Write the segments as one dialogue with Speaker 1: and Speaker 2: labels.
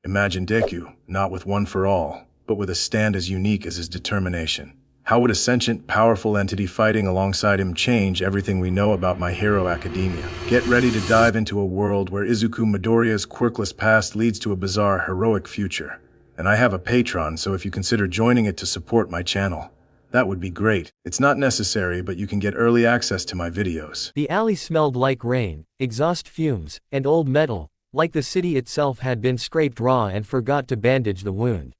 Speaker 1: Imagine Deku, not with one for all, but with a stand as unique as his determination. How would a sentient, powerful entity fighting alongside him change everything we know about My Hero Academia? Get ready to dive into a world where Izuku Midoriya's quirkless past leads to a bizarre, heroic future. And I have a Patreon, so if you consider joining it to support my channel, that would be great. It's not necessary, but you can get early access to my videos.
Speaker 2: The alley smelled like rain, exhaust fumes, and old metal, like the city itself had been scraped raw and forgot to bandage the wound.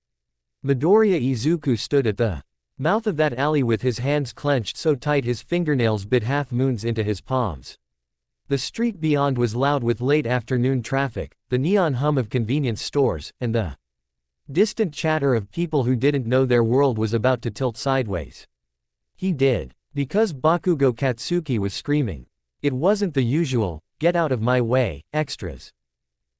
Speaker 2: Midoriya Izuku stood at the mouth of that alley with his hands clenched so tight his fingernails bit half-moons into his palms. The street beyond was loud with late afternoon traffic, the neon hum of convenience stores, and the distant chatter of people who didn't know their world was about to tilt sideways. He did. Because Bakugo Katsuki was screaming. It wasn't the usual, "Get out of my way, extras"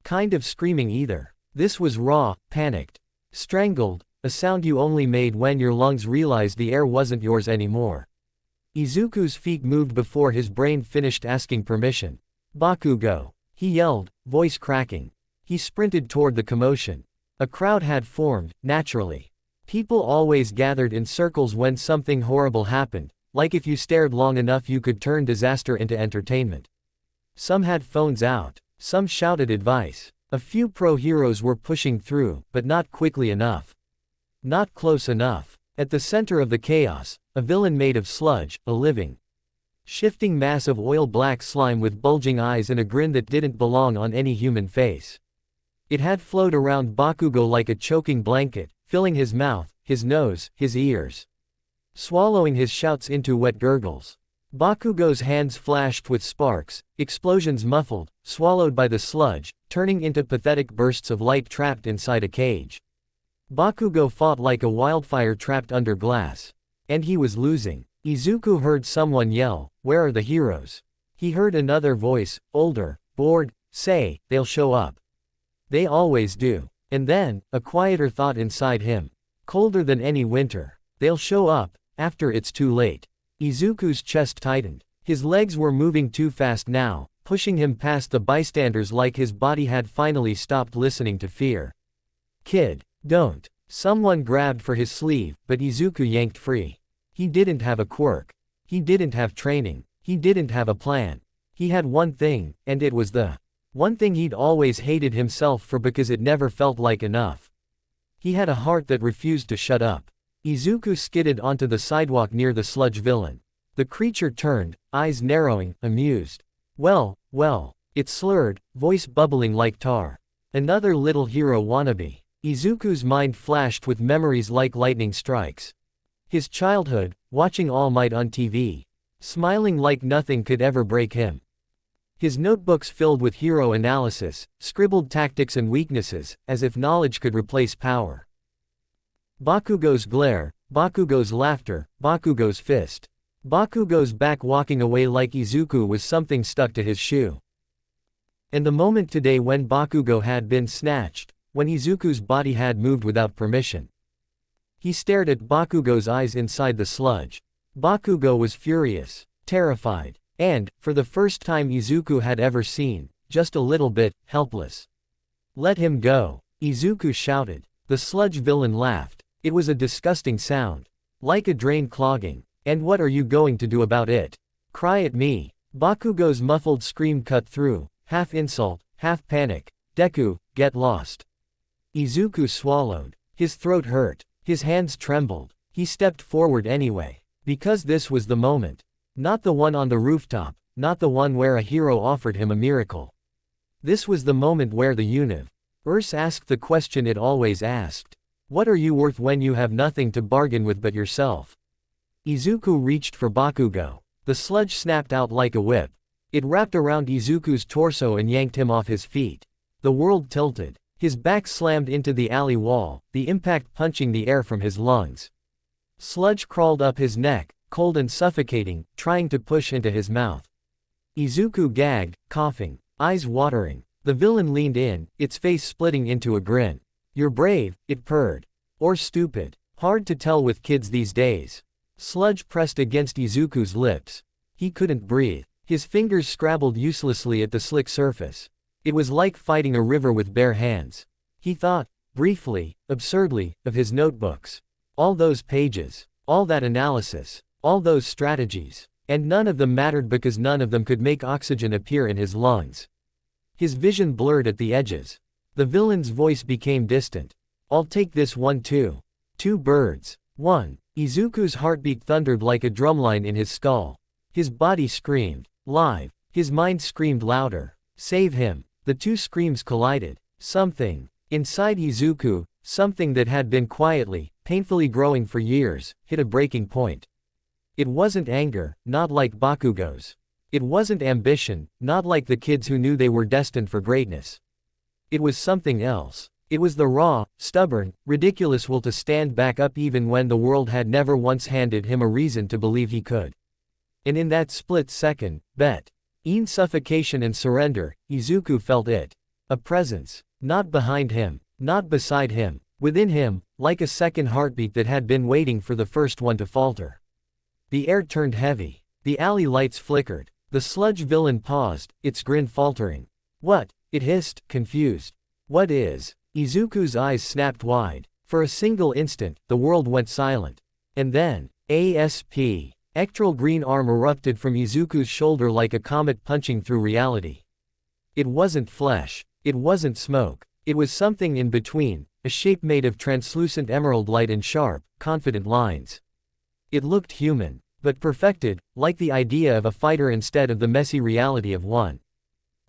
Speaker 2: kind of screaming either. This was raw, panicked, strangled, a sound you only made when your lungs realized the air wasn't yours anymore. Izuku's feet moved before his brain finished asking permission. "Bakugo!" he yelled, voice cracking. He sprinted toward the commotion. A crowd had formed, naturally. People always gathered in circles when something horrible happened, like if you stared long enough you could turn disaster into entertainment. Some had phones out, some shouted advice. A few pro-heroes were pushing through, but not quickly enough. Not close enough. At the center of the chaos, a villain made of sludge, a living, shifting mass of oil-black slime with bulging eyes and a grin that didn't belong on any human face. It had flowed around Bakugo like a choking blanket, filling his mouth, his nose, his ears, swallowing his shouts into wet gurgles. Bakugo's hands flashed with sparks, explosions muffled, swallowed by the sludge, turning into pathetic bursts of light trapped inside a cage. Bakugo fought like a wildfire trapped under glass. And he was losing. Izuku heard someone yell, "Where are the heroes?" He heard another voice, older, bored, say, "They'll show up. They always do." And then, a quieter thought inside him. Colder than any winter. "They'll show up, after it's too late." Izuku's chest tightened. His legs were moving too fast now, pushing him past the bystanders like his body had finally stopped listening to fear. "Kid, don't." Someone grabbed for his sleeve, but Izuku yanked free. He didn't have a quirk. He didn't have training. He didn't have a plan. He had one thing, and it was the one thing he'd always hated himself for because it never felt like enough. He had a heart that refused to shut up. Izuku skidded onto the sidewalk near the sludge villain. The creature turned, eyes narrowing, amused. Well, it slurred, voice bubbling like tar. Another little hero wannabe. Izuku's mind flashed with memories like lightning strikes. His childhood, watching All Might on TV. Smiling like nothing could ever break him. His notebooks filled with hero analysis, scribbled tactics and weaknesses, as if knowledge could replace power. Bakugo's glare, Bakugo's laughter, Bakugo's fist. Bakugo's back walking away like Izuku was something stuck to his shoe. And the moment today when Bakugo had been snatched, when Izuku's body had moved without permission. He stared at Bakugo's eyes inside the sludge. Bakugo was furious, terrified, and, for the first time Izuku had ever seen, just a little bit, helpless. "Let him go," Izuku shouted. The sludge villain laughed. It was a disgusting sound. Like a drain clogging. "And what are you going to do about it? Cry at me?" Bakugo's muffled scream cut through, half insult, half panic. "Deku, get lost." Izuku swallowed. His throat hurt. His hands trembled. He stepped forward anyway. Because this was the moment. Not the one on the rooftop, not the one where a hero offered him a miracle. This was the moment where the universe asked the question it always asked. What are you worth when you have nothing to bargain with but yourself? Izuku reached for Bakugo. The sludge snapped out like a whip. It wrapped around Izuku's torso and yanked him off his feet. The world tilted. His back slammed into the alley wall, the impact punching the air from his lungs. Sludge crawled up his neck, cold and suffocating, trying to push into his mouth. Izuku gagged, coughing, eyes watering. The villain leaned in, its face splitting into a grin. "You're brave," it purred. "Or stupid. Hard to tell with kids these days." Sludge pressed against Izuku's lips. He couldn't breathe. His fingers scrabbled uselessly at the slick surface. It was like fighting a river with bare hands. He thought, briefly, absurdly, of his notebooks. All those pages, all that analysis, all those strategies, and none of them mattered because none of them could make oxygen appear in his lungs. His vision blurred at the edges. The villain's voice became distant. I'll take this one too. 2 birds. 1. Izuku's heartbeat thundered like a drumline in his skull. His body screamed. Live. His mind screamed louder. Save him. The 2 screams collided. Something inside Izuku, something that had been quietly, painfully growing for years, hit a breaking point. It wasn't anger, not like Bakugo's. It wasn't ambition, not like the kids who knew they were destined for greatness. It was something else. It was the raw, stubborn, ridiculous will to stand back up even when the world had never once handed him a reason to believe he could. And in that split second, in suffocation and surrender, Izuku felt it. A presence. Not behind him, not beside him, within him, like a second heartbeat that had been waiting for the first one to falter. The air turned heavy. The alley lights flickered. The sludge villain paused, its grin faltering. What? It hissed, confused. What is? Izuku's eyes snapped wide. For a single instant, the world went silent. And then, ASP. Ectral green arm erupted from Izuku's shoulder like a comet punching through reality. It wasn't flesh. It wasn't smoke. It was something in between, a shape made of translucent emerald light and sharp, confident lines. It looked human, but perfected, like the idea of a fighter instead of the messy reality of one.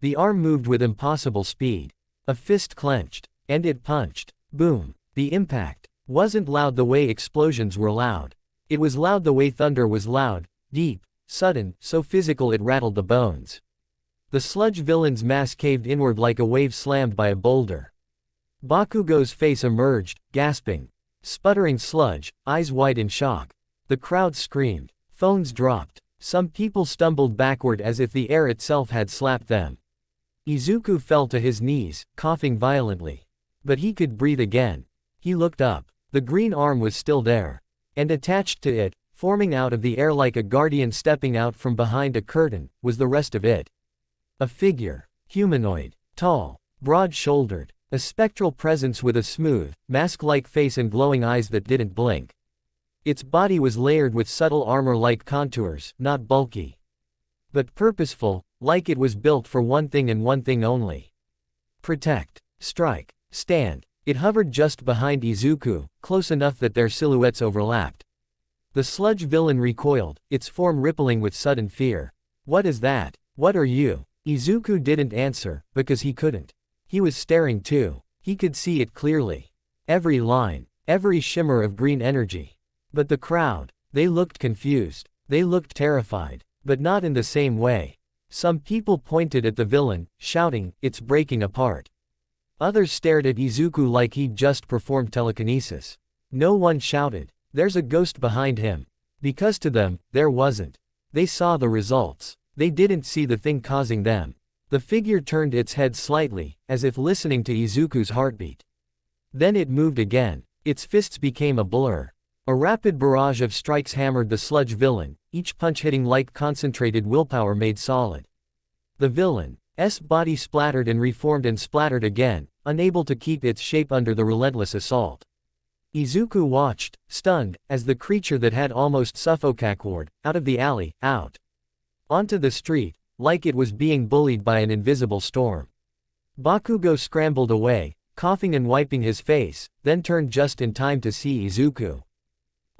Speaker 2: The arm moved with impossible speed. A fist clenched, and it punched. Boom. The impact wasn't loud the way explosions were loud. It was loud the way thunder was loud, deep, sudden, so physical it rattled the bones. The sludge villain's mass caved inward like a wave slammed by a boulder. Bakugo's face emerged, gasping. Sputtering sludge, eyes wide in shock. The crowd screamed. Phones dropped. Some people stumbled backward as if the air itself had slapped them. Izuku fell to his knees, coughing violently. But he could breathe again. He looked up. The green arm was still there. And attached to it, forming out of the air like a guardian stepping out from behind a curtain, was the rest of it. A figure. Humanoid. Tall. Broad-shouldered. A spectral presence with a smooth, mask-like face and glowing eyes that didn't blink. Its body was layered with subtle armor-like contours, not bulky. But purposeful, like it was built for one thing and one thing only. Protect. Strike. Stand. It hovered just behind Izuku, close enough that their silhouettes overlapped. The sludge villain recoiled, its form rippling with sudden fear. What is that? What are you? Izuku didn't answer, because he couldn't. He was staring too. He could see it clearly. Every line, every shimmer of green energy. But the crowd, they looked confused. They looked terrified, but not in the same way. Some people pointed at the villain, shouting, "It's breaking apart." Others stared at Izuku like he'd just performed telekinesis. No one shouted, "There's a ghost behind him." Because to them, there wasn't. They saw the results. They didn't see the thing causing them. The figure turned its head slightly, as if listening to Izuku's heartbeat. Then it moved again. Its fists became a blur. A rapid barrage of strikes hammered the sludge villain, each punch hitting like concentrated willpower made solid. The villain's body splattered and reformed and splattered again, unable to keep its shape under the relentless assault. Izuku watched, stunned, as the creature that had almost suffocated, out of the alley, out onto the street, like it was being bullied by an invisible storm. Bakugo scrambled away, coughing and wiping his face, then turned just in time to see Izuku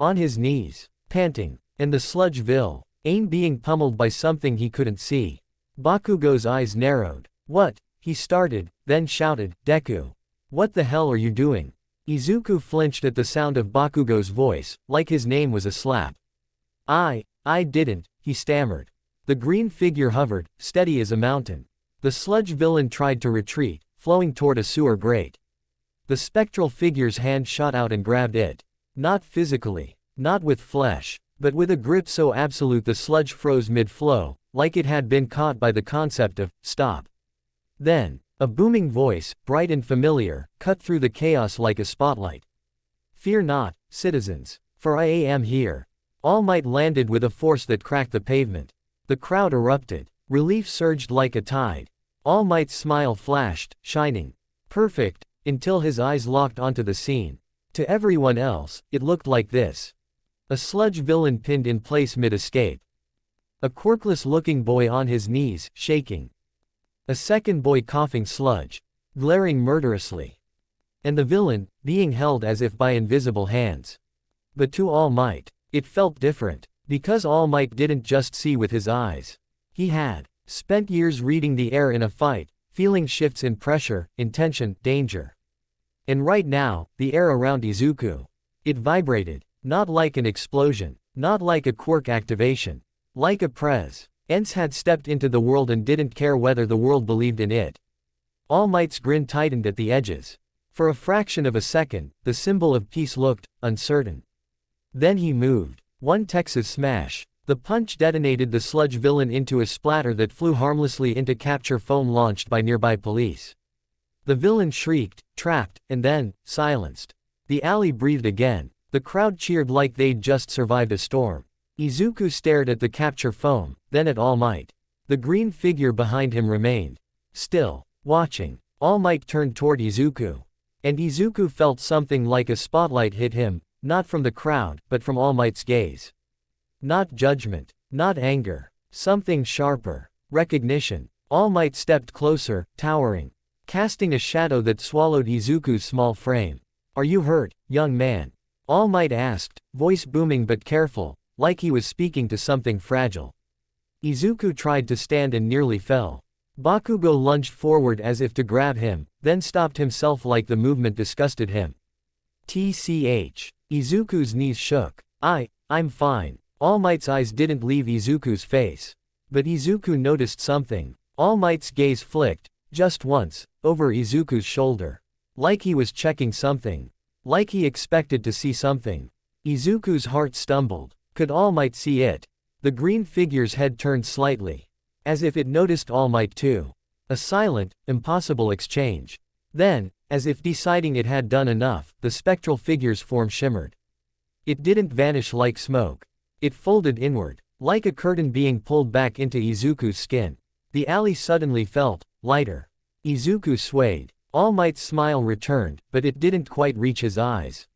Speaker 2: on his knees, panting, and the sludge villain being pummeled by something he couldn't see. Bakugo's eyes narrowed. What? He started, then shouted, "Deku! What the hell are you doing?" Izuku flinched at the sound of Bakugo's voice, like his name was a slap. I didn't," he stammered. The green figure hovered, steady as a mountain. The sludge villain tried to retreat, flowing toward a sewer grate. The spectral figure's hand shot out and grabbed it. Not physically, not with flesh, but with a grip so absolute the sludge froze mid-flow, like it had been caught by the concept of stop. Then, a booming voice, bright and familiar, cut through the chaos like a spotlight. "Fear not, citizens, for I am here." All Might landed with a force that cracked the pavement. The crowd erupted. Relief surged like a tide. All Might's smile flashed, shining. Perfect, until his eyes locked onto the scene. To everyone else, it looked like this. A sludge villain pinned in place mid-escape. A quirkless-looking boy on his knees, shaking. A second boy coughing sludge, glaring murderously. And the villain, being held as if by invisible hands. But to All Might, it felt different, because All Might didn't just see with his eyes. He had spent years reading the air in a fight, feeling shifts in pressure, in tension, danger. And right now, the air around Izuku. It vibrated, not like an explosion, not like a quirk activation. Like a presence had stepped into the world and didn't care whether the world believed in it. All Might's grin tightened at the edges. For a fraction of a second, the symbol of peace looked uncertain. Then he moved. One Texas smash. The punch detonated the sludge villain into a splatter that flew harmlessly into capture foam launched by nearby police. The villain shrieked, trapped, and then silenced. The alley breathed again. The crowd cheered like they'd just survived a storm. Izuku stared at the capture foam, then at All Might. The green figure behind him remained still, watching. All Might turned toward Izuku. And Izuku felt something like a spotlight hit him, not from the crowd, but from All Might's gaze. Not judgment, not anger, something sharper. Recognition. All Might stepped closer, towering, casting a shadow that swallowed Izuku's small frame. "Are you hurt, young man?" All Might asked, voice booming but careful, like he was speaking to something fragile. Izuku tried to stand and nearly fell. Bakugo lunged forward as if to grab him, then stopped himself like the movement disgusted him. TCH. Izuku's knees shook. I'm fine. All Might's eyes didn't leave Izuku's face. But Izuku noticed something. All Might's gaze flicked, just once, over Izuku's shoulder. Like he was checking something. Like he expected to see something. Izuku's heart stumbled. Could All Might see it? The green figure's head turned slightly. As if it noticed All Might too. A silent, impossible exchange. Then, as if deciding it had done enough, the spectral figure's form shimmered. It didn't vanish like smoke. It folded inward, like a curtain being pulled back into Izuku's skin. The alley suddenly felt lighter. Izuku swayed. All Might's smile returned, but it didn't quite reach his eyes.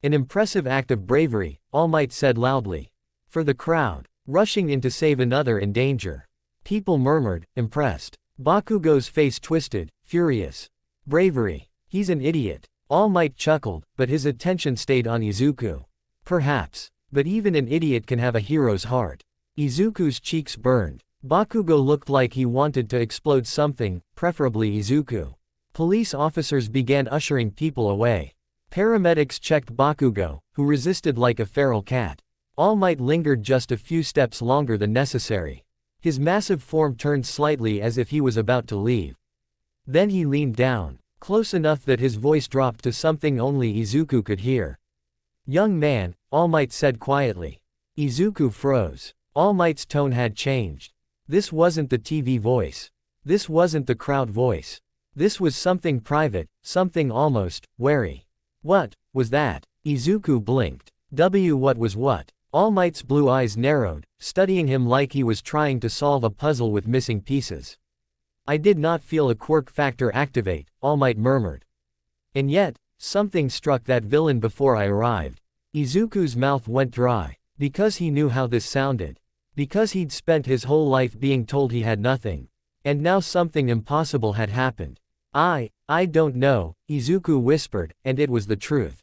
Speaker 2: "An impressive act of bravery," All Might said loudly. For the crowd, rushing in to save another in danger. People murmured, impressed. Bakugo's face twisted, furious. Bravery. He's an idiot. All Might chuckled, but his attention stayed on Izuku. Perhaps. But even an idiot can have a hero's heart. Izuku's cheeks burned. Bakugo looked like he wanted to explode something, preferably Izuku. Police officers began ushering people away. Paramedics checked Bakugo, who resisted like a feral cat. All Might lingered just a few steps longer than necessary. His massive form turned slightly as if he was about to leave. Then he leaned down, close enough that his voice dropped to something only Izuku could hear. "Young man," All Might said quietly. Izuku froze. All Might's tone had changed. This wasn't the TV voice. This wasn't the crowd voice. This was something private, something almost wary. What was that? Izuku blinked. What was what? All Might's blue eyes narrowed, studying him like he was trying to solve a puzzle with missing pieces. "I did not feel a quirk factor activate," All Might murmured. "And yet, something struck that villain before I arrived." Izuku's mouth went dry. Because he knew how this sounded. Because he'd spent his whole life being told he had nothing. And now something impossible had happened. I don't know," Izuku whispered, and it was the truth.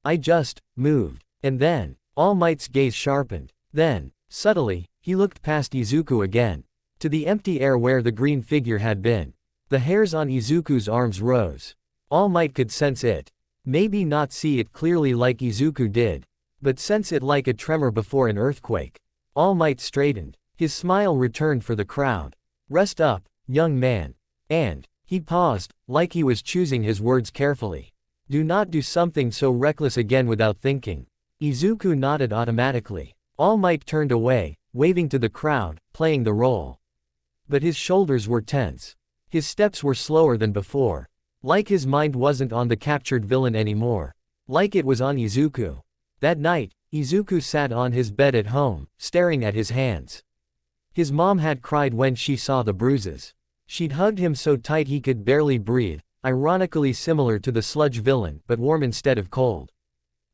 Speaker 2: "I just moved." And then, All Might's gaze sharpened. Then, subtly, he looked past Izuku again. To the empty air where the green figure had been. The hairs on Izuku's arms rose. All Might could sense it. Maybe not see it clearly like Izuku did. But sense it like a tremor before an earthquake. All Might straightened. His smile returned for the crowd. "Rest up, young man." And he paused, like he was choosing his words carefully. "Do not do something so reckless again without thinking." Izuku nodded automatically. All Might turned away, waving to the crowd, playing the role. But his shoulders were tense. His steps were slower than before. Like his mind wasn't on the captured villain anymore. Like it was on Izuku. That night, Izuku sat on his bed at home, staring at his hands. His mom had cried when she saw the bruises. She'd hugged him so tight he could barely breathe, ironically similar to the sludge villain, but warm instead of cold.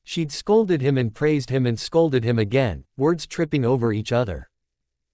Speaker 2: She'd scolded him and praised him and scolded him again, words tripping over each other.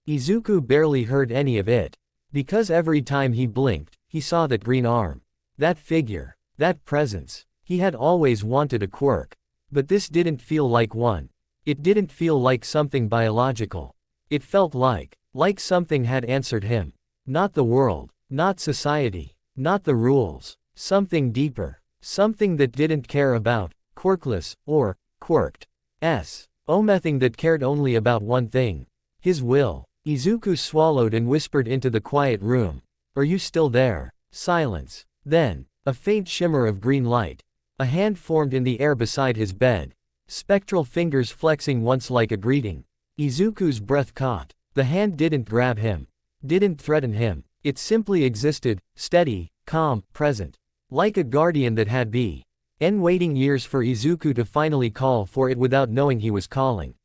Speaker 2: Izuku barely heard any of it. Because every time he blinked, he saw that green arm. That figure. That presence. He had always wanted a quirk. But this didn't feel like one. It didn't feel like something biological. It felt like something had answered him. Not the world. Not society. Not the rules. Something deeper. Something that didn't care about quirkless or quirked. Omething that cared only about one thing. His will. Izuku swallowed and whispered into the quiet room. Are you still there? Silence. Then, a faint shimmer of green light. A hand formed in the air beside his bed. Spectral fingers flexing once like a greeting. Izuku's breath caught. The hand didn't grab him. Didn't threaten him. It simply existed, steady, calm, present. Like a guardian that had been waiting years for Izuku to finally call for it without knowing he was calling.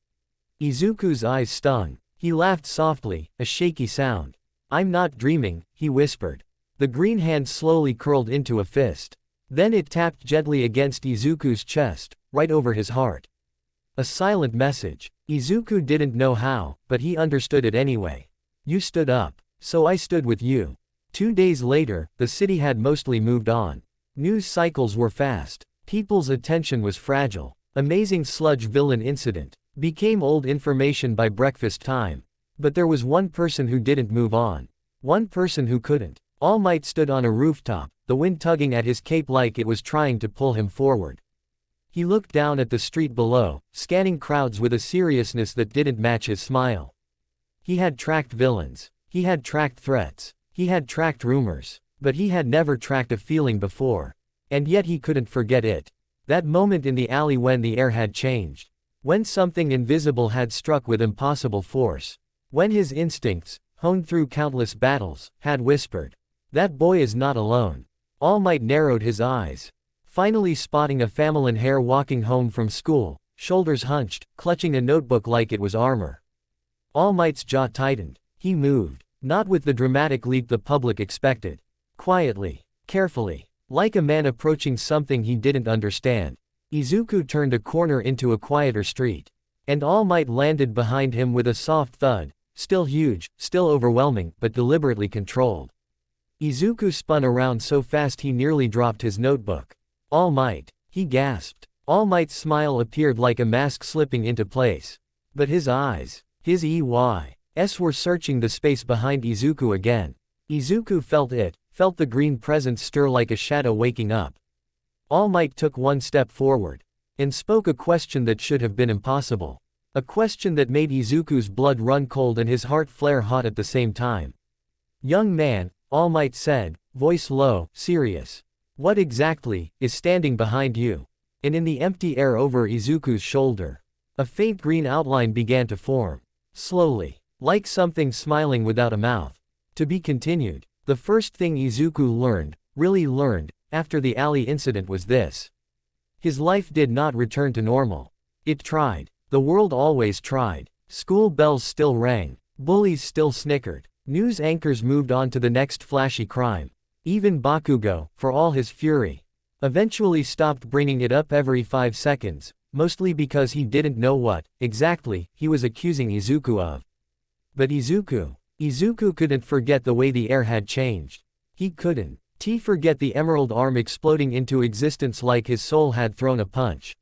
Speaker 2: Izuku's eyes stung. He laughed softly, a shaky sound. I'm not dreaming, he whispered. The green hand slowly curled into a fist. Then it tapped gently against Izuku's chest, right over his heart. A silent message. Izuku didn't know how, but he understood it anyway. You stood up. So I stood with you. 2 days later, the city had mostly moved on. News cycles were fast. People's attention was fragile. Amazing sludge villain incident. Became old information by breakfast time. But there was one person who didn't move on. One person who couldn't. All Might stood on a rooftop, the wind tugging at his cape like it was trying to pull him forward. He looked down at the street below, scanning crowds with a seriousness that didn't match his smile. He had tracked villains. He had tracked threats. He had tracked rumors. But he had never tracked a feeling before. And yet he couldn't forget it. That moment in the alley when the air had changed. When something invisible had struck with impossible force. When his instincts, honed through countless battles, had whispered, "That boy is not alone." All Might narrowed his eyes. Finally spotting a Familin hare walking home from school, shoulders hunched, clutching a notebook like it was armor. All Might's jaw tightened. He moved. Not with the dramatic leap the public expected. Quietly. Carefully. Like a man approaching something he didn't understand. Izuku turned a corner into a quieter street. And All Might landed behind him with a soft thud, still huge, still overwhelming, but deliberately controlled. Izuku spun around so fast he nearly dropped his notebook. All Might, he gasped. All Might's smile appeared like a mask slipping into place. But his eyes, his EYs were searching the space behind Izuku again. Izuku felt it, felt the green presence stir like a shadow waking up. All Might took one step forward. And spoke a question that should have been impossible. A question that made Izuku's blood run cold and his heart flare hot at the same time. "Young man," All Might said, voice low, serious. "What exactly is standing behind you?" And in the empty air over Izuku's shoulder, a faint green outline began to form. Slowly. Like something smiling without a mouth. To be continued. The first thing Izuku learned, really learned, after the alley incident was this. His life did not return to normal. It tried. The world always tried. School bells still rang. Bullies still snickered. News anchors moved on to the next flashy crime. Even Bakugo, for all his fury, eventually stopped bringing it up every 5 seconds, mostly because he didn't know what, exactly, he was accusing Izuku of. But Izuku couldn't forget the way the air had changed. He couldn't forget the emerald arm exploding into existence like his soul had thrown a punch.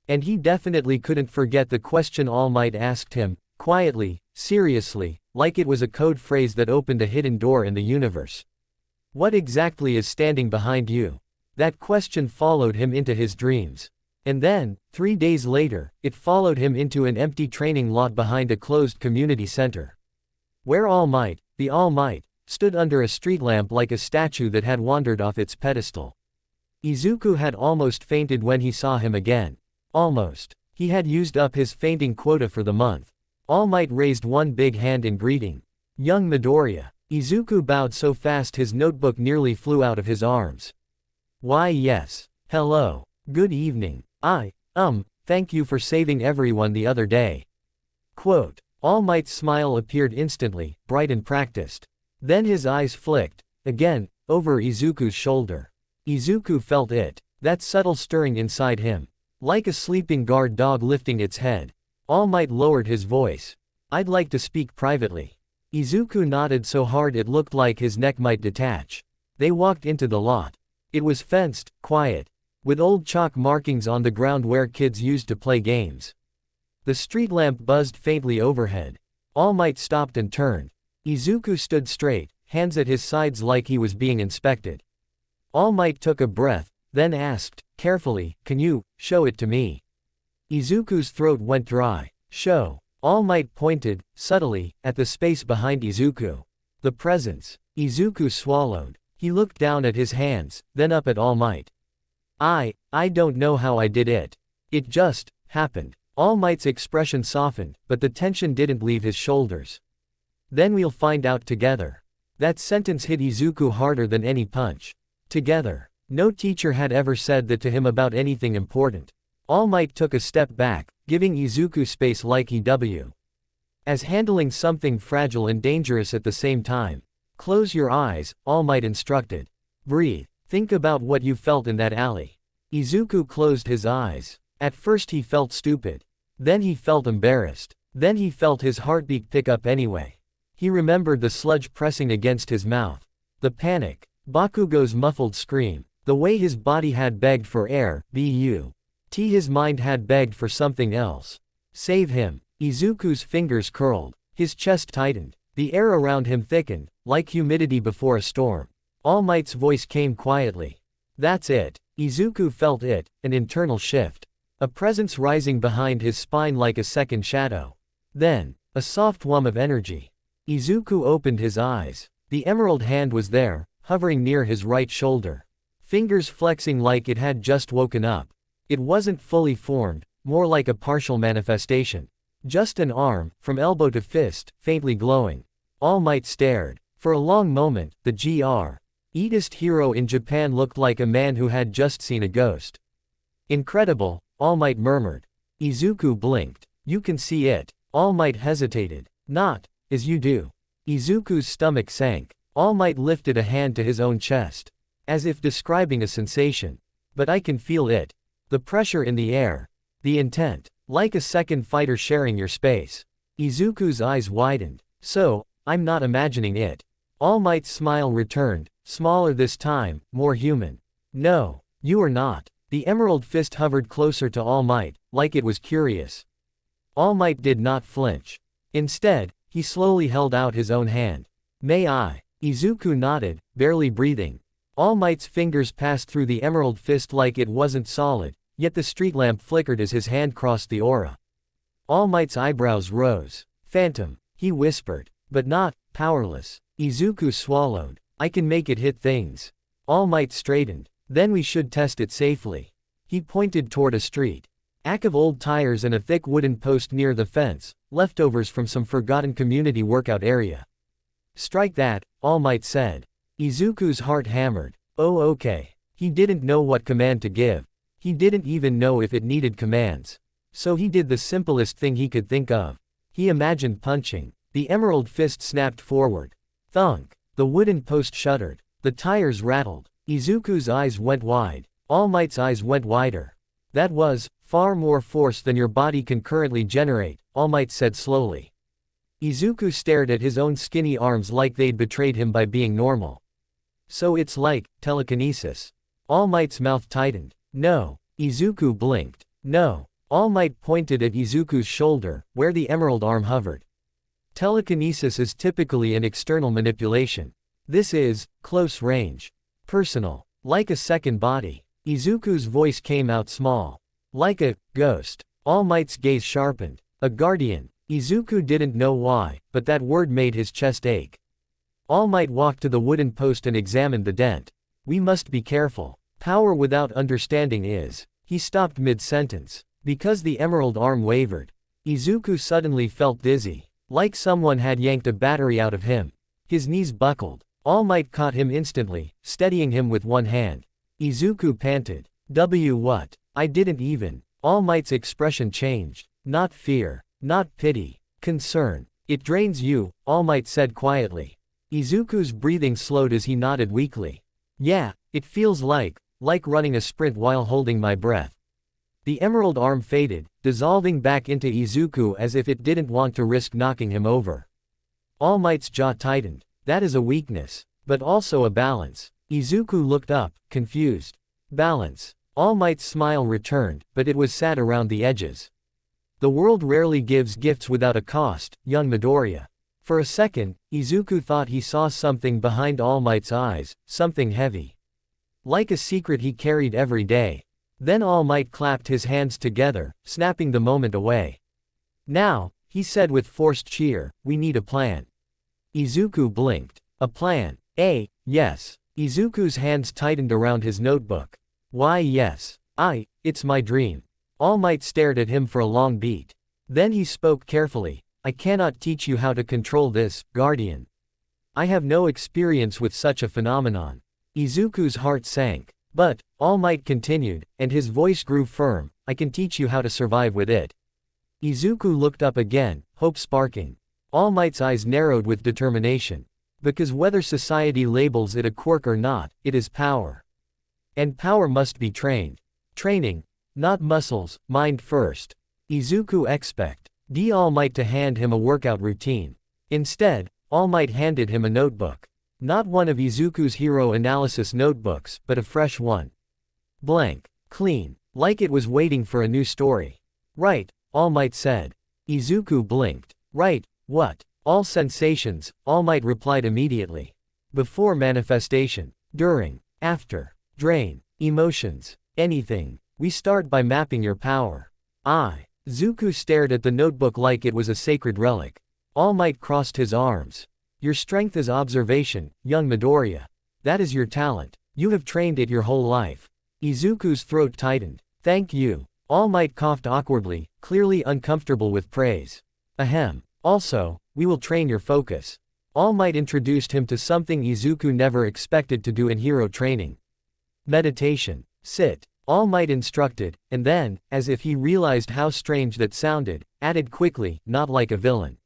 Speaker 2: And he definitely couldn't forget the question All Might asked him, quietly, seriously, like it was a code phrase that opened a hidden door in the universe. What exactly is standing behind you? That question followed him into his dreams. And then, 3 days later, it followed him into an empty training lot behind a closed community center. Where All Might, the All Might, stood under a street lamp like a statue that had wandered off its pedestal. Izuku had almost fainted when he saw him again. Almost. He had used up his fainting quota for the month. All Might raised one big hand in greeting. Young Midoriya. Izuku bowed so fast his notebook nearly flew out of his arms. Why yes. Hello. Good evening. Thank you for saving everyone the other day. Quote. All Might's smile appeared instantly, bright and practiced. Then his eyes flicked, again, over Izuku's shoulder. Izuku felt it, that subtle stirring inside him. Like a sleeping guard dog lifting its head. All Might lowered his voice. I'd like to speak privately. Izuku nodded so hard it looked like his neck might detach. They walked into the lot. It was fenced, quiet, with old chalk markings on the ground where kids used to play games. The street lamp buzzed faintly overhead. All Might stopped and turned. Izuku stood straight, hands at his sides like he was being inspected. All Might took a breath, then asked, carefully, can you show it to me? Izuku's throat went dry. Show. All Might pointed, subtly, at the space behind Izuku. The presence. Izuku swallowed. He looked down at his hands, then up at All Might. I don't know how I did it. It just happened. All Might's expression softened, but the tension didn't leave his shoulders. Then we'll find out together. That sentence hit Izuku harder than any punch. Together. No teacher had ever said that to him about anything important. All Might took a step back, giving Izuku space like EW. As handling something fragile and dangerous at the same time. Close your eyes, All Might instructed. Breathe. Think about what you felt in that alley. Izuku closed his eyes. At first he felt stupid. Then he felt embarrassed. Then he felt his heartbeat pick up anyway. He remembered the sludge pressing against his mouth. The panic. Bakugo's muffled scream. The way his body had begged for air, his mind had begged for something else. Save him. Izuku's fingers curled. His chest tightened. The air around him thickened, like humidity before a storm. All Might's voice came quietly. That's it. Izuku felt it, an internal shift. A presence rising behind his spine like a second shadow. Then, a soft whim of energy. Izuku opened his eyes. The emerald hand was there, hovering near his right shoulder. Fingers flexing like it had just woken up. It wasn't fully formed, more like a partial manifestation. Just an arm, from elbow to fist, faintly glowing. All Might stared. For a long moment, the Gr.-eatest hero in Japan looked like a man who had just seen a ghost. Incredible, All Might murmured. Izuku blinked. You can see it. All Might hesitated. Not as you do. Izuku's stomach sank. All Might lifted a hand to his own chest. As if describing a sensation. But I can feel it. The pressure in the air. The intent. Like a second fighter sharing your space. Izuku's eyes widened. So, I'm not imagining it. All Might's smile returned, smaller this time, more human. No, you are not. The emerald fist hovered closer to All Might, like it was curious. All Might did not flinch. Instead, he slowly held out his own hand. May I? Izuku nodded, barely breathing. All Might's fingers passed through the emerald fist like it wasn't solid, yet the street lamp flickered as his hand crossed the aura. All Might's eyebrows rose. Phantom, he whispered, but not powerless. Izuku swallowed. I can make it hit things. All Might straightened. Then we should test it safely. He pointed toward a street. Ack of old tires and a thick wooden post near the fence, leftovers from some forgotten community workout area. Strike that, All Might said. Izuku's heart hammered. Oh okay. He didn't know what command to give. He didn't even know if it needed commands. So he did the simplest thing he could think of. He imagined punching. The emerald fist snapped forward. Thunk. The wooden post shuddered. The tires rattled. Izuku's eyes went wide. All Might's eyes went wider. That was far more force than your body can currently generate, All Might said slowly. Izuku stared at his own skinny arms like they'd betrayed him by being normal. So it's like telekinesis. All Might's mouth tightened. No. Izuku blinked. No. All Might pointed at Izuku's shoulder, where the emerald arm hovered. Telekinesis is typically an external manipulation. This is close range. Personal. Like a second body. Izuku's voice came out small. Like a ghost. All Might's gaze sharpened. A guardian. Izuku didn't know why, but that word made his chest ache. All Might walked to the wooden post and examined the dent. We must be careful. Power without understanding is. He stopped mid-sentence. Because the emerald arm wavered. Izuku suddenly felt dizzy. Like someone had yanked a battery out of him. His knees buckled. All Might caught him instantly, steadying him with one hand. Izuku panted. What? I didn't even. All Might's expression changed. Not fear. Not pity. Concern. It drains you, All Might said quietly. Izuku's breathing slowed as he nodded weakly. Yeah, It feels like running a sprint while holding my breath. The emerald arm faded, dissolving back into Izuku as if it didn't want to risk knocking him over. All Might's jaw tightened. That is a weakness, but also a balance. Izuku looked up, confused. Balance. All Might's smile returned, but it was sad around the edges. The world rarely gives gifts without a cost, young Midoriya. For a second, Izuku thought he saw something behind All Might's eyes, something heavy. Like a secret he carried every day. Then All Might clapped his hands together, snapping the moment away. Now, he said with forced cheer, we need a plan. Izuku blinked. A plan. Yes. Izuku's hands tightened around his notebook. Why yes. It's my dream. All Might stared at him for a long beat. Then he spoke carefully. I cannot teach you how to control this, Guardian. I have no experience with such a phenomenon. Izuku's heart sank. But, All Might continued, and his voice grew firm, I can teach you how to survive with it. Izuku looked up again, hope sparking. All Might's eyes narrowed with determination. Because whether society labels it a quirk or not, it is power. And power must be trained. Training. Not muscles, mind first. Izuku expect All Might to hand him a workout routine. Instead, All Might handed him a notebook. Not one of Izuku's hero analysis notebooks, but a fresh one. Blank. Clean. Like it was waiting for a new story. Right, All Might said. Izuku blinked. Right, what? All sensations, All Might replied immediately. Before manifestation. During. After. Drain. Emotions. Anything. We start by mapping your power. Zuku stared at the notebook like it was a sacred relic. All Might crossed his arms. Your strength is observation, young Midoriya. That is your talent. You have trained it your whole life. Izuku's throat tightened. Thank you. All Might coughed awkwardly, clearly uncomfortable with praise. Ahem. Also, we will train your focus. All Might introduced him to something Izuku never expected to do in hero training. Meditation. Sit. All Might instructed, and then, as if he realized how strange that sounded, added quickly, not like a villain.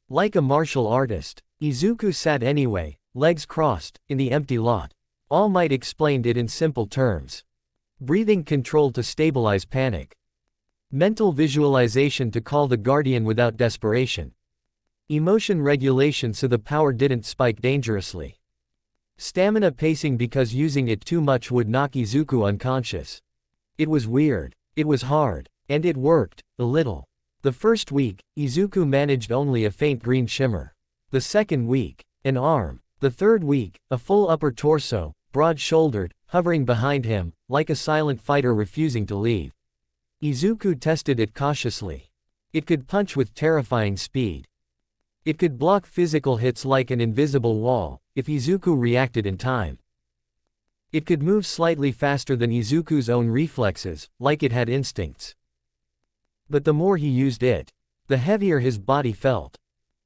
Speaker 2: Like a martial artist. Izuku sat anyway, legs crossed, in the empty lot. All Might explained it in simple terms. Breathing control to stabilize panic. Mental visualization to call the Guardian without desperation. Emotion regulation so the power didn't spike dangerously. Stamina pacing because using it too much would knock Izuku unconscious. It was weird. It was hard. And it worked, a little. The first week, Izuku managed only a faint green shimmer. The second week, an arm. The third week, a full upper torso, broad-shouldered, hovering behind him, like a silent fighter refusing to leave. Izuku tested it cautiously. It could punch with terrifying speed. It could block physical hits like an invisible wall, if Izuku reacted in time. It could move slightly faster than Izuku's own reflexes, like it had instincts. But the more he used it, the heavier his body felt.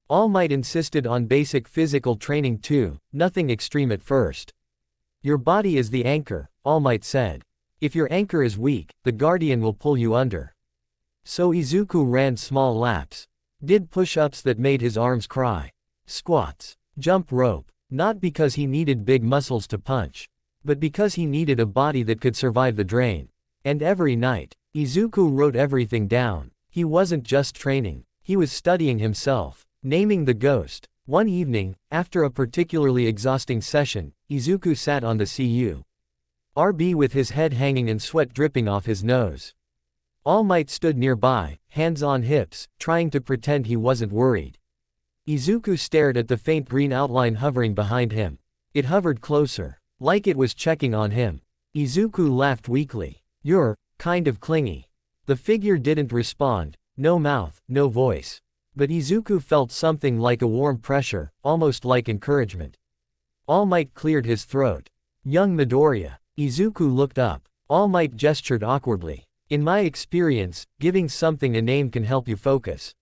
Speaker 2: All Might insisted on basic physical training too, nothing extreme at first. Your body is the anchor, All Might said. If your anchor is weak, the Guardian will pull you under. So Izuku ran small laps. Did push-ups that made his arms cry. Squats. Jump rope. Not because he needed big muscles to punch. But because he needed a body that could survive the drain. And every night, Izuku wrote everything down. He wasn't just training. He was studying himself. Naming the ghost. One evening, after a particularly exhausting session, Izuku sat on the CU. with his head hanging and sweat dripping off his nose. All Might stood nearby, hands on hips, trying to pretend he wasn't worried. Izuku stared at the faint green outline hovering behind him. It hovered closer, like it was checking on him. Izuku laughed weakly. You're kind of clingy. The figure didn't respond, no mouth, no voice. But Izuku felt something like a warm pressure, almost like encouragement. All Might cleared his throat. Young Midoriya. Izuku looked up. All Might gestured awkwardly. In my experience, giving something a name can help you focus.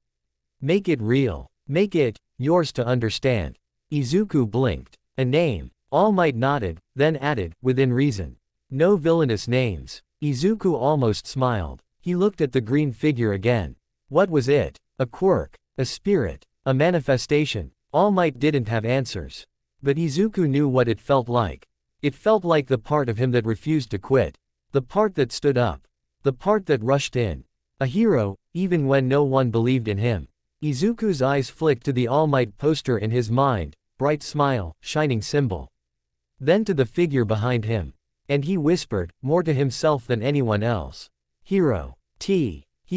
Speaker 2: Make it real. Make it yours to understand. Izuku blinked. A name. All Might nodded, then added, within reason. No villainous names. Izuku almost smiled. He looked at the green figure again. What was it? A quirk? A spirit? A manifestation? All Might didn't have answers. But Izuku knew what it felt like. It felt like the part of him that refused to quit. The part that stood up. The part that rushed in. A hero, even when no one believed in him. Izuku's eyes flicked to the All Might poster in his mind, bright smile, shining symbol. Then to the figure behind him. And he whispered, more to himself than anyone else. Hero.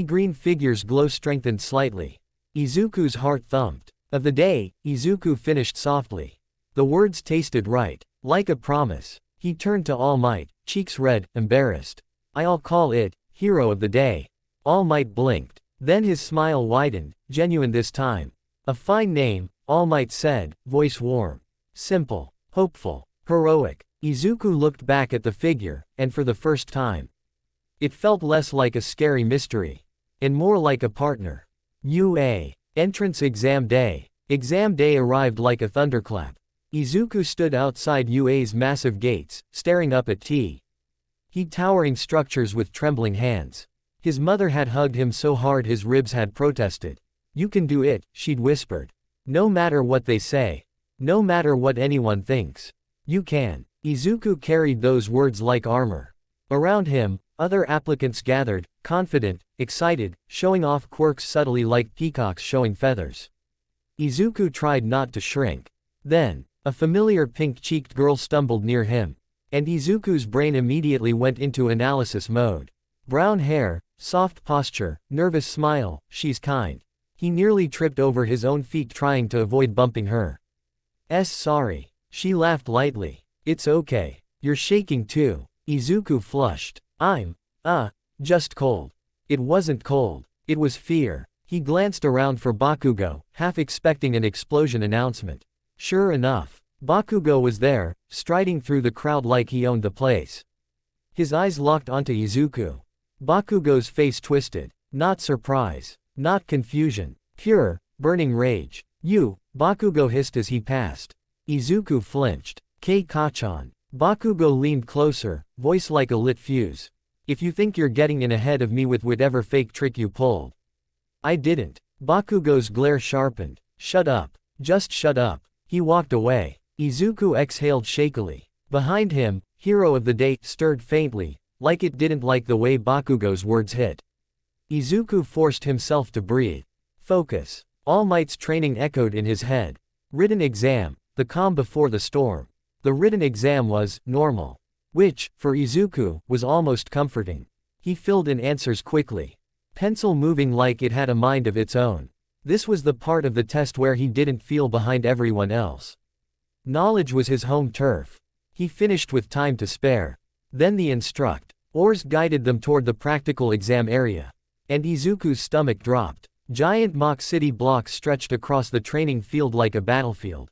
Speaker 2: Green figure's glow strengthened slightly. Izuku's heart thumped. Of the day, Izuku finished softly. The words tasted right. Like a promise. He turned to All Might, cheeks red, embarrassed. I'll call it, Hero of the Day. All Might blinked. Then his smile widened, genuine this time. A fine name, All Might said, voice warm. Simple. Hopeful. Heroic. Izuku looked back at the figure, and for the first time. It felt less like a scary mystery. And more like a partner. UA. Entrance exam day. Exam day arrived like a thunderclap. Izuku stood outside UA's massive gates, staring up at He towering structures with trembling hands. His mother had hugged him so hard his ribs had protested. You can do it, she'd whispered. No matter what they say. No matter what anyone thinks. You can. Izuku carried those words like armor. Around him, other applicants gathered, confident, excited, showing off quirks subtly like peacocks showing feathers. Izuku tried not to shrink. Then, a familiar pink-cheeked girl stumbled near him. And Izuku's brain immediately went into analysis mode. Brown hair, soft posture, nervous smile, she's kind. He nearly tripped over his own feet trying to avoid bumping her. Sorry. She laughed lightly. It's okay. You're shaking too. Izuku flushed. I'm, just cold. It wasn't cold. It was fear. He glanced around for Bakugo, half expecting an explosion announcement. Sure enough, Bakugo was there, striding through the crowd like he owned the place. His eyes locked onto Izuku. Bakugo's face twisted. Not surprise. Not confusion. Pure, burning rage. You, Bakugo hissed as he passed. Izuku flinched. Kachan. Bakugo leaned closer, voice like a lit fuse. If you think you're getting in ahead of me with whatever fake trick you pulled. I didn't. Bakugo's glare sharpened. Shut up. Just shut up. He walked away. Izuku exhaled shakily. Behind him, Hero of the Day stirred faintly, like it didn't like the way Bakugo's words hit. Izuku forced himself to breathe. Focus. All Might's training echoed in his head. Written exam, the calm before the storm. The written exam was normal. Which, for Izuku, was almost comforting. He filled in answers quickly. Pencil moving like it had a mind of its own. This was the part of the test where he didn't feel behind everyone else. Knowledge was his home turf. He finished with time to spare. Then the instructors guided them toward the practical exam area. And Izuku's stomach dropped. Giant mock city blocks stretched across the training field like a battlefield.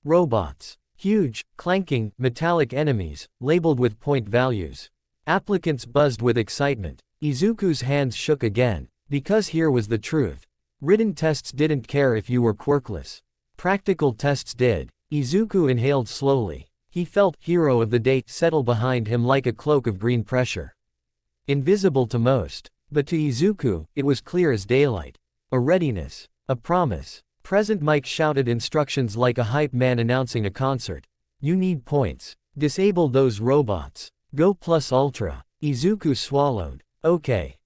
Speaker 2: Robots. Huge, clanking, metallic enemies, labeled with point values. Applicants buzzed with excitement. Izuku's hands shook again. Because here was the truth. Written tests didn't care if you were quirkless. Practical tests did. Izuku inhaled slowly. He felt Hero of the Day settle behind him like a cloak of green pressure. Invisible to most. But to Izuku, it was clear as daylight. A readiness. A promise. Present Mike shouted instructions like a hype man announcing a concert. You need points. Disable those robots. Go plus ultra. Izuku swallowed. Okay.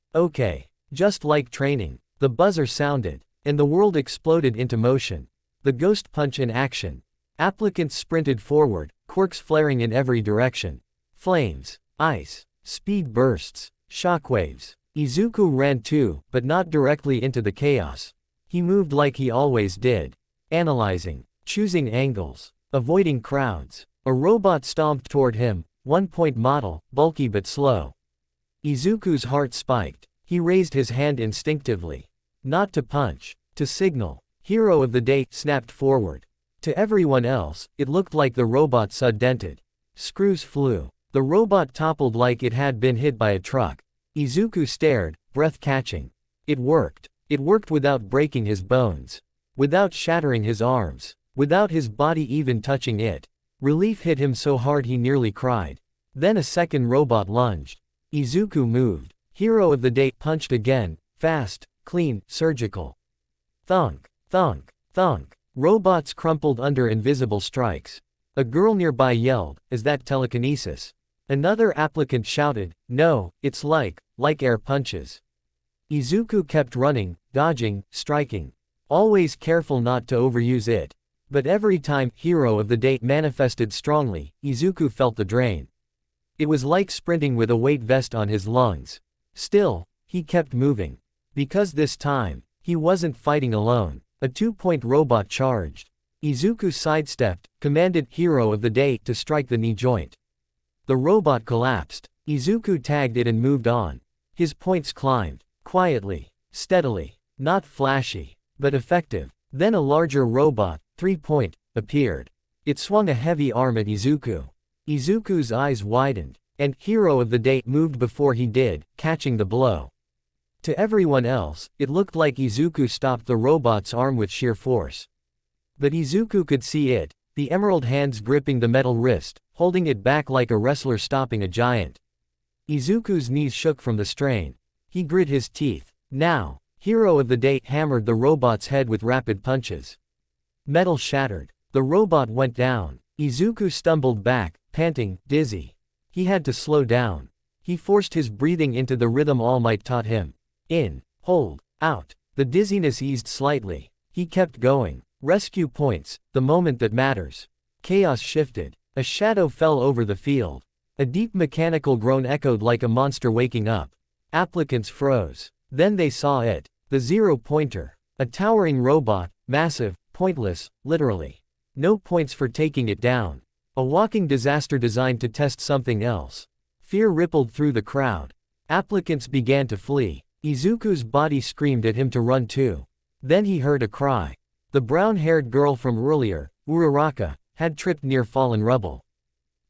Speaker 2: Just like training. The buzzer sounded. And the world exploded into motion. The ghost punch in action. Applicants sprinted forward, quirks flaring in every direction. Flames. Ice. Speed bursts. Shockwaves. Izuku ran too, but not directly into the chaos. He moved like he always did. Analyzing. Choosing angles. Avoiding crowds. A robot stomped toward him, 1-point model, bulky but slow. Izuku's heart spiked. He raised his hand instinctively. Not to punch. To signal. Hero of the Day snapped forward. To everyone else, it looked like the robot sud-dented. Screws flew. The robot toppled like it had been hit by a truck. Izuku stared, breath catching. It worked. It worked without breaking his bones. Without shattering his arms. Without his body even touching it. Relief hit him so hard he nearly cried. Then a second robot lunged. Izuku moved. Hero of the Day punched again, fast, clean, surgical. Thunk, thunk, thunk. Robots crumpled under invisible strikes. A girl nearby yelled, "Is that telekinesis?" Another applicant shouted, "No, it's like air punches." Izuku kept running, dodging, striking. Always careful not to overuse it. But every time Hero of the Day manifested strongly, Izuku felt the drain. It was like sprinting with a weight vest on his lungs. Still, he kept moving. Because this time, he wasn't fighting alone. A 2-point robot charged. Izuku sidestepped, commanded Hero of the Day to strike the knee joint. The robot collapsed. Izuku tagged it and moved on. His points climbed. Quietly. Steadily. Not flashy. But effective. Then a larger robot, 3-point, appeared. It swung a heavy arm at Izuku. Izuku's eyes widened. And Hero of the Day moved before he did, catching the blow. To everyone else, it looked like Izuku stopped the robot's arm with sheer force. But Izuku could see it, the emerald hands gripping the metal wrist, holding it back like a wrestler stopping a giant. Izuku's knees shook from the strain. He grit his teeth. Now, Hero of the Day hammered the robot's head with rapid punches. Metal shattered. The robot went down. Izuku stumbled back, panting, dizzy. He had to slow down. He forced his breathing into the rhythm All Might taught him. In, hold, out. The dizziness eased slightly. He kept going. Rescue points, the moment that matters. Chaos shifted. A shadow fell over the field. A deep mechanical groan echoed like a monster waking up. Applicants froze. Then they saw it. The 0-pointer. A towering robot, massive, pointless, literally. No points for taking it down. A walking disaster designed to test something else. Fear rippled through the crowd. Applicants began to flee. Izuku's body screamed at him to run too. Then he heard a cry. The brown-haired girl from earlier, Uraraka, had tripped near fallen rubble.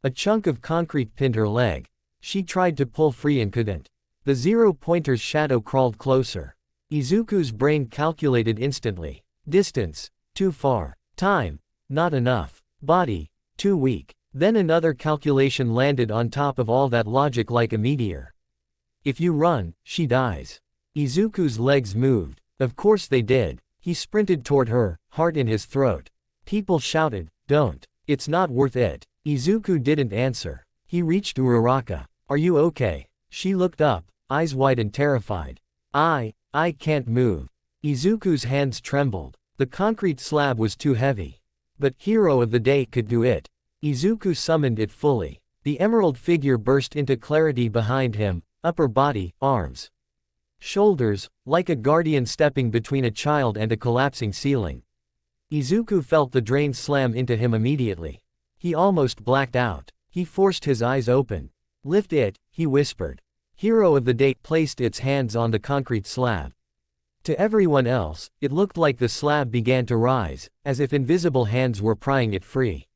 Speaker 2: A chunk of concrete pinned her leg. She tried to pull free and couldn't. The 0-pointer's shadow crawled closer. Izuku's brain calculated instantly. Distance, too far. Time, not enough. Body, too weak. Then another calculation landed on top of all that logic like a meteor. If you run, she dies. Izuku's legs moved. Of course they did. He sprinted toward her, heart in his throat. People shouted, "Don't. It's not worth it." Izuku didn't answer. He reached Uraraka. "Are you okay?" She looked up, eyes wide and terrified. I can't move." Izuku's hands trembled. The concrete slab was too heavy. But Hero of the Day could do it. Izuku summoned it fully. The emerald figure burst into clarity behind him, upper body, arms, shoulders, like a guardian stepping between a child and a collapsing ceiling. Izuku felt the drain slam into him immediately. He almost blacked out. He forced his eyes open. "Lift it," he whispered. Hero of the Day placed its hands on the concrete slab. To everyone else, it looked like the slab began to rise, as if invisible hands were prying it free.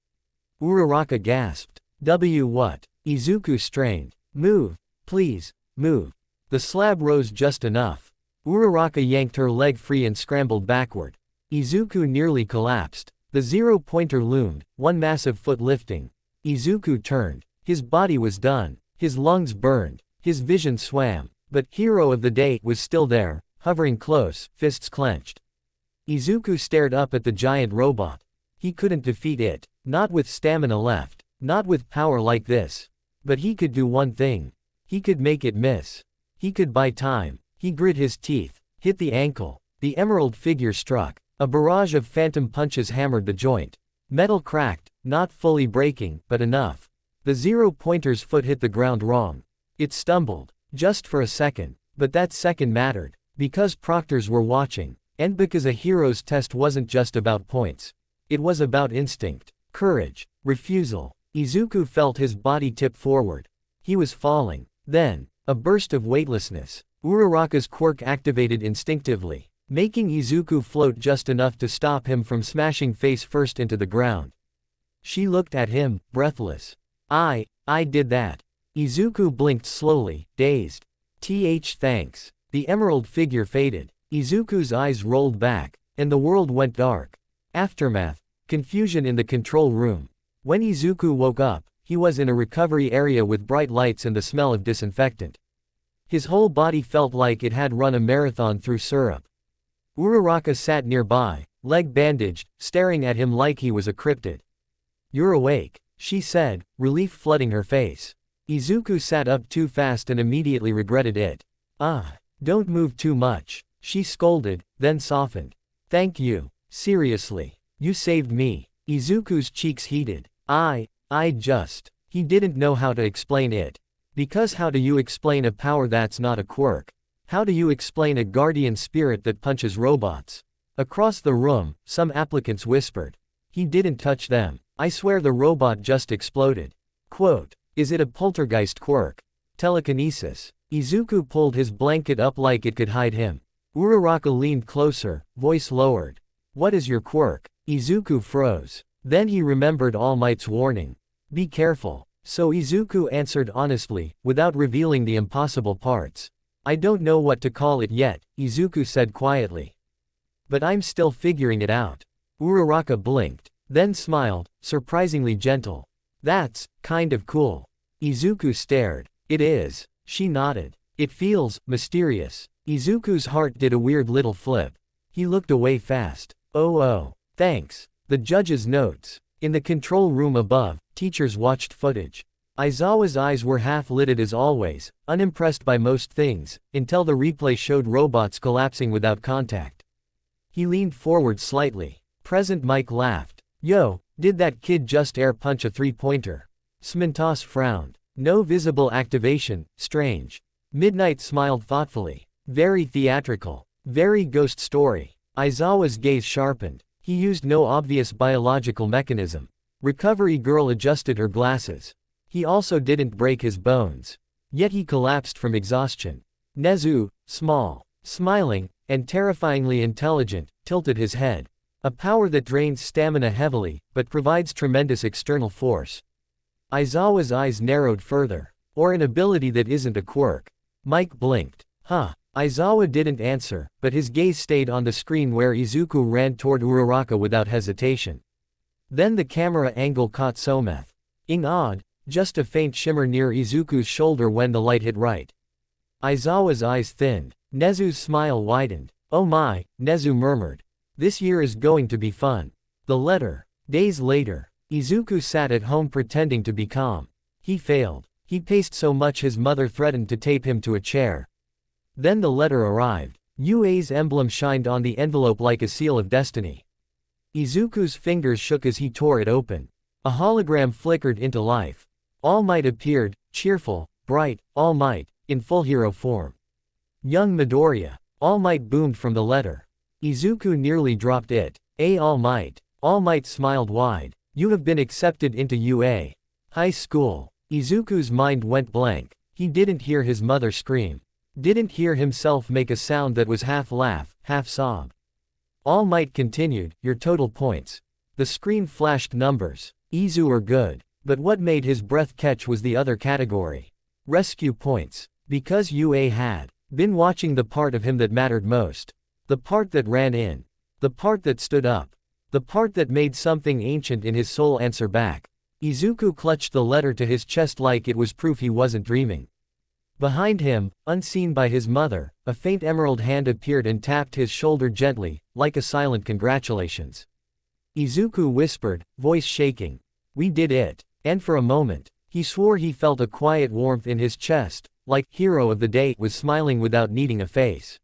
Speaker 2: Uraraka gasped. What? Izuku strained. "Move. Please, move." The slab rose just enough. Uraraka yanked her leg free and scrambled backward. Izuku nearly collapsed. The 0-pointer loomed, one massive foot lifting. Izuku turned. His body was done. His lungs burned. His vision swam. But Hero of the Day was still there, hovering close, fists clenched. Izuku stared up at the giant robot. He couldn't defeat it. Not with stamina left. Not with power like this. But he could do one thing. He could make it miss. He could buy time. He grit his teeth. Hit the ankle. The emerald figure struck. A barrage of phantom punches hammered the joint. Metal cracked, not fully breaking, but enough. The 0-pointer's foot hit the ground wrong. It stumbled. Just for a second. But that second mattered. Because proctors were watching. And because a hero's test wasn't just about points. It was about instinct, courage, refusal. Izuku felt his body tip forward. He was falling. Then, a burst of weightlessness. Uraraka's quirk activated instinctively, making Izuku float just enough to stop him from smashing face first into the ground. She looked at him, breathless. I did that." Izuku blinked slowly, dazed. Thanks." The emerald figure faded. Izuku's eyes rolled back, and the world went dark. Aftermath. Confusion in the control room. When Izuku woke up, he was in a recovery area with bright lights and the smell of disinfectant. His whole body felt like it had run a marathon through syrup. Uraraka sat nearby, leg bandaged, staring at him like he was a cryptid. You're awake, she said, relief flooding her face. Izuku sat up too fast and immediately regretted it. Don't move too much, she scolded, then softened. Thank you. Seriously. You saved me. Izuku's cheeks heated. He didn't know how to explain it. Because how do you explain a power that's not a quirk? How do you explain a guardian spirit that punches robots? Across the room, some applicants whispered. He didn't touch them. I swear the robot just exploded. Quote, is it a poltergeist quirk? Telekinesis. Izuku pulled his blanket up like it could hide him. Uraraka leaned closer, voice lowered. What is your quirk? Izuku froze. Then he remembered All Might's warning. Be careful. So Izuku answered honestly, without revealing the impossible parts. I don't know what to call it yet, Izuku said quietly. But I'm still figuring it out. Uraraka blinked, then smiled, surprisingly gentle. That's kind of cool. Izuku stared. It is. She nodded. It feels mysterious. Izuku's heart did a weird little flip. He looked away fast. Oh, thanks. The judge's notes. In the control room above, teachers watched footage. Aizawa's eyes were half-lidded as always, unimpressed by most things, until the replay showed robots collapsing without contact. He leaned forward slightly. Present Mike laughed. Yo, did that kid just air punch a three-pointer? Smintos frowned. No visible activation, strange. Midnight smiled thoughtfully. Very theatrical. Very ghost story. Aizawa's gaze sharpened. He used no obvious biological mechanism. Recovery girl adjusted her glasses. He also didn't break his bones. Yet he collapsed from exhaustion. Nezu, small, smiling, and terrifyingly intelligent, tilted his head. A power that drains stamina heavily, but provides tremendous external force. Aizawa's eyes narrowed further. Or an ability that isn't a quirk. Mike blinked. Aizawa didn't answer, but his gaze stayed on the screen where Izuku ran toward Uraraka without hesitation. Then the camera angle caught Someth. Odd, just a faint shimmer near Izuku's shoulder when the light hit right. Aizawa's eyes thinned. Nezu's smile widened. Oh my, Nezu murmured. This year is going to be fun. The letter. Days later, Izuku sat at home pretending to be calm. He failed. He paced so much his mother threatened to tape him to a chair. Then the letter arrived. UA's emblem shined on the envelope like a seal of destiny. Izuku's fingers shook as he tore it open. A hologram flickered into life. All Might appeared, cheerful, bright, All Might, in full hero form. Young Midoriya. All Might boomed from the letter. Izuku nearly dropped it. All Might. All Might smiled wide. You have been accepted into UA. High school. Izuku's mind went blank. He didn't hear his mother scream. Didn't hear himself make a sound that was half laugh, half sob. All Might continued, your total points. The screen flashed numbers. Izu are good. But what made his breath catch was the other category. Rescue points. Because UA had been watching the part of him that mattered most. The part that ran in. The part that stood up. The part that made something ancient in his soul answer back. Izuku clutched the letter to his chest like it was proof he wasn't dreaming. Behind him, unseen by his mother, a faint emerald hand appeared and tapped his shoulder gently, like a silent congratulations. Izuku whispered, voice shaking. We did it. And for a moment, he swore he felt a quiet warmth in his chest, like hero of the day was smiling without needing a face.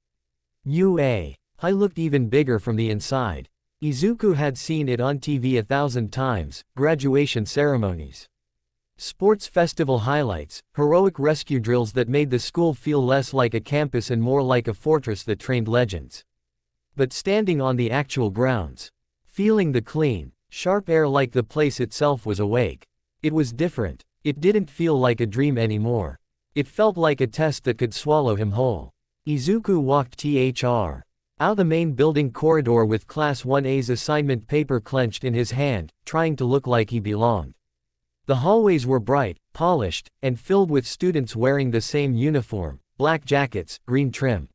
Speaker 2: UA. I looked even bigger from the inside. Izuku had seen it on TV 1,000 times, graduation ceremonies. Sports festival highlights, heroic rescue drills that made the school feel less like a campus and more like a fortress that trained legends. But standing on the actual grounds, feeling the clean, sharp air like the place itself was awake. It was different. It didn't feel like a dream anymore. It felt like a test that could swallow him whole. Izuku walked out the main building corridor with Class 1A's assignment paper clenched in his hand, trying to look like he belonged. The hallways were bright, polished, and filled with students wearing the same uniform, black jackets, green trim,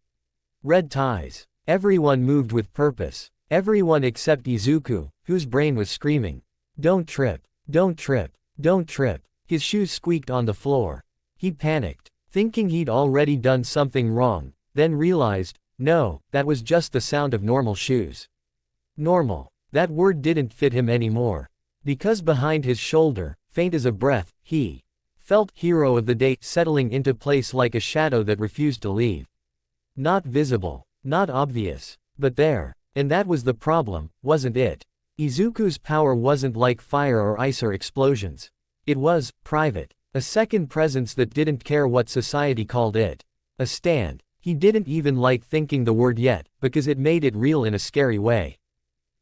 Speaker 2: red ties. Everyone moved with purpose. Everyone except Izuku, whose brain was screaming. Don't trip. Don't trip. Don't trip. His shoes squeaked on the floor. He panicked, thinking he'd already done something wrong, then realized, no, that was just the sound of normal shoes. Normal. That word didn't fit him anymore. Because behind his shoulder, faint as a breath, he felt hero of the day settling into place like a shadow that refused to leave. Not visible, not obvious, but there. And that was the problem, wasn't it? Izuku's power wasn't like fire or ice or explosions. It was private. A second presence that didn't care what society called it. A stand. He didn't even like thinking the word yet, because it made it real in a scary way.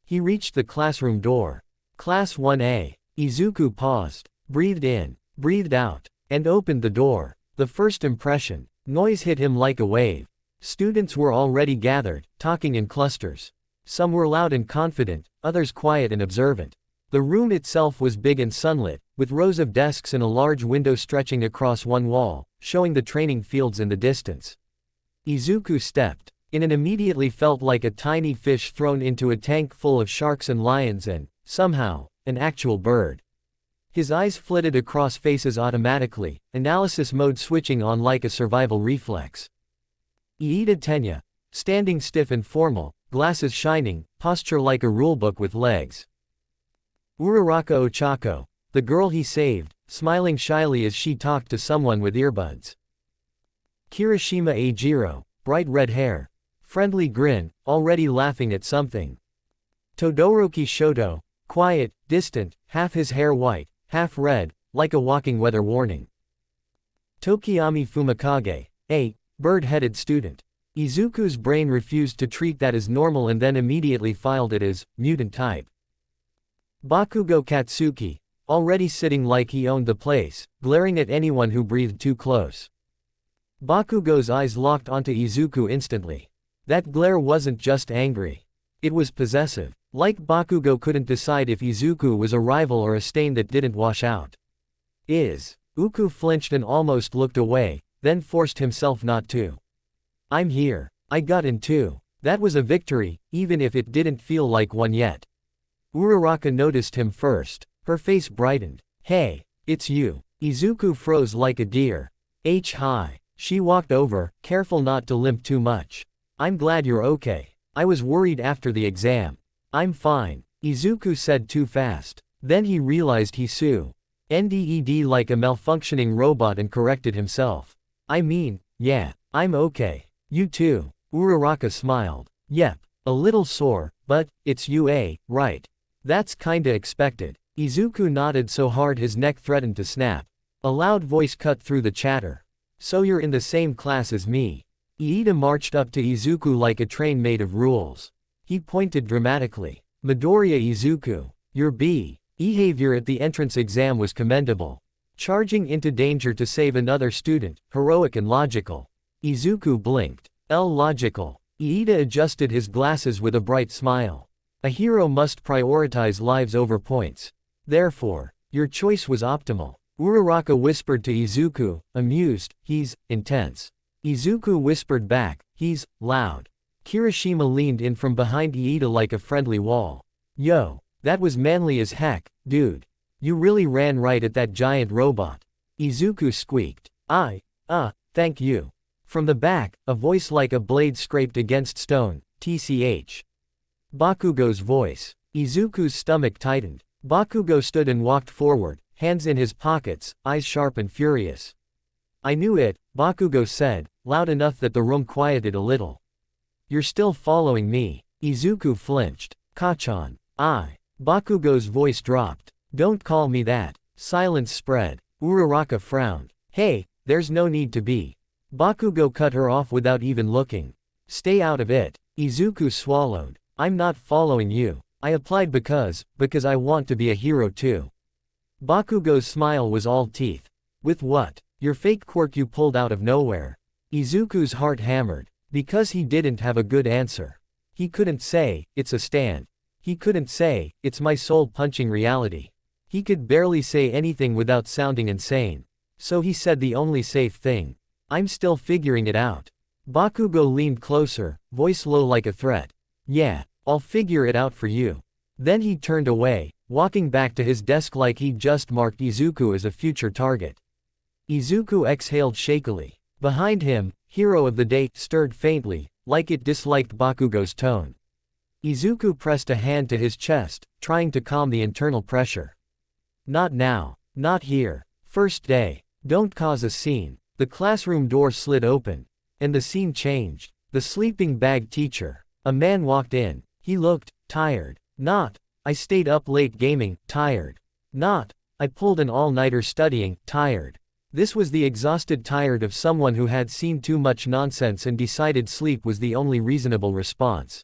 Speaker 2: He reached the classroom door. Class 1A. Izuku paused, breathed in, breathed out, and opened the door. The first impression. Noise hit him like a wave. Students were already gathered, talking in clusters. Some were loud and confident, others quiet and observant. The room itself was big and sunlit, with rows of desks and a large window stretching across one wall, showing the training fields in the distance. Izuku stepped in and immediately felt like a tiny fish thrown into a tank full of sharks and lions and, somehow, an actual bird. His eyes flitted across faces automatically, analysis mode switching on like a survival reflex. Iida Tenya, standing stiff and formal, glasses shining, posture like a rulebook with legs. Uraraka Ochako, the girl he saved, smiling shyly as she talked to someone with earbuds. Kirishima Eijiro, bright red hair. Friendly grin, already laughing at something. Todoroki Shoto, quiet, distant, half his hair white, half red, like a walking weather warning. Tokiyami Fumikage, a bird-headed student. Izuku's brain refused to treat that as normal and then immediately filed it as mutant type. Bakugo Katsuki, already sitting like he owned the place, glaring at anyone who breathed too close. Bakugo's eyes locked onto Izuku instantly. That glare wasn't just angry. It was possessive. Like Bakugo couldn't decide if Izuku was a rival or a stain that didn't wash out. Uku flinched and almost looked away, then forced himself not to. I'm here. I got in too. That was a victory, even if it didn't feel like one yet. Uraraka noticed him first. Her face brightened. Hey, it's you. Izuku froze like a deer. Hi. She walked over, careful not to limp too much. I'm glad you're okay. I was worried after the exam. I'm fine. Izuku said too fast. Then he realized he NDED like a malfunctioning robot and corrected himself. I mean, yeah, I'm okay. You too. Uraraka smiled. Yep, a little sore, but it's UA, right? That's kinda expected. Izuku nodded so hard his neck threatened to snap. A loud voice cut through the chatter. So you're in the same class as me. Iida marched up to Izuku like a train made of rules. He pointed dramatically. Midoriya Izuku, your behavior at the entrance exam was commendable. Charging into danger to save another student, heroic and logical. Izuku blinked. Logical. Iida adjusted his glasses with a bright smile. A hero must prioritize lives over points. Therefore, your choice was optimal. Uraraka whispered to Izuku, amused, he's intense. Izuku whispered back, he's loud. Kirishima leaned in from behind Iida like a friendly wall. Yo, that was manly as heck, dude. You really ran right at that giant robot. Izuku squeaked. Thank you. From the back, a voice like a blade scraped against stone, TCH. Bakugo's voice. Izuku's stomach tightened. Bakugo stood and walked forward, hands in his pockets, eyes sharp and furious. I knew it, Bakugo said, loud enough that the room quieted a little. You're still following me. Izuku flinched. Kachan. Bakugo's voice dropped. Don't call me that. Silence spread. Uraraka frowned. Hey, there's no need to be. Bakugo cut her off without even looking. Stay out of it. Izuku swallowed. I'm not following you. I applied because I want to be a hero too. Bakugo's smile was all teeth. With what? Your fake quirk you pulled out of nowhere. Izuku's heart hammered. Because he didn't have a good answer. He couldn't say, it's a stand. He couldn't say, it's my soul punching reality. He could barely say anything without sounding insane. So he said the only safe thing. I'm still figuring it out. Bakugo leaned closer, voice low like a threat. Yeah, I'll figure it out for you. Then he turned away, walking back to his desk like he'd just marked Izuku as a future target. Izuku exhaled shakily. Behind him, hero of the day stirred faintly, like it disliked Bakugo's tone. Izuku pressed a hand to his chest, trying to calm the internal pressure. Not now. Not here. First day. Don't cause a scene. The classroom door slid open. And the scene changed. The sleeping bag teacher. A man walked in. He looked tired. Not, I stayed up late gaming, tired. Not, I pulled an all-nighter studying, tired. This was the exhausted tired of someone who had seen too much nonsense and decided sleep was the only reasonable response.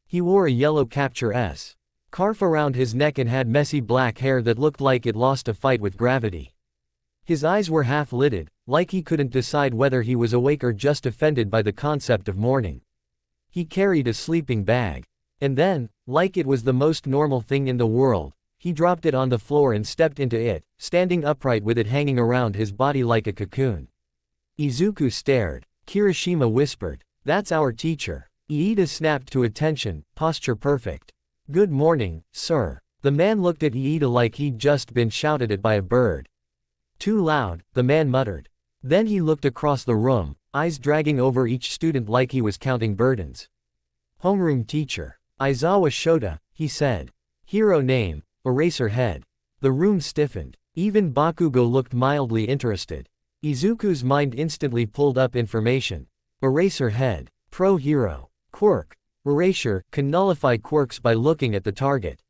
Speaker 2: He wore a yellow capture scarf around his neck and had messy black hair that looked like it lost a fight with gravity. His eyes were half-lidded, like he couldn't decide whether he was awake or just offended by the concept of morning. He carried a sleeping bag. And then, like it was the most normal thing in the world, he dropped it on the floor and stepped into it, standing upright with it hanging around his body like a cocoon. Izuku stared. Kirishima whispered, "That's our teacher." Iida snapped to attention, posture perfect. "Good morning, sir." The man looked at Iida like he'd just been shouted at by a bird. "Too loud," the man muttered. Then he looked across the room, eyes dragging over each student like he was counting burdens. "Homeroom teacher. Aizawa Shota," he said. "Hero name, Eraserhead." The room stiffened. Even Bakugo looked mildly interested. Izuku's mind instantly pulled up information. Eraserhead. Pro hero. Quirk. Erasure can nullify quirks by looking at the target.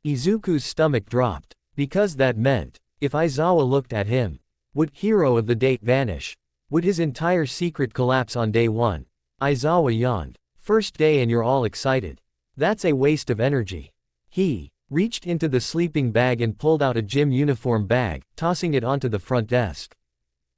Speaker 2: Izuku's stomach dropped. Because that meant, if Aizawa looked at him, would hero of the date vanish? Would his entire secret collapse on day one? Aizawa yawned. First day and you're all excited. That's a waste of energy. He reached into the sleeping bag and pulled out a gym uniform bag, tossing it onto the front desk.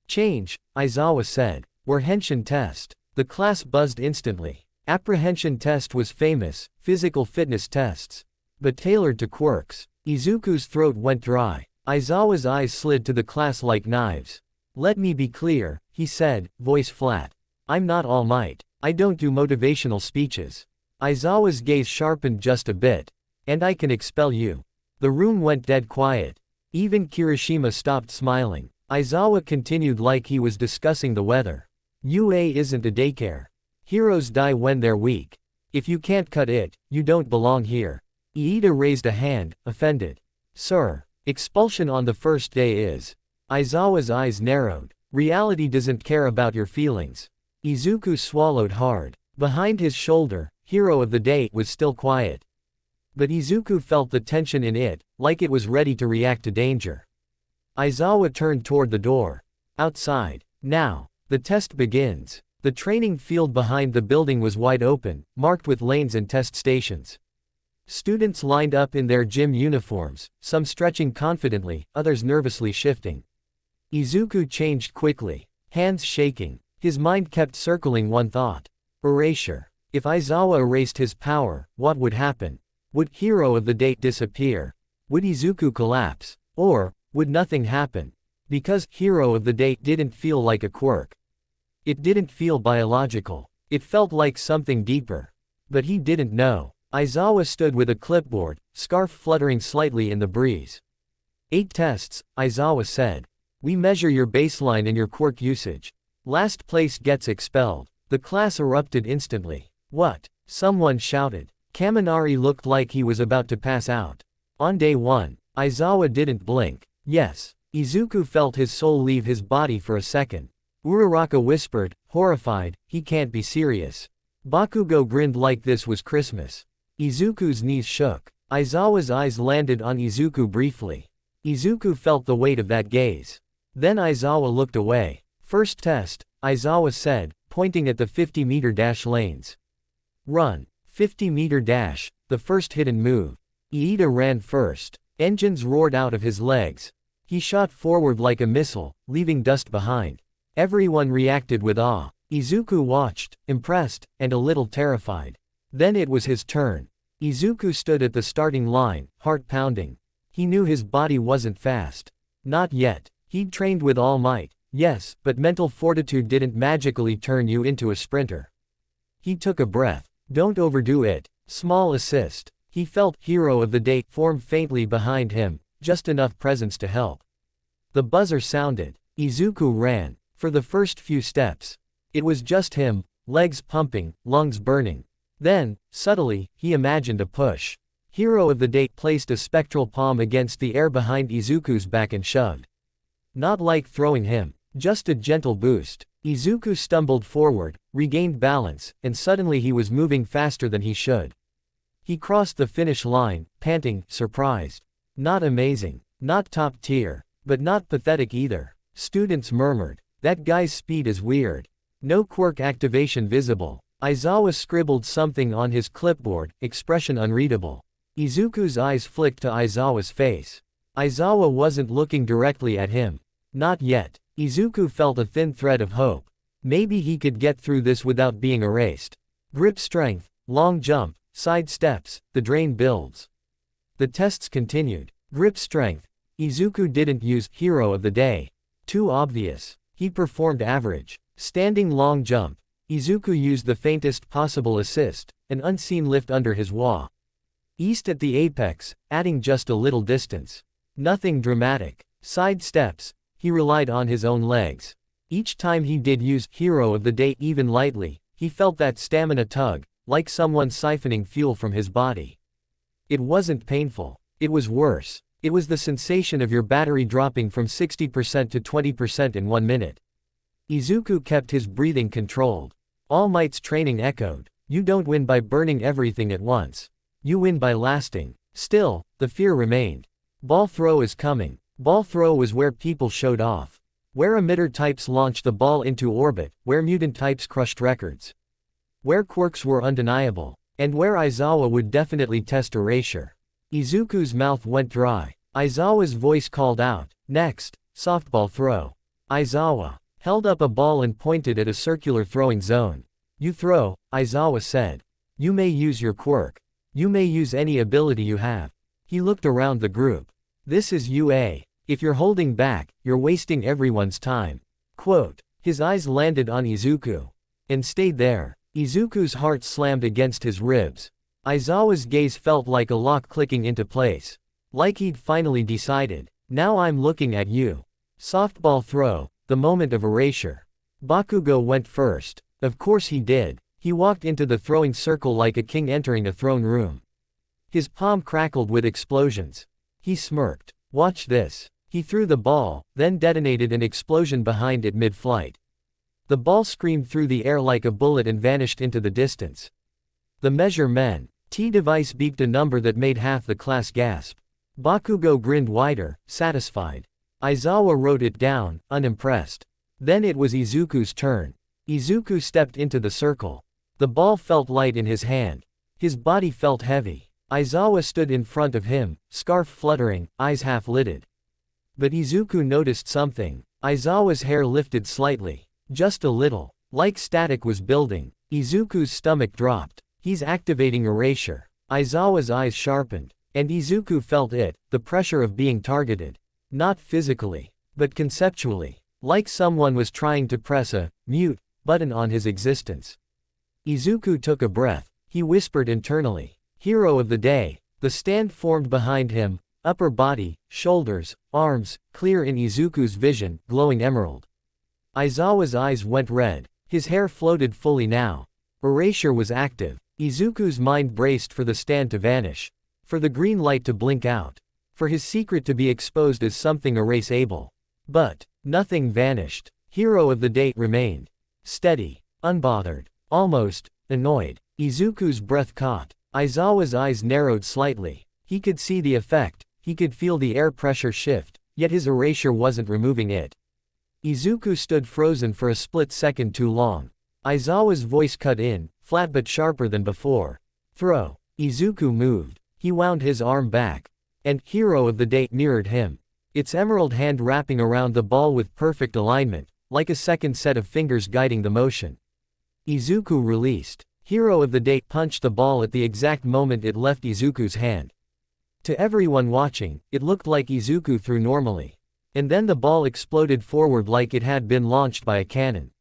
Speaker 2: "Change," Aizawa said. "We're henshin test." The class buzzed instantly. Apprehension test was famous, physical fitness tests. But tailored to quirks. Izuku's throat went dry. Aizawa's eyes slid to the class like knives. "Let me be clear," he said, voice flat. "I'm not All Might. I don't do motivational speeches." Aizawa's gaze sharpened just a bit. "And I can expel you." The room went dead quiet. Even Kirishima stopped smiling. Aizawa continued like he was discussing the weather. "UA isn't a daycare. Heroes die when they're weak. If you can't cut it, you don't belong here." Iida raised a hand, offended. "Sir, expulsion on the first day is." Aizawa's eyes narrowed. "Reality doesn't care about your feelings." Izuku swallowed hard. Behind his shoulder, hero of the day was still quiet. But Izuku felt the tension in it, like it was ready to react to danger. Aizawa turned toward the door. Outside. Now. The test begins. The training field behind the building was wide open, marked with lanes and test stations. Students lined up in their gym uniforms, some stretching confidently, others nervously shifting. Izuku changed quickly. Hands shaking. His mind kept circling one thought. Erasure. If Aizawa erased his power, what would happen? Would hero of the date disappear? Would Izuku collapse? Or, would nothing happen? Because hero of the date didn't feel like a quirk. It didn't feel biological. It felt like something deeper. But he didn't know. Aizawa stood with a clipboard, scarf fluttering slightly in the breeze. 8 tests, Aizawa said. We measure your baseline and your quirk usage. Last place gets expelled. The class erupted instantly. What? Someone shouted. Kaminari looked like he was about to pass out. On day 1, Aizawa didn't blink. Yes. Izuku felt his soul leave his body for a second. Uraraka whispered, horrified, he can't be serious. Bakugo grinned like this was Christmas. Izuku's knees shook. Aizawa's eyes landed on Izuku briefly. Izuku felt the weight of that gaze. Then Aizawa looked away. First test, Aizawa said, pointing at the 50-meter dash lanes. Run. 50-meter dash, the first hidden move. Iida ran first. Engines roared out of his legs. He shot forward like a missile, leaving dust behind. Everyone reacted with awe. Izuku watched, impressed, and a little terrified. Then it was his turn. Izuku stood at the starting line, heart pounding. He knew his body wasn't fast. Not yet. He'd trained with all might, yes, but mental fortitude didn't magically turn you into a sprinter. He took a breath. Don't overdo it. Small assist. He felt hero of the day form faintly behind him, just enough presence to help. The buzzer sounded. Izuku ran. For the first few steps. It was just him, legs pumping, lungs burning. Then, subtly, he imagined a push. Hero of the day placed a spectral palm against the air behind Izuku's back and shoved. Not like throwing him, just a gentle boost. Izuku stumbled forward, regained balance, and suddenly he was moving faster than he should. He crossed the finish line, panting, surprised. Not amazing, not top tier, but not pathetic either. Students murmured, "That guy's speed is weird. No quirk activation visible." Aizawa scribbled something on his clipboard, expression unreadable. Izuku's eyes flicked to Aizawa's face. Aizawa wasn't looking directly at him. Not yet. Izuku felt a thin thread of hope. Maybe he could get through this without being erased. Grip strength, long jump, side steps, the drain builds. The tests continued. Grip strength. Izuku didn't use hero of the day. Too obvious. He performed average. Standing long jump. Izuku used the faintest possible assist, an unseen lift under his wa. East at the apex, adding just a little distance. Nothing dramatic. Side steps. He relied on his own legs. Each time he did use hero of the day even lightly, he felt that stamina tug, like someone siphoning fuel from his body. It wasn't painful. It was worse. It was the sensation of your battery dropping from 60% to 20% in 1 minute. Izuku kept his breathing controlled. All Might's training echoed. You don't win by burning everything at once. You win by lasting. Still, the fear remained. Ball throw is coming. Ball throw was where people showed off. Where emitter types launched the ball into orbit, where mutant types crushed records. Where quirks were undeniable. And where Aizawa would definitely test erasure. Izuku's mouth went dry. Aizawa's voice called out, "Next, softball throw." Aizawa held up a ball and pointed at a circular throwing zone. "You throw," Aizawa said. "You may use your quirk. You may use any ability you have." He looked around the group. "This is UA. If you're holding back, you're wasting everyone's time." Quote. His eyes landed on Izuku. And stayed there. Izuku's heart slammed against his ribs. Aizawa's gaze felt like a lock clicking into place. Like he'd finally decided. "Now I'm looking at you." Softball throw, the moment of erasure. Bakugo went first. Of course he did. He walked into the throwing circle like a king entering a throne room. His palm crackled with explosions. He smirked. "Watch this." He threw the ball, then detonated an explosion behind it mid-flight. The ball screamed through the air like a bullet and vanished into the distance. The measure men. T device beeped a number that made half the class gasp. Bakugo grinned wider, satisfied. Aizawa wrote it down, unimpressed. Then it was Izuku's turn. Izuku stepped into the circle. The ball felt light in his hand. His body felt heavy. Aizawa stood in front of him, scarf fluttering, eyes half-lidded. But Izuku noticed something. Aizawa's hair lifted slightly. Just a little. Like static was building. Izuku's stomach dropped. He's activating erasure. Aizawa's eyes sharpened. And Izuku felt it, the pressure of being targeted. Not physically, but conceptually. Like someone was trying to press a mute button on his existence. Izuku took a breath. He whispered internally. Hero of the day. The stand formed behind him, upper body, shoulders, arms, clear in Izuku's vision, glowing emerald. Aizawa's eyes went red. His hair floated fully now. Erasure was active. Izuku's mind braced for the stand to vanish. For the green light to blink out. For his secret to be exposed as something erase-able. But nothing vanished. Hero of the day remained. Steady. Unbothered. Almost annoyed. Izuku's breath caught. Aizawa's eyes narrowed slightly. He could see the effect. He could feel the air pressure shift, yet his erasure wasn't removing it. Izuku stood frozen for a split second too long. Aizawa's voice cut in, flat but sharper than before. Throw. Izuku moved. He wound his arm back. And hero of the day mirrored him. Its emerald hand wrapping around the ball with perfect alignment, like a second set of fingers guiding the motion. Izuku released. Hero of the day punched the ball at the exact moment it left Izuku's hand. To everyone watching, it looked like Izuku threw normally. And then the ball exploded forward like it had been launched by a cannon.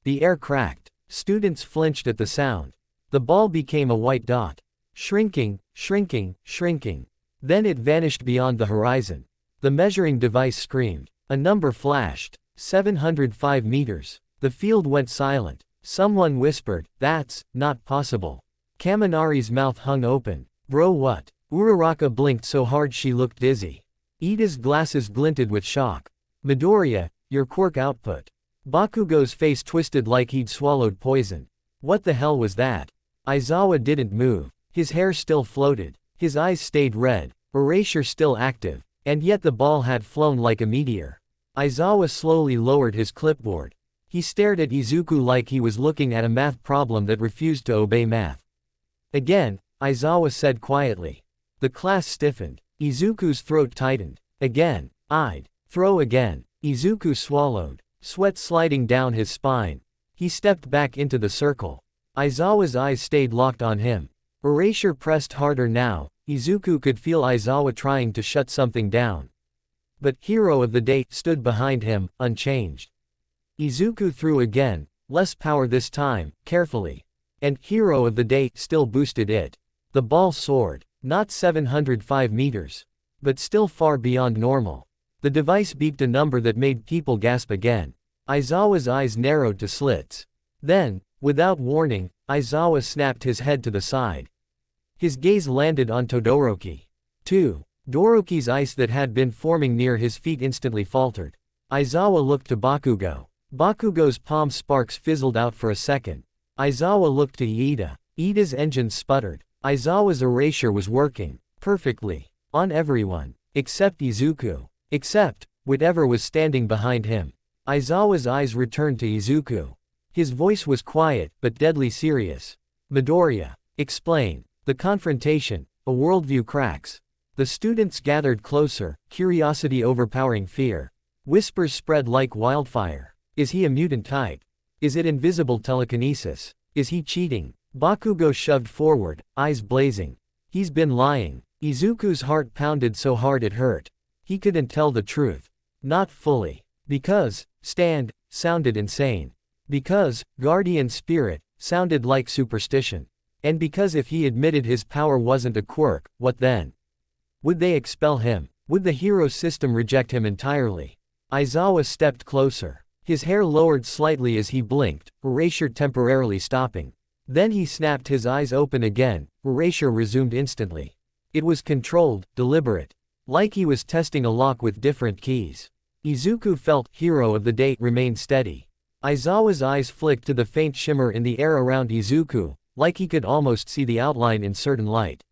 Speaker 2: The air cracked. Students flinched at the sound. The ball became a white dot. Shrinking, shrinking, shrinking. Then it vanished beyond the horizon. The measuring device screamed. A number flashed. 705 meters. The field went silent. Someone whispered, "That's not possible." Kaminari's mouth hung open. "Bro, what?" Uraraka blinked so hard she looked dizzy. Iida's glasses glinted with shock. Midoriya, your quirk output. Bakugo's face twisted like he'd swallowed poison. What the hell was that? Aizawa didn't move. His hair still floated. His eyes stayed red. Erasure still active. And yet the ball had flown like a meteor. Aizawa slowly lowered his clipboard. He stared at Izuku like he was looking at a math problem that refused to obey math. Again, Aizawa said quietly. The class stiffened. Izuku's throat tightened. Again. I'd throw again. Izuku swallowed, sweat sliding down his spine. He stepped back into the circle. Aizawa's eyes stayed locked on him. Erasure pressed harder now. Izuku could feel Aizawa trying to shut something down. But Hero of the Day stood behind him, unchanged. Izuku threw again, less power this time, carefully. And Hero of the Day still boosted it. The ball soared, not 705 meters. But still far beyond normal. The device beeped a number that made people gasp again. Aizawa's eyes narrowed to slits. Then, without warning, Aizawa snapped his head to the side. His gaze landed on Todoroki. 2. Doroki's ice that had been forming near his feet instantly faltered. Aizawa looked to Bakugo. Bakugo's palm sparks fizzled out for a second. Aizawa looked to Iida. Iida's engine sputtered. Aizawa's erasure was working perfectly on everyone, except Izuku. Except whatever was standing behind him. Aizawa's eyes returned to Izuku. His voice was quiet, but deadly serious. Midoriya, explain. The confrontation, a worldview cracks. The students gathered closer, curiosity overpowering fear. Whispers spread like wildfire. Is he a mutant type? Is it invisible telekinesis? Is he cheating? Bakugo shoved forward, eyes blazing. He's been lying. Izuku's heart pounded so hard it hurt. He couldn't tell the truth. Not fully. Because, stand, sounded insane. Because, guardian spirit, sounded like superstition. And because if he admitted his power wasn't a quirk, what then? Would they expel him? Would the hero system reject him entirely? Aizawa stepped closer. His hair lowered slightly as he blinked, erasure temporarily stopping. Then he snapped his eyes open again, erasure resumed instantly. It was controlled, deliberate. Like he was testing a lock with different keys. Izuku felt Hero of the Day remained steady. Aizawa's eyes flicked to the faint shimmer in the air around Izuku, like he could almost see the outline in certain light.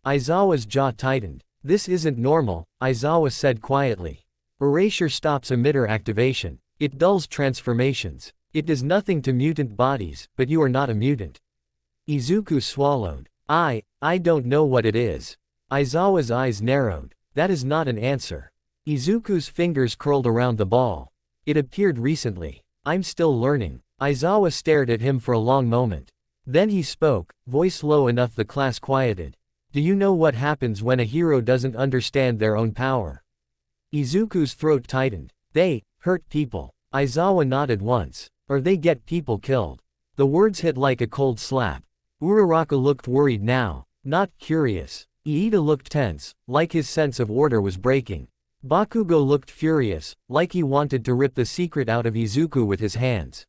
Speaker 2: Aizawa's jaw tightened. This isn't normal, Aizawa said quietly. Erasure stops emitter activation. It dulls transformations. It does nothing to mutant bodies, but you are not a mutant. Izuku swallowed. I don't know what it is. Aizawa's eyes narrowed. That is not an answer. Izuku's fingers curled around the ball. It appeared recently. I'm still learning. Aizawa stared at him for a long moment. Then he spoke, voice low enough the class quieted. Do you know what happens when a hero doesn't understand their own power? Izuku's throat tightened. They hurt people. Aizawa nodded once. Or they get people killed. The words hit like a cold slap. Uraraka looked worried now, not curious. Iida looked tense, like his sense of order was breaking. Bakugo looked furious, like he wanted to rip the secret out of Izuku with his hands.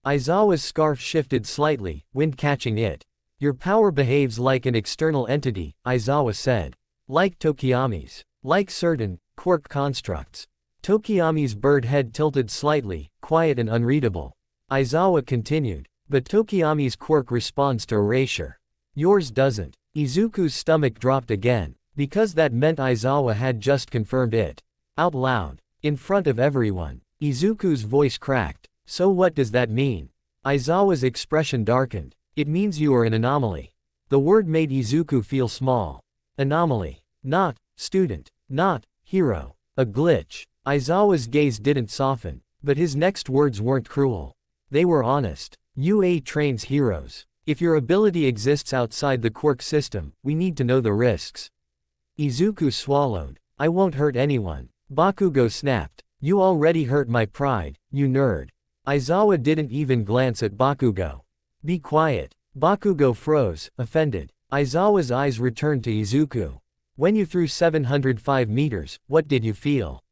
Speaker 2: Aizawa's scarf shifted slightly, wind catching it. Your power behaves like an external entity, Aizawa said. Like Tokiyami's. Like certain quirk constructs. Tokiyami's bird head tilted slightly, quiet and unreadable. Aizawa continued. But Tokiyami's quirk responds to erasure. Yours doesn't. Izuku's stomach dropped again. Because that meant Aizawa had just confirmed it. Out loud. In front of everyone. Izuku's voice cracked. So what does that mean? Aizawa's expression darkened. It means you are an anomaly. The word made Izuku feel small. Anomaly. Not student. Not hero. A glitch. Aizawa's gaze didn't soften. But his next words weren't cruel. They were honest. UA trains heroes. If your ability exists outside the quirk system, we need to know the risks. Izuku swallowed. I won't hurt anyone. Bakugo snapped. You already hurt my pride, you nerd. Aizawa didn't even glance at Bakugo. Be quiet. Bakugo froze, offended. Aizawa's eyes returned to Izuku. When you threw 705 meters, what did you feel?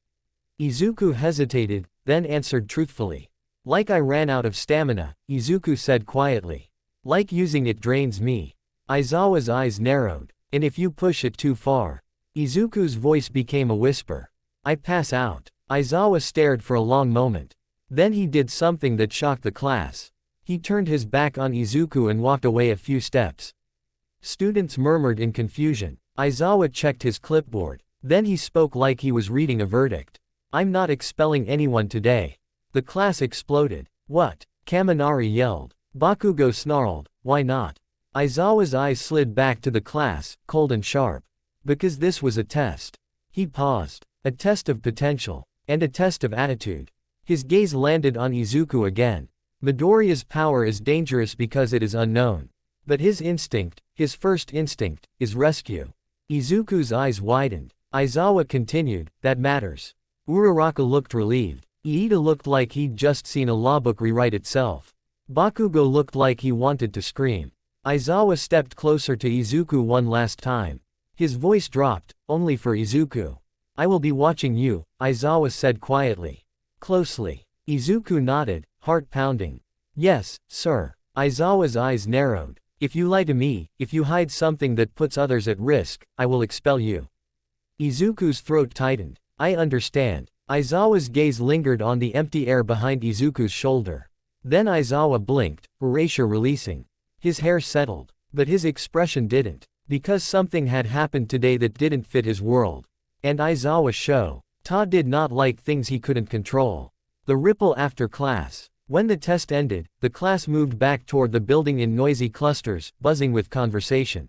Speaker 2: Izuku hesitated, then answered truthfully. Like I ran out of stamina, Izuku said quietly. Like using it drains me. Aizawa's eyes narrowed. and if you push it too far. Izuku's voice became a whisper. I pass out. Aizawa stared for a long moment. Then he did something that shocked the class. He turned his back on Izuku and walked away a few steps. Students murmured in confusion. Aizawa checked his clipboard. Then he spoke like he was reading a verdict. I'm not expelling anyone today. The class exploded. What? Kaminari yelled. Bakugo snarled. Why not? Aizawa's eyes slid back to the class, cold and sharp. Because this was a test. He paused. A test of potential. And a test of attitude. His gaze landed on Izuku again. Midoriya's power is dangerous because it is unknown. But his instinct, his first instinct, is rescue. Izuku's eyes widened. Aizawa continued, that matters. Uraraka looked relieved. Iida looked like he'd just seen a lawbook rewrite itself. Bakugo looked like he wanted to scream. Aizawa stepped closer to Izuku one last time. His voice dropped, only for Izuku. I will be watching you, Aizawa said quietly. Closely. Izuku nodded, heart pounding. Yes, sir. Aizawa's eyes narrowed. If you lie to me, if you hide something that puts others at risk, I will expel you. Izuku's throat tightened. I understand. Aizawa's gaze lingered on the empty air behind Izuku's shoulder. Then Aizawa blinked, erasure releasing. His hair settled. But his expression didn't. Because something had happened today that didn't fit his world. And Aizawa show. Ta did not like things he couldn't control. The ripple after class. When the test ended, the class moved back toward the building in noisy clusters, buzzing with conversation.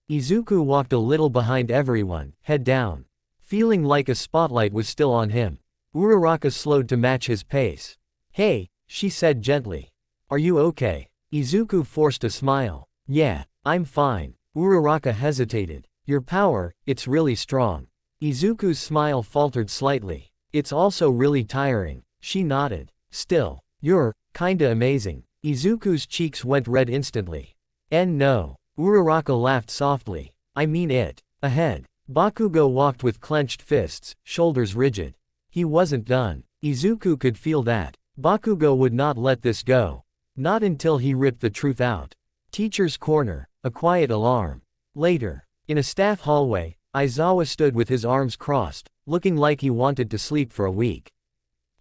Speaker 2: Izuku walked a little behind everyone, head down. Feeling like a spotlight was still on him. Uraraka slowed to match his pace. Hey, she said gently. Are you okay? Izuku forced a smile. Yeah, I'm fine. Uraraka hesitated. Your power, it's really strong. Izuku's smile faltered slightly. It's also really tiring. She nodded. Still, you're kinda amazing. Izuku's cheeks went red instantly. And no. Uraraka laughed softly. I mean it. Ahead. Bakugo walked with clenched fists, shoulders rigid. He wasn't done. Izuku could feel that. Bakugo would not let this go. Not until he ripped the truth out. Teacher's corner. A quiet alarm. Later. In a staff hallway, Aizawa stood with his arms crossed, looking like he wanted to sleep for a week.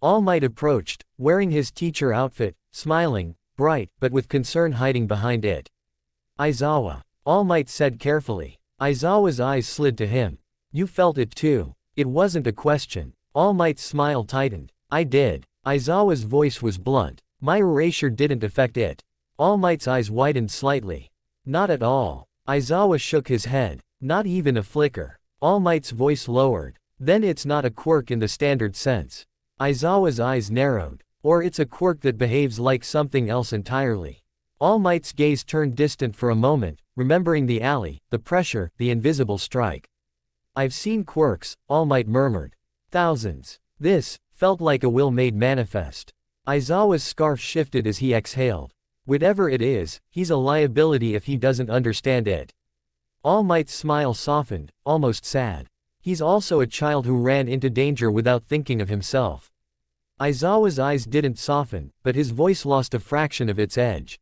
Speaker 2: All Might approached, wearing his teacher outfit, smiling, bright, but with concern hiding behind it. Aizawa. All Might said carefully. Aizawa's eyes slid to him. You felt it too. It wasn't a question. All Might's smile tightened. I did. Aizawa's voice was blunt. My erasure didn't affect it. All Might's eyes widened slightly. Not at all. Aizawa shook his head. Not even a flicker. All Might's voice lowered. Then it's not a quirk in the standard sense. Aizawa's eyes narrowed. Or it's a quirk that behaves like something else entirely. All Might's gaze turned distant for a moment, remembering the alley, the pressure, the invisible strike. I've seen quirks, All Might murmured. Thousands. This felt like a will made manifest. Aizawa's scarf shifted as he exhaled. Whatever it is, he's a liability if he doesn't understand it. All Might's smile softened, almost sad. He's also a child who ran into danger without thinking of himself. Aizawa's eyes didn't soften, but his voice lost a fraction of its edge.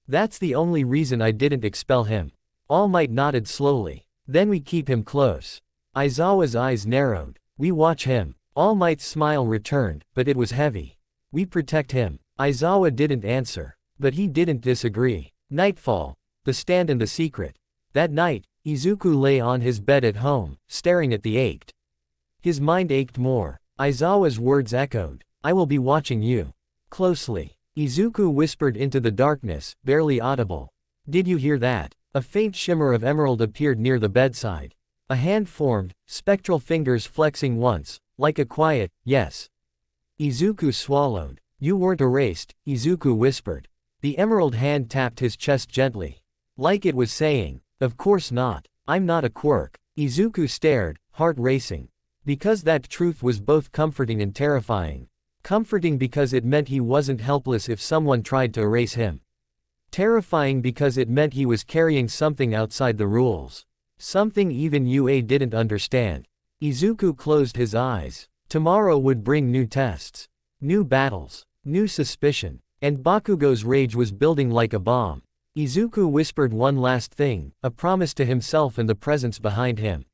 Speaker 2: That's the only reason I didn't expel him. All Might nodded slowly. Then we keep him close. Aizawa's eyes narrowed. We watch him. All Might's smile returned, but it was heavy. We protect him. Aizawa didn't answer. But he didn't disagree. Nightfall. The stand and the secret. That night, Izuku lay on his bed at home, staring at the ached. His mind ached more. Aizawa's words echoed. I will be watching you. Closely. Izuku whispered into the darkness, barely audible. Did you hear that? A faint shimmer of emerald appeared near the bedside. A hand formed, spectral fingers flexing once, like a quiet, yes. Izuku swallowed. You weren't erased, Izuku whispered. The emerald hand tapped his chest gently. Like it was saying, of course not. I'm not a quirk. Izuku stared, heart racing. Because that truth was both comforting and terrifying. Comforting because it meant he wasn't helpless if someone tried to erase him. Terrifying because it meant he was carrying something outside the rules. Something even UA didn't understand. Izuku closed his eyes. Tomorrow would bring new tests. New battles. New suspicion. And Bakugo's rage was building like a bomb. Izuku whispered one last thing, a promise to himself and the presence behind him.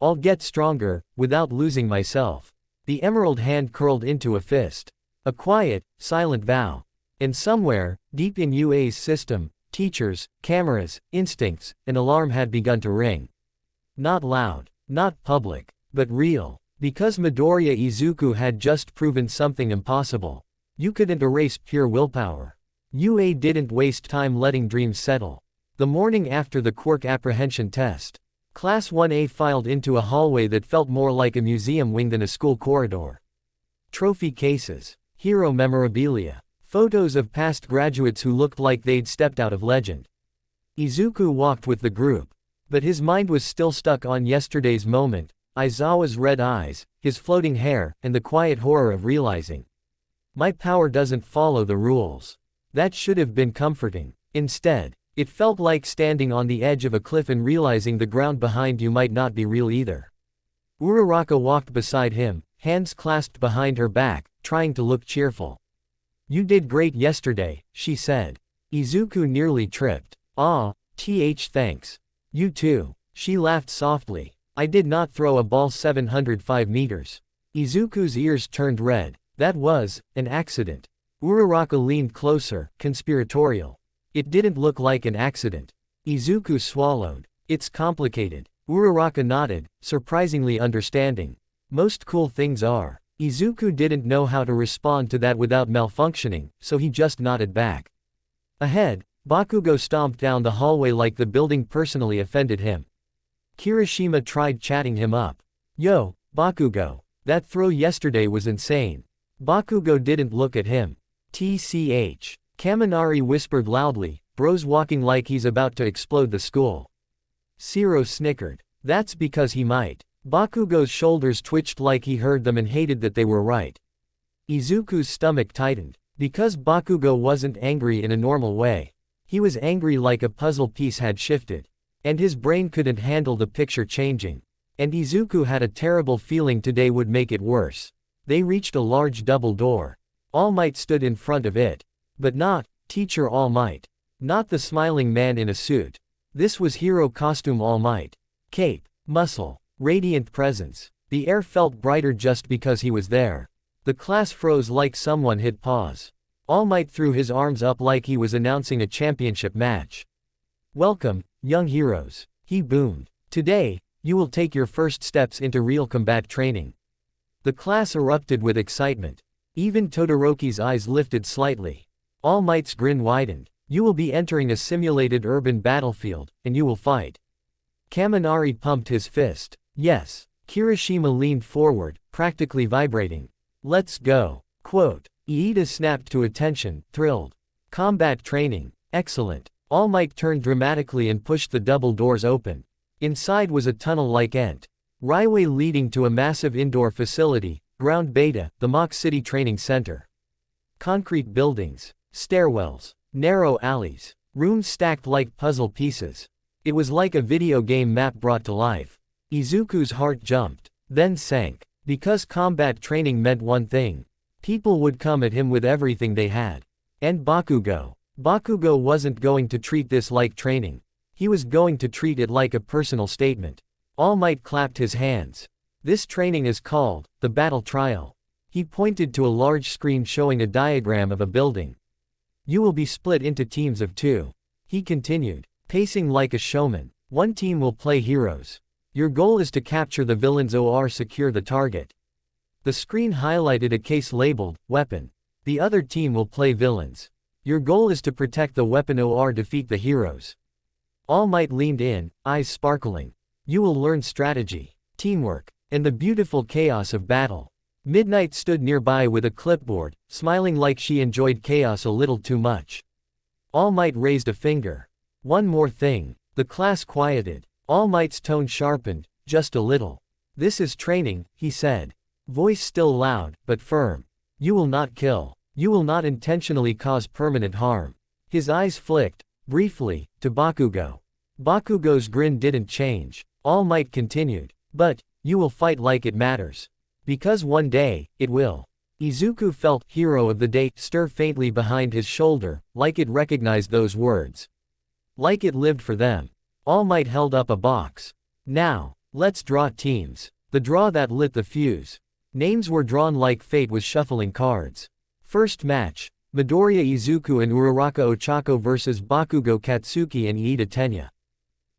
Speaker 2: I'll get stronger, without losing myself. The emerald hand curled into a fist. A quiet, silent vow. And somewhere, deep in UA's system, teachers, cameras, instincts, an alarm had begun to ring. Not loud, not public, but real. Because Midoriya Izuku had just proven something impossible. You couldn't erase pure willpower. UA didn't waste time letting dreams settle. The morning after the quirk apprehension test, Class 1A filed into a hallway that felt more like a museum wing than a school corridor. Trophy cases, hero memorabilia, photos of past graduates who looked like they'd stepped out of legend. Izuku walked with the group, but his mind was still stuck on yesterday's moment, Aizawa's red eyes, his floating hair, and the quiet horror of realizing. My power doesn't follow the rules. That should have been comforting. Instead, it felt like standing on the edge of a cliff and realizing the ground behind you might not be real either. Uraraka walked beside him, hands clasped behind her back, trying to look cheerful. You did great yesterday, she said. Izuku nearly tripped. Ah, thanks. You too. She laughed softly. I did not throw a ball 705 meters. Izuku's ears turned red. That was an accident. Uraraka leaned closer, conspiratorial. It didn't look like an accident. Izuku swallowed. It's complicated. Uraraka nodded, surprisingly understanding. Most cool things are. Izuku didn't know how to respond to that without malfunctioning, so he just nodded back. Ahead, Bakugo stomped down the hallway like the building personally offended him. Kirishima tried chatting him up. Yo, Bakugo. That throw yesterday was insane. Bakugo didn't look at him. TCH. Kaminari whispered loudly, bro's walking like he's about to explode the school. Zero snickered. That's because he might. Bakugo's shoulders twitched like he heard them and hated that they were right. Izuku's stomach tightened. Because Bakugo wasn't angry in a normal way. He was angry like a puzzle piece had shifted. And his brain couldn't handle the picture changing. And Izuku had a terrible feeling today would make it worse. They reached a large double door. All Might stood in front of it. But not Teacher All Might. Not the smiling man in a suit. This was hero costume All Might. Cape, muscle, radiant presence. The air felt brighter just because he was there. The class froze like someone hit pause. All Might threw his arms up like he was announcing a championship match. Welcome, young heroes, he boomed. Today, you will take your first steps into real combat training. The class erupted with excitement. Even Todoroki's eyes lifted slightly. All Might's grin widened. You will be entering a simulated urban battlefield, and you will fight. Kaminari pumped his fist. Yes. Kirishima leaned forward, practically vibrating. Let's go. Quote. Iida snapped to attention, thrilled. Combat training. Excellent. All Might turned dramatically and pushed the double doors open. Inside was a tunnel-like entryway leading to a massive indoor facility, Ground Beta, the Mach City Training Center. Concrete buildings, stairwells, narrow alleys, rooms stacked like puzzle pieces. It was like a video game map brought to life. Izuku's heart jumped, then sank. Because combat training meant one thing. People would come at him with everything they had. And Bakugo. Bakugo wasn't going to treat this like training. He was going to treat it like a personal statement. All Might clapped his hands. This training is called the Battle Trial. He pointed to a large screen showing a diagram of a building. You will be split into teams of 2. He continued, pacing like a showman. One team will play heroes. Your goal is to capture the villains or secure the target. The screen highlighted a case labeled weapon. The other team will play villains. Your goal is to protect the weapon or defeat the heroes. All Might leaned in, eyes sparkling. You will learn strategy, teamwork, and the beautiful chaos of battle. Midnight stood nearby with a clipboard, smiling like she enjoyed chaos a little too much. All Might raised a finger. One more thing. The class quieted. All Might's tone sharpened, just a little. This is training, he said. Voice still loud, but firm. You will not kill. You will not intentionally cause permanent harm. His eyes flicked, briefly, to Bakugo. Bakugo's grin didn't change. All Might continued. But, you will fight like it matters. Because one day, it will. Izuku felt hero of the day stir faintly behind his shoulder, like it recognized those words. Like it lived for them. All Might held up a box. Now, let's draw teams. The draw that lit the fuse. Names were drawn like fate was shuffling cards. First match, Midoriya Izuku and Uraraka Ochako vs Bakugo Katsuki and Iida Tenya.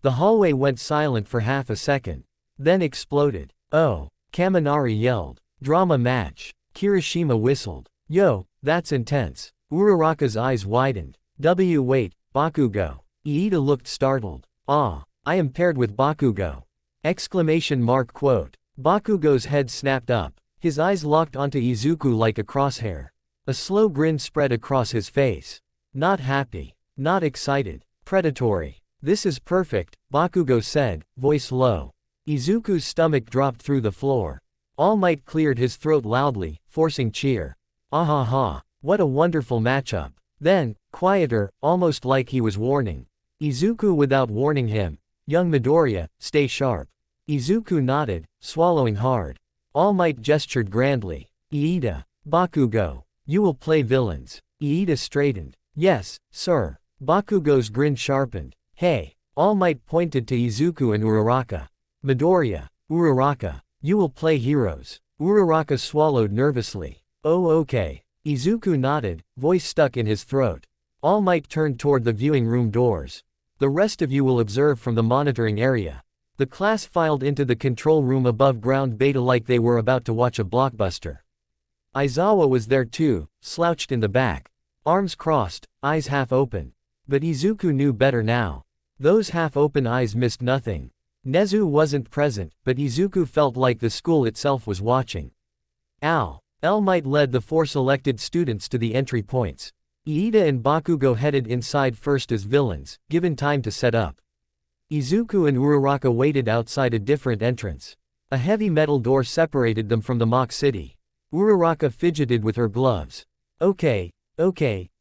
Speaker 2: The hallway went silent for half a second. Then exploded. Oh, Kaminari yelled. Drama match. Kirishima whistled. Yo, that's intense. Uraraka's eyes widened. Wait, Bakugo. Iida looked startled. Ah, I am paired with Bakugo. Exclamation mark quote. Bakugo's head snapped up. His eyes locked onto Izuku like a crosshair. A slow grin spread across his face. Not happy. Not excited. Predatory. This is perfect, Bakugo said, voice low. Izuku's stomach dropped through the floor. All Might cleared his throat loudly, forcing cheer. Ahaha, what a wonderful matchup. Then, quieter, almost like he was warning. Izuku without warning him. Young Midoriya, stay sharp. Izuku nodded, swallowing hard. All Might gestured grandly. Iida. Bakugo. You will play villains. Iida straightened. Yes, sir. Bakugo's grin sharpened. Hey. All Might pointed to Izuku and Uraraka. Midoriya. Uraraka. You will play heroes. Uraraka swallowed nervously. Oh okay. Izuku nodded, voice stuck in his throat. All Might turned toward the viewing room doors. The rest of you will observe from the monitoring area. The class filed into the control room above ground beta like they were about to watch a blockbuster. Aizawa was there too, slouched in the back. Arms crossed, eyes half open. But Izuku knew better now. Those half-open eyes missed nothing. Nezu wasn't present, but Izuku felt like the school itself was watching. All Might led the 4 selected students to the entry points. Iida and Bakugo headed inside first as villains, given time to set up. Izuku and Uraraka waited outside a different entrance. A heavy metal door separated them from the mock city. Uraraka fidgeted with her gloves. Okay,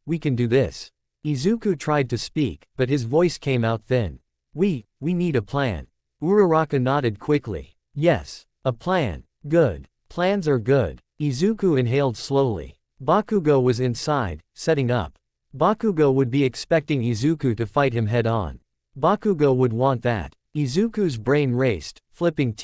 Speaker 2: we can do this. Izuku tried to speak, but his voice came out thin. We need a plan. Uraraka nodded quickly. Yes, a plan. Good. Plans are good. Izuku inhaled slowly. Bakugo was inside, setting up. Bakugo would be expecting Izuku to fight him head-on. Bakugo would want that. Izuku's brain raced, flipping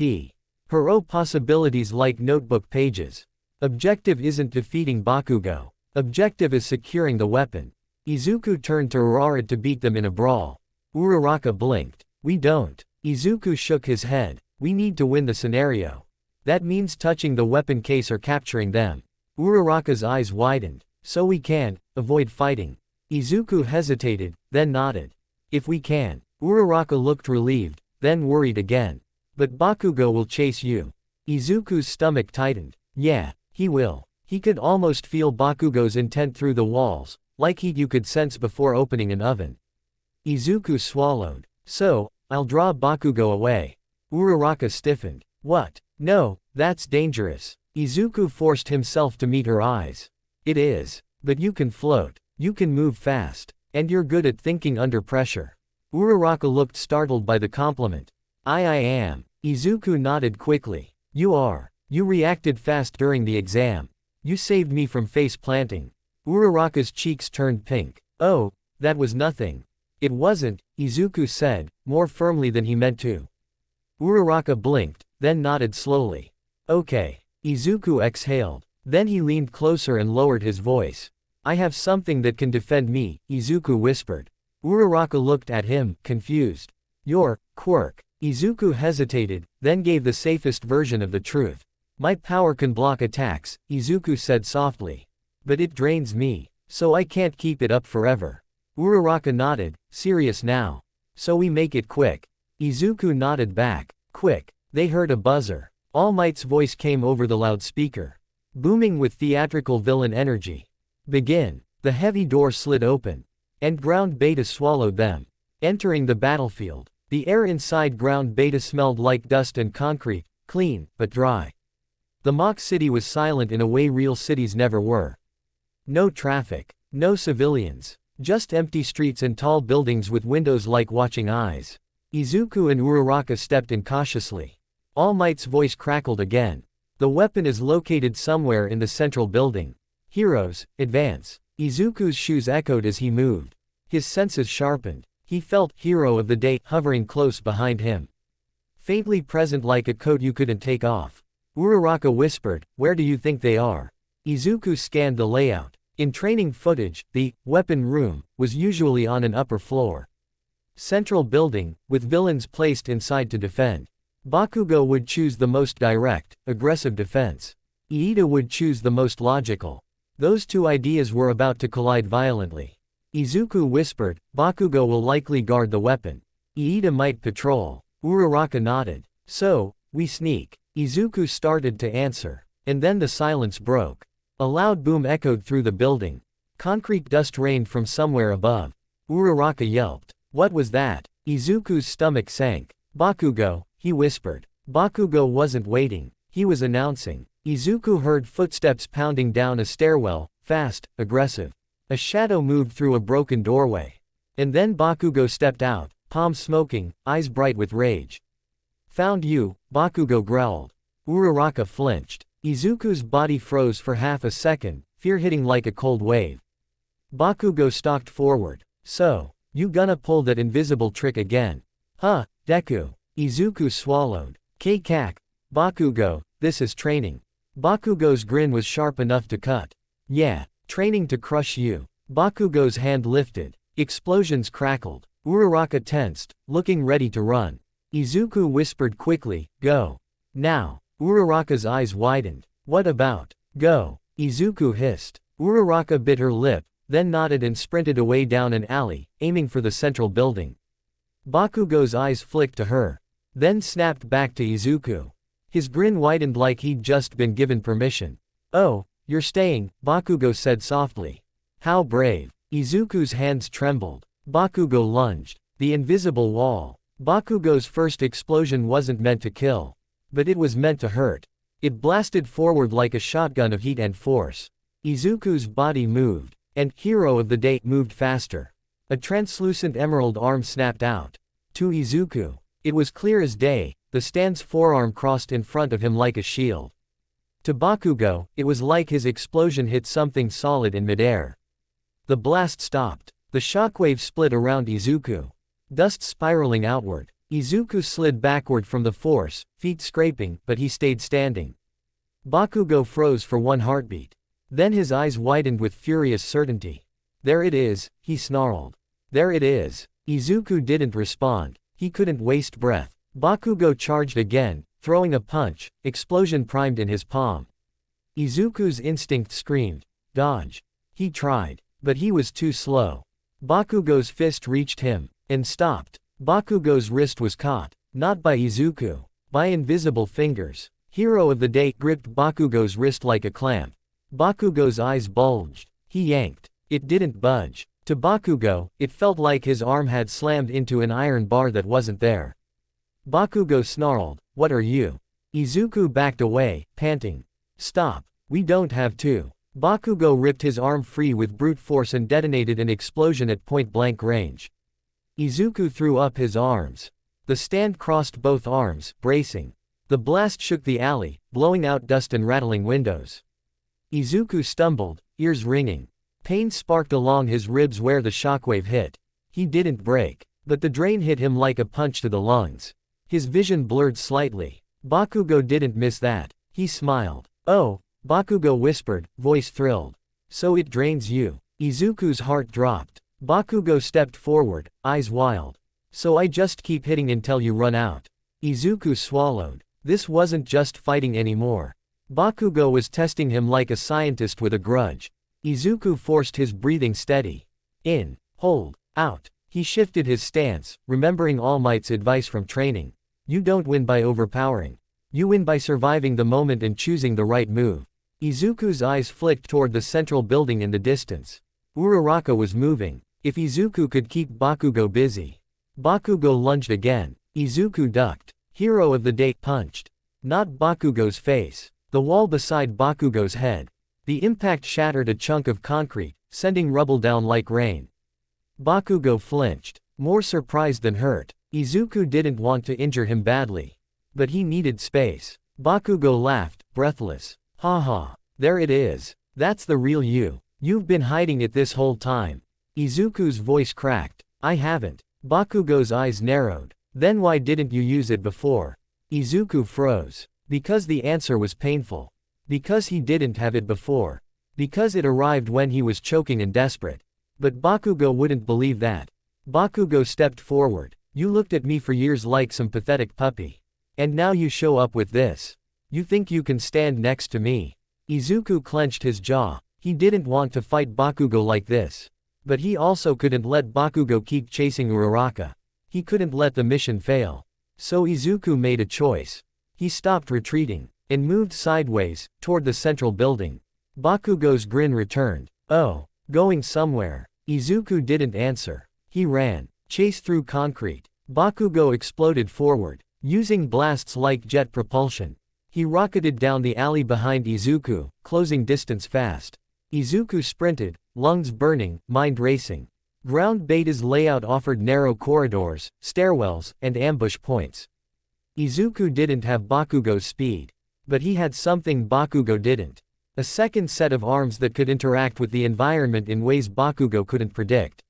Speaker 2: possibilities like notebook pages. Objective isn't defeating Bakugo. Objective is securing the weapon. Izuku turned to Uraraka to beat them in a brawl. Uraraka blinked. We don't. Izuku shook his head. We need to win the scenario. That means touching the weapon case or capturing them. Uraraka's eyes widened. So we can avoid fighting. Izuku hesitated, then nodded. If we can. Uraraka looked relieved, then worried again. But Bakugo will chase you. Izuku's stomach tightened. Yeah, he will. He could almost feel Bakugo's intent through the walls, like heat you could sense before opening an oven. Izuku swallowed. So, I'll draw Bakugo away. Uraraka stiffened. What? No, that's dangerous. Izuku forced himself to meet her eyes. It is. But you can float. You can move fast. And you're good at thinking under pressure. Uraraka looked startled by the compliment. I am. Izuku nodded quickly. You are. You reacted fast during the exam. You saved me from face planting. Uraraka's cheeks turned pink. Oh, that was nothing. It wasn't, Izuku said, more firmly than he meant to. Uraraka blinked, then nodded slowly. Okay. Izuku exhaled. Then he leaned closer and lowered his voice. I have something that can defend me, Izuku whispered. Uraraka looked at him, confused. Your quirk. Izuku hesitated, then gave the safest version of the truth. My power can block attacks, Izuku said softly. But it drains me, so I can't keep it up forever. Uraraka nodded, serious now. So we make it quick. Izuku nodded back. Quick. They heard a buzzer. All Might's voice came over the loudspeaker. Booming with theatrical villain energy. Begin. The heavy door slid open. And ground beta swallowed them. Entering the battlefield. The air inside ground beta smelled like dust and concrete, clean, but dry. The mock city was silent in a way real cities never were. No traffic. No civilians. Just empty streets and tall buildings with windows like watching eyes. Izuku and Uraraka stepped in cautiously. All Might's voice crackled again. The weapon is located somewhere in the central building. Heroes, advance. Izuku's shoes echoed as he moved. His senses sharpened. He felt hero of the day hovering close behind him. Faintly present like a coat you couldn't take off. Uraraka whispered, "Where do you think they are?" Izuku scanned the layout. In training footage, the weapon room was usually on an upper floor. Central building, with villains placed inside to defend. Bakugo would choose the most direct, aggressive defense. Iida would choose the most logical. Those two ideas were about to collide violently. Izuku whispered, "Bakugo will likely guard the weapon. Iida might patrol." Uraraka nodded. "So, we sneak." Izuku started to answer. And then the silence broke. A loud boom echoed through the building. Concrete dust rained from somewhere above. Uraraka yelped. What was that? Izuku's stomach sank. "Bakugo," he whispered. Bakugo wasn't waiting. He was announcing. Izuku heard footsteps pounding down a stairwell, fast, aggressive. A shadow moved through a broken doorway. And then Bakugo stepped out, palms smoking, eyes bright with rage. "Found you," Bakugo growled. Uraraka flinched. Izuku's body froze for half a second, fear hitting like a cold wave. Bakugo stalked forward. "So, you gonna pull that invisible trick again? Huh, Deku?" Izuku swallowed. "K-kak. Bakugo, this is training." Bakugo's grin was sharp enough to cut. "Yeah, training to crush you." Bakugo's hand lifted. Explosions crackled. Uraraka tensed, looking ready to run. Izuku whispered quickly, "Go. Now." Uraraka's eyes widened. "What about, go?" Izuku hissed. Uraraka bit her lip, then nodded and sprinted away down an alley, aiming for the central building. Bakugo's eyes flicked to her. Then snapped back to Izuku. His grin widened like he'd just been given permission. "Oh, you're staying," Bakugo said softly. "How brave." Izuku's hands trembled. Bakugo lunged. The invisible wall. Bakugo's first explosion wasn't meant to kill. But it was meant to hurt. It blasted forward like a shotgun of heat and force. Izuku's body moved, and hero of the day moved faster. A translucent emerald arm snapped out. To Izuku, it was clear as day, the stand's forearm crossed in front of him like a shield. To Bakugo, it was like his explosion hit something solid in midair. The blast stopped. The shockwave split around Izuku. Dust spiraling outward. Izuku slid backward from the force, feet scraping, but he stayed standing. Bakugo froze for one heartbeat. Then his eyes widened with furious certainty. "There it is," he snarled. "There it is." Izuku didn't respond. He couldn't waste breath. Bakugo charged again, throwing a punch, explosion primed in his palm. Izuku's instinct screamed, "Dodge." He tried, but he was too slow. Bakugo's fist reached him, and stopped. Bakugo's wrist was caught, not by Izuku, by invisible fingers. Hero of the day gripped Bakugo's wrist like a clamp. Bakugo's eyes bulged. He yanked. It didn't budge. To Bakugo, it felt like his arm had slammed into an iron bar that wasn't there. Bakugo snarled, "What are you?" Izuku backed away, panting. "Stop. We don't have to." Bakugo ripped his arm free with brute force and detonated an explosion at point-blank range. Izuku threw up his arms. The stand crossed both arms, bracing. The blast shook the alley, blowing out dust and rattling windows. Izuku stumbled, ears ringing. Pain sparked along his ribs where the shockwave hit. He didn't break, but the drain hit him like a punch to the lungs. His vision blurred slightly. Bakugo didn't miss that. He smiled. "Oh," Bakugo whispered, voice thrilled. "So it drains you." Izuku's heart dropped. Bakugo stepped forward, eyes wild. "So I just keep hitting until you run out." Izuku swallowed. This wasn't just fighting anymore. Bakugo was testing him like a scientist with a grudge. Izuku forced his breathing steady. In, hold, out. He shifted his stance, remembering All Might's advice from training. You don't win by overpowering. You win by surviving the moment and choosing the right move. Izuku's eyes flicked toward the central building in the distance. Uraraka was moving. If Izuku could keep Bakugo busy. Bakugo lunged again. Izuku ducked. Hero of the day punched. Not Bakugo's face. The wall beside Bakugo's head. The impact shattered a chunk of concrete, sending rubble down like rain. Bakugo flinched, more surprised than hurt. Izuku didn't want to injure him badly. But he needed space. Bakugo laughed, breathless. "Ha ha. There it is. That's the real you. You've been hiding it this whole time." Izuku's voice cracked. "I haven't." Bakugo's eyes narrowed. Then why didn't you use it before? Izuku froze. Because the answer was painful. Because he didn't have it before. Because it arrived when he was choking and desperate. But Bakugo wouldn't believe that. Bakugo stepped forward. You looked at me for years like some pathetic puppy. And now you show up with this. You think you can stand next to me? Izuku clenched his jaw. He didn't want to fight Bakugo like this. But he also couldn't let Bakugo keep chasing Uraraka. He couldn't let the mission fail. So Izuku made a choice. He stopped retreating, and moved sideways, toward the central building. Bakugo's grin returned. Oh, going somewhere. Izuku didn't answer. He ran, chased through concrete. Bakugo exploded forward, using blasts like jet propulsion. He rocketed down the alley behind Izuku, closing distance fast. Izuku sprinted, lungs burning, mind racing. Ground beta's layout offered narrow corridors, stairwells, and ambush points. Izuku didn't have Bakugo's speed. But he had something Bakugo didn't. A second set of arms that could interact with the environment in ways Bakugo couldn't predict.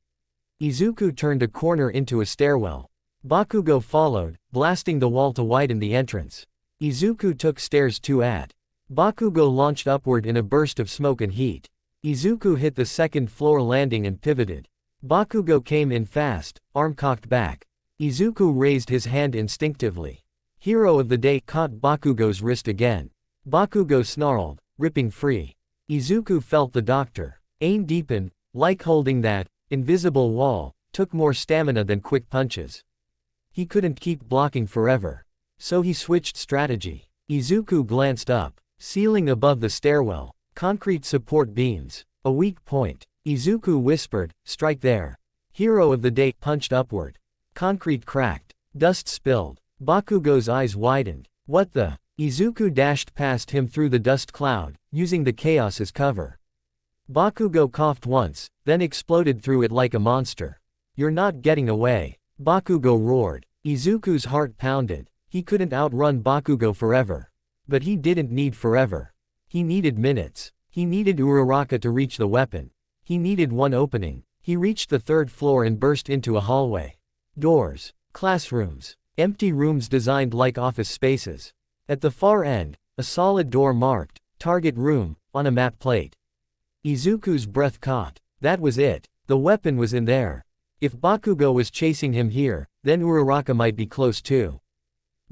Speaker 2: Izuku turned a corner into a stairwell. Bakugo followed, blasting the wall to widen the entrance. Izuku took stairs 2 at. Bakugo launched upward in a burst of smoke and heat. Izuku hit the second floor landing and pivoted. Bakugo came in fast, arm cocked back. Izuku raised his hand instinctively. Hero of the Day caught Bakugo's wrist again. Bakugo snarled, ripping free. Izuku felt the doctor. Aim deepen, like holding that invisible wall, took more stamina than quick punches. He couldn't keep blocking forever. So he switched strategy. Izuku glanced up. Ceiling above the stairwell. Concrete support beams. A weak point. Izuku whispered, strike there. Hero of the Day punched upward. Concrete cracked. Dust spilled. Bakugo's eyes widened. What the? Izuku dashed past him through the dust cloud, using the chaos as cover. Bakugo coughed once, then exploded through it like a monster. You're not getting away. Bakugo roared. Izuku's heart pounded. He couldn't outrun Bakugo forever. But he didn't need forever. He needed minutes. He needed Uraraka to reach the weapon. He needed one opening. He reached the 3rd floor and burst into a hallway. Doors. Classrooms. Empty rooms designed like office spaces. At the far end, a solid door marked, Target Room, on a map plate. Izuku's breath caught. That was it. The weapon was in there. If Bakugo was chasing him here, then Uraraka might be close too.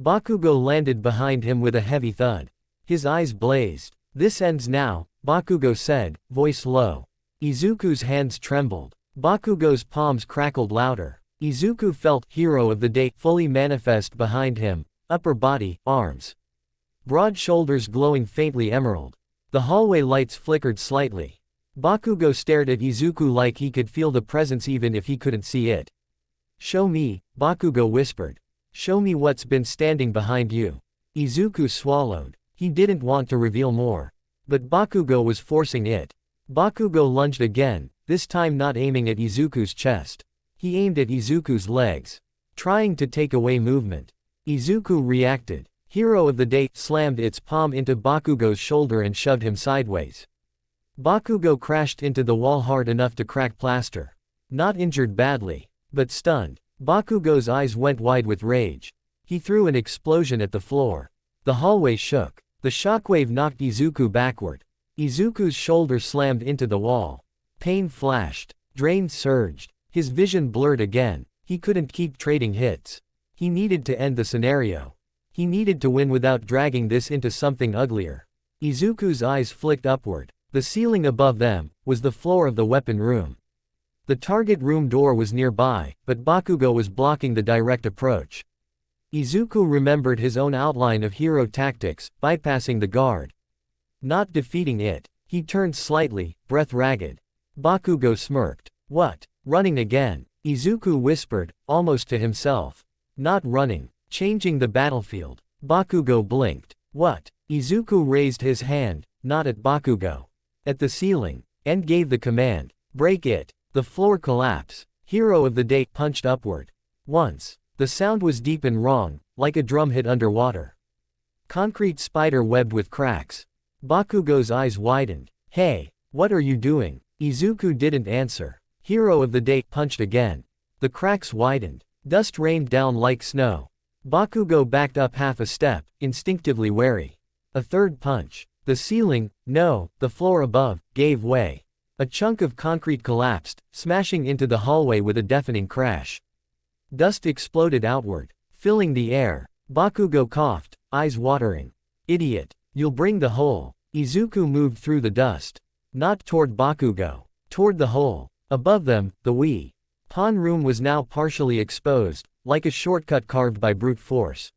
Speaker 2: Bakugo landed behind him with a heavy thud. His eyes blazed. This ends now, Bakugo said, voice low. Izuku's hands trembled. Bakugo's palms crackled louder. Izuku felt Hero of the Day fully manifest behind him, upper body, arms. Broad shoulders glowing faintly emerald. The hallway lights flickered slightly. Bakugo stared at Izuku like he could feel the presence even if he couldn't see it. Show me, Bakugo whispered. Show me what's been standing behind you. Izuku swallowed. He didn't want to reveal more. But Bakugo was forcing it. Bakugo lunged again, this time not aiming at Izuku's chest. He aimed at Izuku's legs. Trying to take away movement. Izuku reacted. Hero of the Day slammed its palm into Bakugo's shoulder and shoved him sideways. Bakugo crashed into the wall hard enough to crack plaster. Not injured badly, but stunned. Bakugo's eyes went wide with rage. He threw an explosion at the floor. The hallway shook. The shockwave knocked Izuku backward. Izuku's shoulder slammed into the wall. Pain flashed. Drain surged. His vision blurred again. He couldn't keep trading hits. He needed to end the scenario. He needed to win without dragging this into something uglier. Izuku's eyes flicked upward. The ceiling above them was the floor of the weapon room. The target room door was nearby, but Bakugo was blocking the direct approach. Izuku remembered his own outline of hero tactics, bypassing the guard. Not defeating it. He turned slightly, breath ragged. Bakugo smirked. What? Running again? Izuku whispered, almost to himself. Not running. Changing the battlefield. Bakugo blinked. What? Izuku raised his hand, not at Bakugo. At the ceiling, and gave the command. Break it. The floor collapsed. Hero of the Day punched upward. Once. The sound was deep and wrong, like a drum hit underwater. Concrete spider webbed with cracks. Bakugo's eyes widened. Hey, what are you doing? Izuku didn't answer. Hero of the Day punched again. The cracks widened. Dust rained down like snow. Bakugo backed up half a step, instinctively wary. A third punch. The ceiling, no, the floor above, gave way. A chunk of concrete collapsed, smashing into the hallway with a deafening crash. Dust exploded outward, filling the air. Bakugo coughed, eyes watering. Idiot. You'll bring the hole. Izuku moved through the dust. Not toward Bakugo. Toward the hole. Above them, the Wii pawn room was now partially exposed, like a shortcut carved by brute force.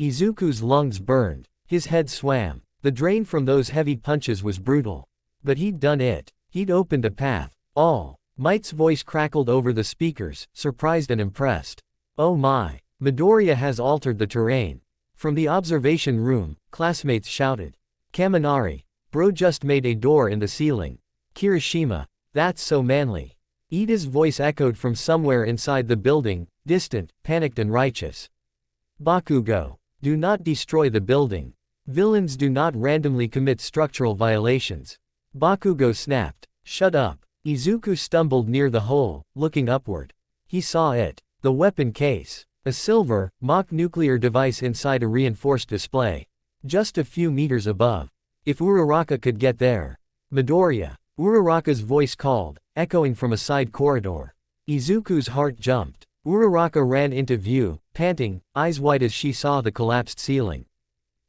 Speaker 2: Izuku's lungs burned. His head swam. The drain from those heavy punches was brutal. But he'd done it. He'd opened a path. All Might's voice crackled over the speakers, surprised and impressed. Oh my. Midoriya has altered the terrain. From the observation room, classmates shouted. Kaminari. Bro just made a door in the ceiling. Kirishima. That's so manly. Ida's voice echoed from somewhere inside the building, distant, panicked and righteous. Bakugo. Do not destroy the building. Villains do not randomly commit structural violations. Bakugo snapped. Shut up. Izuku stumbled near the hole, looking upward. He saw it. The weapon case. A silver, mock nuclear device inside a reinforced display. Just a few meters above. If Uraraka could get there. Midoriya. Uraraka's voice called, echoing from a side corridor. Izuku's heart jumped. Uraraka ran into view, panting, eyes wide as she saw the collapsed ceiling.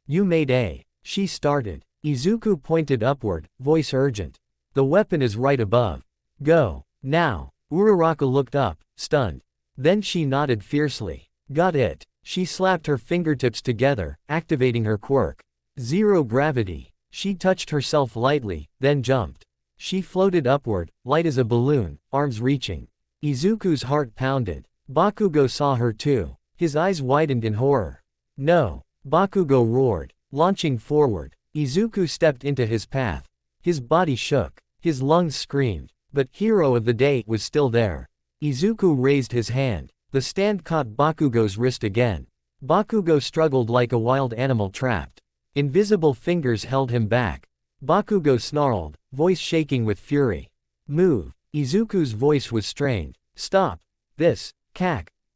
Speaker 2: You made a. She started. Izuku pointed upward, voice urgent. The weapon is right above. Go. Now. Uraraka looked up, stunned. Then she nodded fiercely. Got it. She slapped her fingertips together, activating her quirk. Zero gravity. She touched herself lightly, then jumped. She floated upward, light as a balloon, arms reaching. Izuku's heart pounded. Bakugo saw her too. His eyes widened in horror. No. Bakugo roared, launching forward. Izuku stepped into his path. His body shook. His lungs screamed. But Hero of the Day was still there. Izuku raised his hand. The stand caught Bakugo's wrist again. Bakugo struggled like a wild animal trapped. Invisible fingers held him back. Bakugo snarled, voice shaking with fury. Move. Izuku's voice was strained. Stop. This.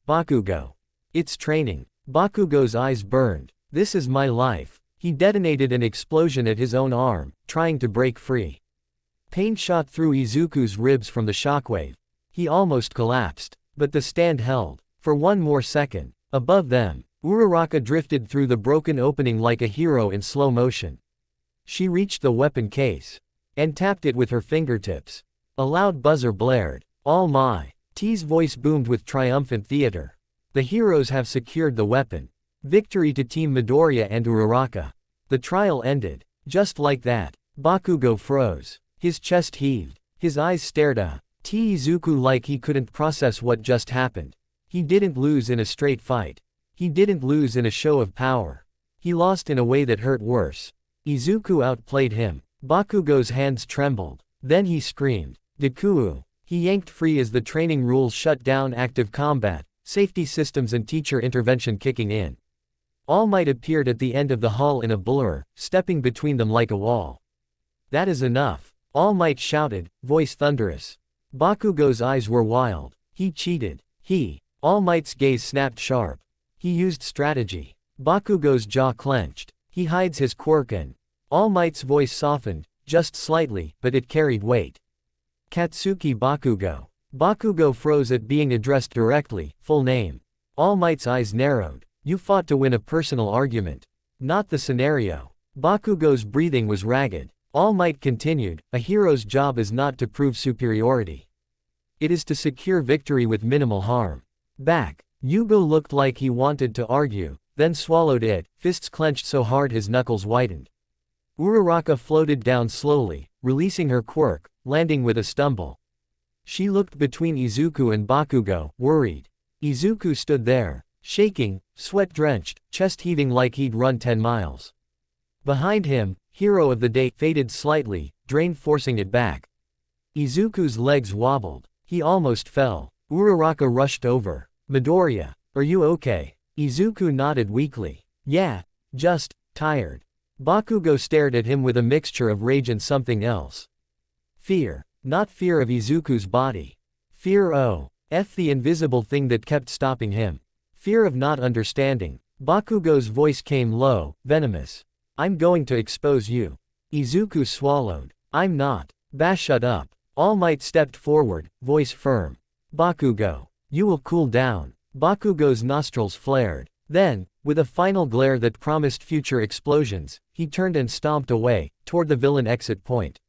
Speaker 2: Bakugo. It's training. Bakugo's eyes burned. This is my life. He detonated an explosion at his own arm, trying to break free. Pain shot through Izuku's ribs from the shockwave. He almost collapsed. But the stand held. For one more second. Above them, Uraraka drifted through the broken opening like a hero in slow motion. She reached the weapon case. And tapped it with her fingertips. A loud buzzer blared. All my. T's voice boomed with triumphant theater. The heroes have secured the weapon. Victory to Team Midoriya and Uraraka. The trial ended. Just like that. Bakugo froze. His chest heaved. His eyes stared at Izuku like he couldn't process what just happened. He didn't lose in a straight fight. He didn't lose in a show of power. He lost in a way that hurt worse. Izuku outplayed him. Bakugo's hands trembled. Then he screamed. Deku. He yanked free as the training rules shut down active combat, safety systems and teacher intervention kicking in. All Might appeared at the end of the hall in a blur, stepping between them like a wall. That is enough. All Might shouted, voice thunderous. Bakugo's eyes were wild. He cheated. All Might's gaze snapped sharp. He used strategy. Bakugo's jaw clenched. He hides his quirk and. All Might's voice softened, just slightly, but it carried weight. Katsuki Bakugo. Bakugo froze at being addressed directly, full name. All Might's eyes narrowed. You fought to win a personal argument. Not the scenario. Bakugo's breathing was ragged. All Might continued, a hero's job is not to prove superiority. It is to secure victory with minimal harm. Back. Yugo looked like he wanted to argue, then swallowed it, fists clenched so hard his knuckles widened. Uraraka floated down slowly, releasing her quirk, landing with a stumble. She looked between Izuku and Bakugo, worried. Izuku stood there, shaking, sweat-drenched, chest heaving like he'd run 10 miles. Behind him, Hero of the Day faded slightly, drain forcing it back. Izuku's legs wobbled. He almost fell. Uraraka rushed over. Midoriya, are you okay? Izuku nodded weakly. Yeah, just tired. Bakugo stared at him with a mixture of rage and something else. Fear. Not fear of Izuku's body. Fear The invisible thing that kept stopping him. Fear of not understanding. Bakugo's voice came low, venomous. I'm going to expose you. Izuku swallowed. I'm not. Shut up. All Might stepped forward, voice firm. Bakugo. You will cool down. Bakugo's nostrils flared. Then, with a final glare that promised future explosions, he turned and stomped away, toward the villain exit point.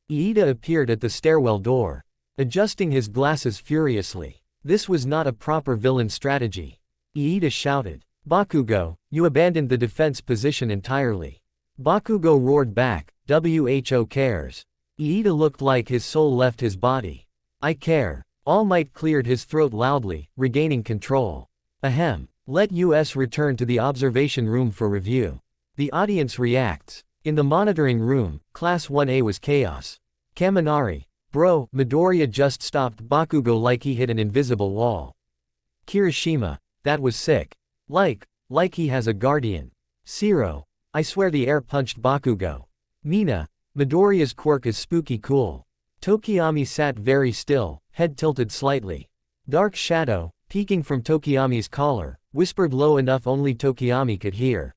Speaker 2: Iida appeared at the stairwell door, adjusting his glasses furiously. This was not a proper villain strategy. Iida shouted. Bakugo, you abandoned the defense position entirely. Bakugo roared back, who cares? Iida looked like his soul left his body. I care. All Might cleared his throat loudly, regaining control. Ahem. Let us return to the observation room for review. The audience reacts. In the monitoring room, Class 1A was chaos. Kaminari. Bro, Midoriya just stopped Bakugo like he hit an invisible wall. Kirishima. That was sick. Like he has a guardian. Zero. I swear the air punched Bakugo. Mina. Midoriya's quirk is spooky cool. Tokiyami sat very still, head tilted slightly. Dark Shadow, peeking from Tokiyami's collar, whispered low enough only Tokiyami could hear.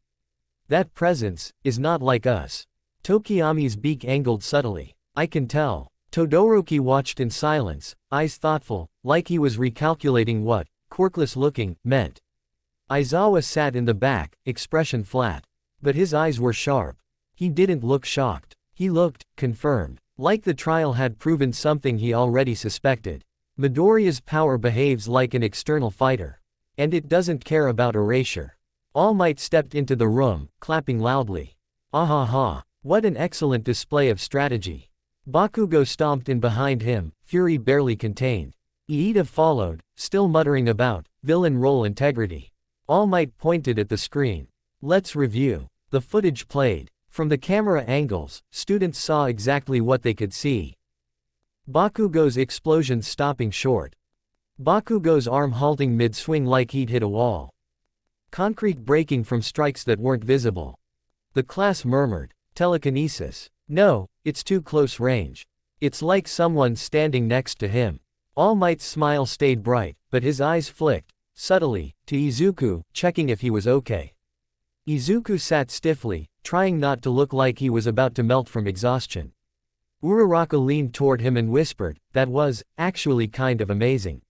Speaker 2: That presence is not like us. Tokiyami's beak angled subtly. I can tell. Todoroki watched in silence, eyes thoughtful, like he was recalculating what, quirkless looking, meant. Aizawa sat in the back, expression flat. But his eyes were sharp. He didn't look shocked. He looked, confirmed. Like the trial had proven something he already suspected. Midoriya's power behaves like an external fighter. And it doesn't care about erasure. All Might stepped into the room, clapping loudly. Ahaha, what an excellent display of strategy. Bakugo stomped in behind him, fury barely contained. Iida followed, still muttering about villain role integrity. All Might pointed at the screen. Let's review. The footage played. From the camera angles, students saw exactly what they could see. Bakugo's explosion stopping short. Bakugo's arm halting mid-swing like he'd hit a wall. Concrete breaking from strikes that weren't visible. The class murmured. Telekinesis. No, it's too close range. It's like someone standing next to him. All Might's smile stayed bright, but his eyes flicked, subtly, to Izuku, checking if he was okay. Izuku sat stiffly, trying not to look like he was about to melt from exhaustion. Uraraka leaned toward him and whispered, that was, actually kind of amazing.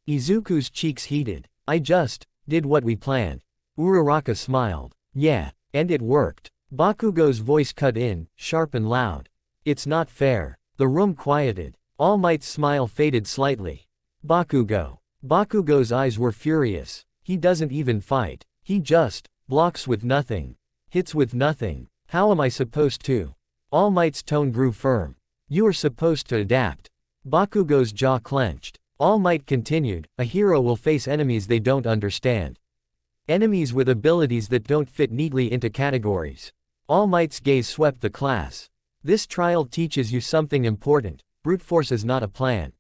Speaker 2: Izuku's cheeks heated. I just did what we planned. Uraraka smiled. Yeah, and it worked. Bakugo's voice cut in, sharp and loud. It's not fair. The room quieted. All Might's smile faded slightly. Bakugo. Bakugo's eyes were furious. He doesn't even fight. He just blocks with nothing. Hits with nothing. How am I supposed to? All Might's tone grew firm. You are supposed to adapt. Bakugo's jaw clenched. All Might continued, a hero will face enemies they don't understand. Enemies with abilities that don't fit neatly into categories. All Might's gaze swept the class. This trial teaches you something important. Brute force is not a plan.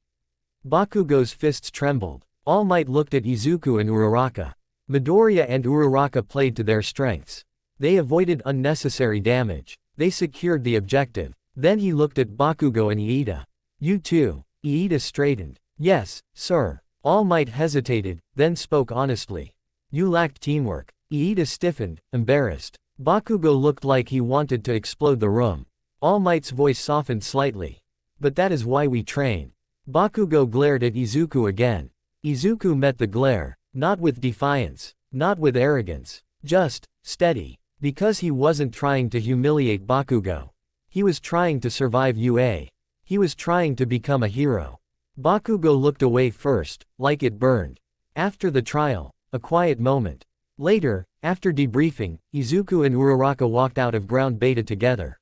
Speaker 2: Bakugo's fists trembled. All Might looked at Izuku and Uraraka. Midoriya and Uraraka played to their strengths. They avoided unnecessary damage. They secured the objective. Then he looked at Bakugo and Iida. You too. Iida straightened. Yes, sir. All Might hesitated, then spoke honestly. You lacked teamwork. Iida stiffened, embarrassed. Bakugo looked like he wanted to explode the room. All Might's voice softened slightly. But that is why we train. Bakugo glared at Izuku again. Izuku met the glare, not with defiance, not with arrogance, just steady. Because he wasn't trying to humiliate Bakugo. He was trying to survive UA. He was trying to become a hero. Bakugo looked away first, like it burned. After the trial, a quiet moment. Later, after debriefing, Izuku and Uraraka walked out of ground beta together.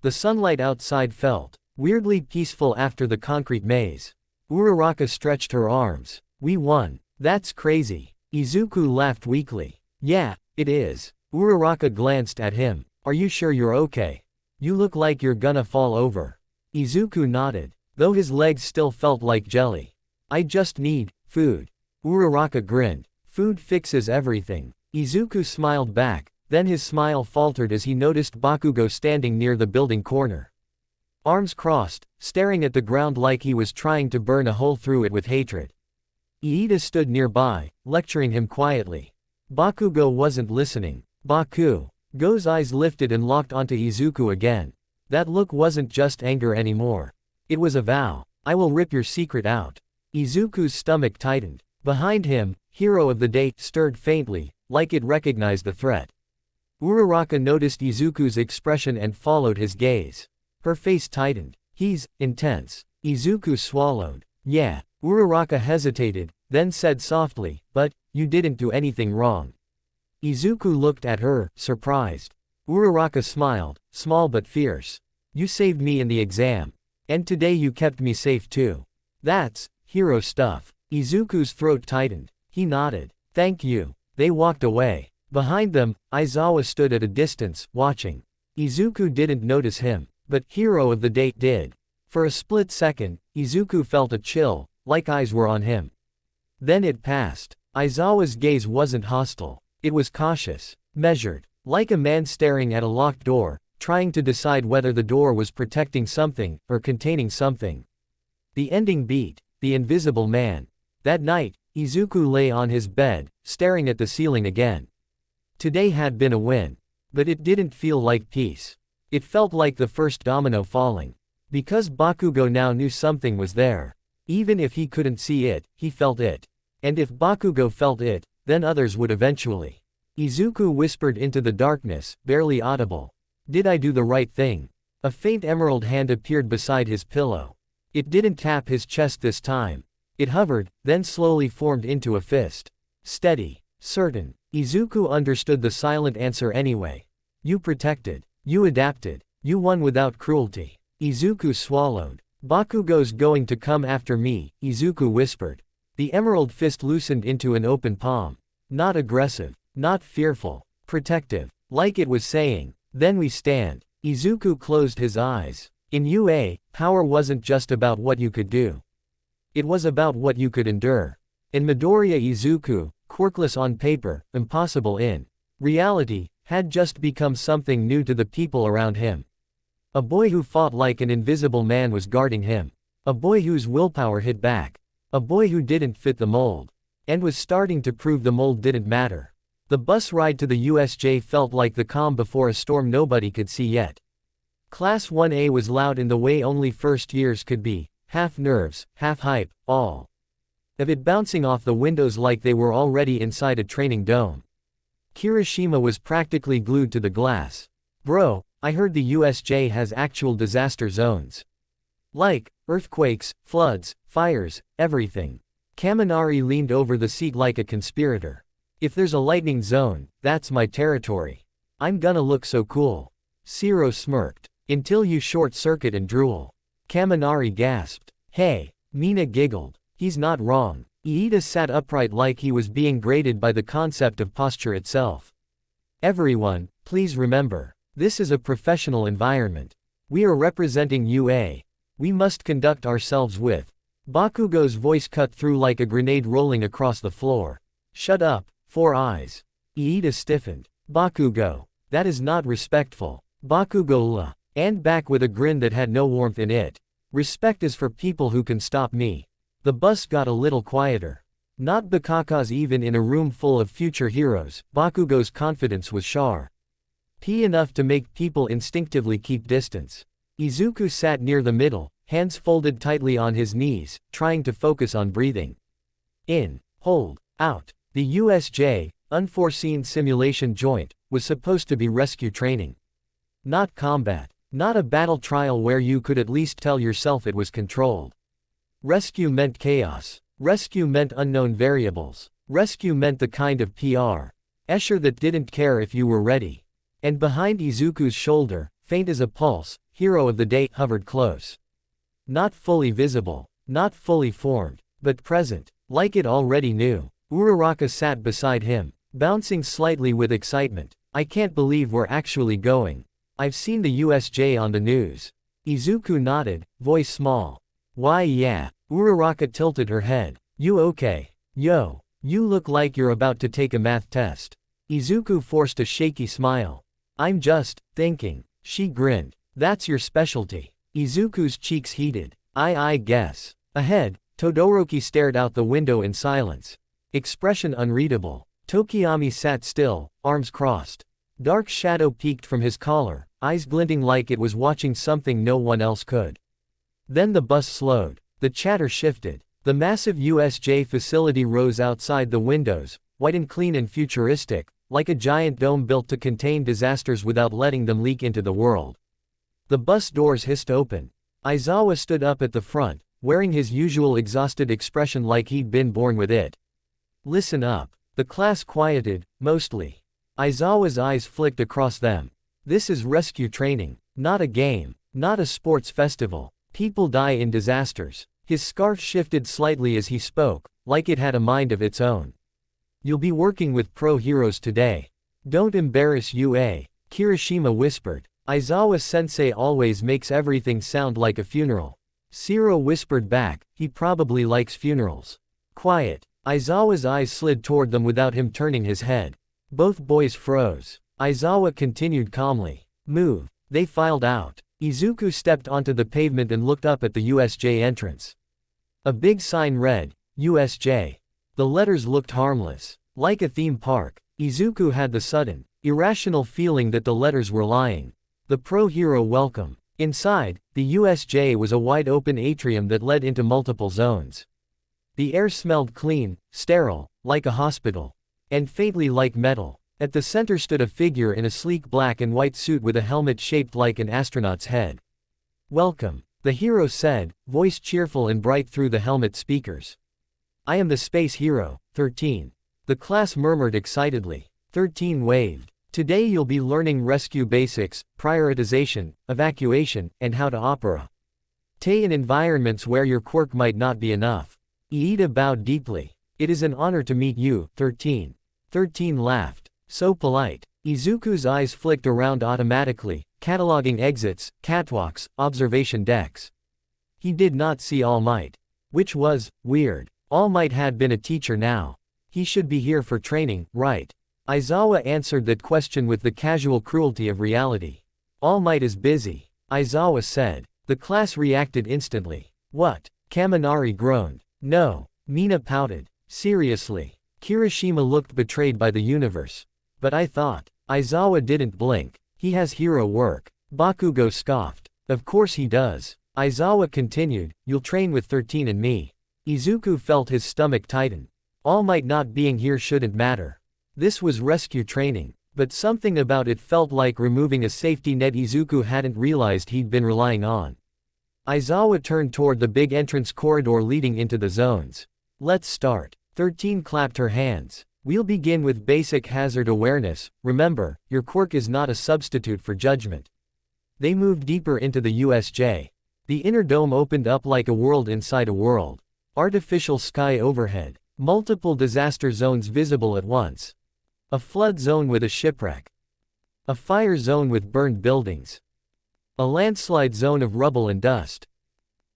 Speaker 2: The sunlight outside felt weirdly peaceful after the concrete maze. Uraraka stretched her arms. We won. That's crazy. Izuku laughed weakly. Yeah, it is. Uraraka glanced at him. Are you sure you're okay? You look like you're gonna fall over. Izuku nodded, though his legs still felt like jelly. I just need food. Uraraka grinned. Food fixes everything. Izuku smiled back, then his smile faltered as he noticed Bakugo standing near the building corner. Arms crossed, staring at the ground like he was trying to burn a hole through it with hatred. Iida stood nearby, lecturing him quietly. Bakugo wasn't listening. Bakugo's eyes lifted and locked onto Izuku again. That look wasn't just anger anymore. It was a vow. I will rip your secret out. Izuku's stomach tightened. Behind him, Hero of the Day stirred faintly, like it recognized the threat. Uraraka noticed Izuku's expression and followed his gaze. Her face tightened. He's intense. Izuku swallowed. Yeah. Uraraka hesitated, then said softly, but, you didn't do anything wrong. Izuku looked at her, surprised. Uraraka smiled, small but fierce. You saved me in the exam. And today you kept me safe too. That's hero stuff. Izuku's throat tightened. He nodded. Thank you. They walked away. Behind them, Aizawa stood at a distance, watching. Izuku didn't notice him, but Hero of the Day did. For a split second, Izuku felt a chill, like eyes were on him. Then it passed. Aizawa's gaze wasn't hostile. It was cautious, measured, like a man staring at a locked door, trying to decide whether the door was protecting something, or containing something. The ending beat, the invisible man. That night, Izuku lay on his bed, staring at the ceiling again. Today had been a win. But it didn't feel like peace. It felt like the first domino falling. Because Bakugo now knew something was there. Even if he couldn't see it, he felt it. And if Bakugo felt it, then others would eventually. Izuku whispered into the darkness, barely audible. Did I do the right thing? A faint emerald hand appeared beside his pillow. It didn't tap his chest this time. It hovered, then slowly formed into a fist. Steady, certain. Izuku understood the silent answer anyway. You protected. You adapted. You won without cruelty. Izuku swallowed. Bakugo's going to come after me, Izuku whispered. The emerald fist loosened into an open palm. Not aggressive. Not fearful. Protective. Like it was saying, then we stand. Izuku closed his eyes. In UA, power wasn't just about what you could do. It was about what you could endure. In Midoriya, Izuku, quirkless on paper, impossible in reality, had just become something new to the people around him. A boy who fought like an invisible man was guarding him. A boy whose willpower hit back. A boy who didn't fit the mold. And was starting to prove the mold didn't matter. The bus ride to the USJ felt like the calm before a storm nobody could see yet. Class 1A was loud in the way only first years could be, half nerves, half hype, all of it bouncing off the windows like they were already inside a training dome. Kirishima was practically glued to the glass. Bro, I heard the USJ has actual disaster zones. Like, earthquakes, floods, fires, everything. Kaminari leaned over the seat like a conspirator. If there's a lightning zone, that's my territory. I'm gonna look so cool. Zero smirked. Until you short-circuit and drool. Kaminari gasped. Hey. Mina giggled. He's not wrong. Iida sat upright like he was being graded by the concept of posture itself. Everyone, please remember. This is a professional environment. We are representing UA. We must conduct ourselves with. Bakugo's voice cut through like a grenade rolling across the floor. Shut up, Four Eyes. Iida stiffened. Bakugo. That is not respectful. Bakugo and back with a grin that had no warmth in it. Respect is for people who can stop me. The bus got a little quieter. Not because even in a room full of future heroes, Bakugo's confidence was sharp enough to make people instinctively keep distance. Izuku sat near the middle, hands folded tightly on his knees, trying to focus on breathing. In, hold, out. The USJ, unforeseen simulation joint, was supposed to be rescue training. Not combat. Not a battle trial where you could at least tell yourself it was controlled. Rescue meant chaos. Rescue meant unknown variables. Rescue meant the kind of PR. Escher that didn't care if you were ready. And behind Izuku's shoulder, faint as a pulse, Hero of the Day hovered close. Not fully visible. Not fully formed. But present. Like it already knew. Uraraka sat beside him, bouncing slightly with excitement. I can't believe we're actually going. I've seen the USJ on the news. Izuku nodded, voice small. Why yeah. Uraraka tilted her head. You okay? Yo. You look like you're about to take a math test. Izuku forced a shaky smile. I'm just thinking. She grinned. That's your specialty. Izuku's cheeks heated. I guess. Ahead, Todoroki stared out the window in silence. Expression unreadable. Tokiyami sat still, arms crossed. Dark shadow peeked from his collar, eyes glinting like it was watching something no one else could. Then the bus slowed. The chatter shifted. The massive USJ facility rose outside the windows, white and clean and futuristic, like a giant dome built to contain disasters without letting them leak into the world. The bus doors hissed open. Aizawa stood up at the front, wearing his usual exhausted expression like he'd been born with it. Listen up. The class quieted, mostly. Aizawa's eyes flicked across them. This is rescue training, not a game, not a sports festival. People die in disasters. His scarf shifted slightly as he spoke, like it had a mind of its own. You'll be working with pro heroes today. Don't embarrass UA, Kirishima whispered. Aizawa-sensei always makes everything sound like a funeral. Shiro whispered back, he probably likes funerals. Quiet. Aizawa's eyes slid toward them without him turning his head. Both boys froze. Aizawa continued calmly. Move. They filed out. Izuku stepped onto the pavement and looked up at the USJ entrance. A big sign read, USJ. The letters looked harmless. Like a theme park, Izuku had the sudden, irrational feeling that the letters were lying. The Pro Hero Welcome. Inside, the USJ was a wide-open atrium that led into multiple zones. The air smelled clean, sterile, like a hospital. And faintly like metal. At the center stood a figure in a sleek black and white suit with a helmet shaped like an astronaut's head. Welcome, the hero said, voice cheerful and bright through the helmet speakers. I am the space hero, 13. The class murmured excitedly. 13 waved. Today you'll be learning rescue basics, prioritization, evacuation, and how to opera. In environments where your quirk might not be enough. Iida bowed deeply. It is an honor to meet you, 13. 13 laughed. So polite. Izuku's eyes flicked around automatically, cataloging exits, catwalks, observation decks. He did not see All Might. Which was weird. All Might had been a teacher now. He should be here for training, right? Aizawa answered that question with the casual cruelty of reality. All Might is busy, Aizawa said. The class reacted instantly. What? Kaminari groaned. No. Mina pouted. Seriously. Kirishima looked betrayed by the universe. But I thought. Aizawa didn't blink. He has hero work. Bakugo scoffed. Of course he does. Aizawa continued, you'll train with 13 and me. Izuku felt his stomach tighten. All Might not being here shouldn't matter. This was rescue training, but something about it felt like removing a safety net Izuku hadn't realized he'd been relying on. Aizawa turned toward the big entrance corridor leading into the zones. Let's start. 13 clapped her hands. We'll begin with basic hazard awareness. Remember, your quirk is not a substitute for judgment. They moved deeper into the USJ. The inner dome opened up like a world inside a world. Artificial sky overhead. Multiple disaster zones visible at once. A flood zone with a shipwreck. A fire zone with burned buildings. A landslide zone of rubble and dust.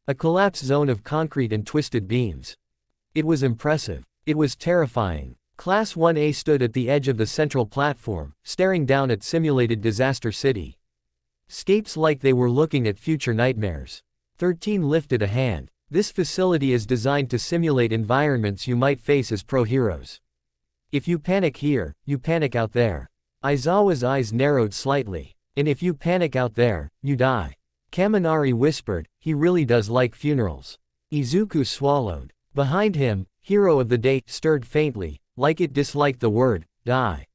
Speaker 2: A collapse zone of concrete and twisted beams. It was impressive. It was terrifying. Class 1A stood at the edge of the central platform, staring down at simulated disaster city. Scapes like they were looking at future nightmares. 13 lifted a hand. This facility is designed to simulate environments you might face as pro heroes. If you panic here, you panic out there. Aizawa's eyes narrowed slightly. And if you panic out there, you die. Kaminari whispered, he really does like funerals. Izuku swallowed. Behind him, Hero of the Day stirred faintly, like it disliked the word, die.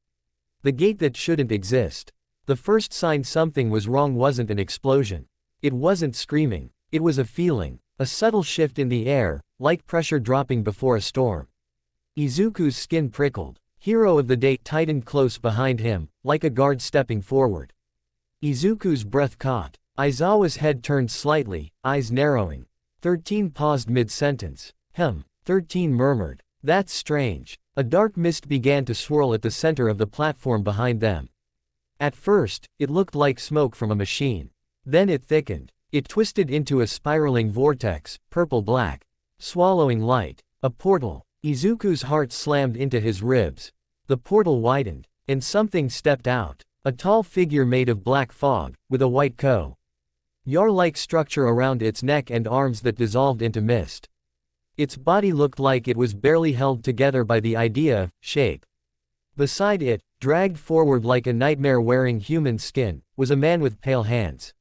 Speaker 2: The gate that shouldn't exist. The first sign something was wrong wasn't an explosion. It wasn't screaming. It was a feeling. A subtle shift in the air, like pressure dropping before a storm. Izuku's skin prickled. Hero of the Day tightened close behind him, like a guard stepping forward. Izuku's breath caught. Aizawa's head turned slightly, eyes narrowing. 13 paused mid-sentence. 13 murmured. That's strange. A dark mist began to swirl at the center of the platform behind them. At first, it looked like smoke from a machine. Then it thickened. It twisted into a spiraling vortex, purple-black. Swallowing light. A portal. Izuku's heart slammed into his ribs. The portal widened, and something stepped out. A tall figure made of black fog, with a white Yar-like structure around its neck and arms that dissolved into mist. Its body looked like it was barely held together by the idea of shape. Beside it, dragged forward like a nightmare-wearing human skin, was a man with pale hands,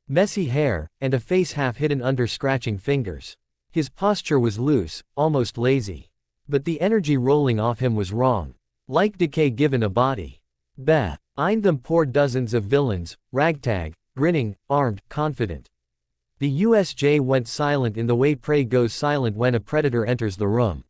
Speaker 2: messy hair, and a face half hidden under scratching fingers. His posture was loose, almost lazy. But the energy rolling off him was wrong. Like decay given a body. Bah! Behind them poured dozens of villains, ragtag, grinning, armed, confident. The USJ went silent in the way prey goes silent when a predator enters the room.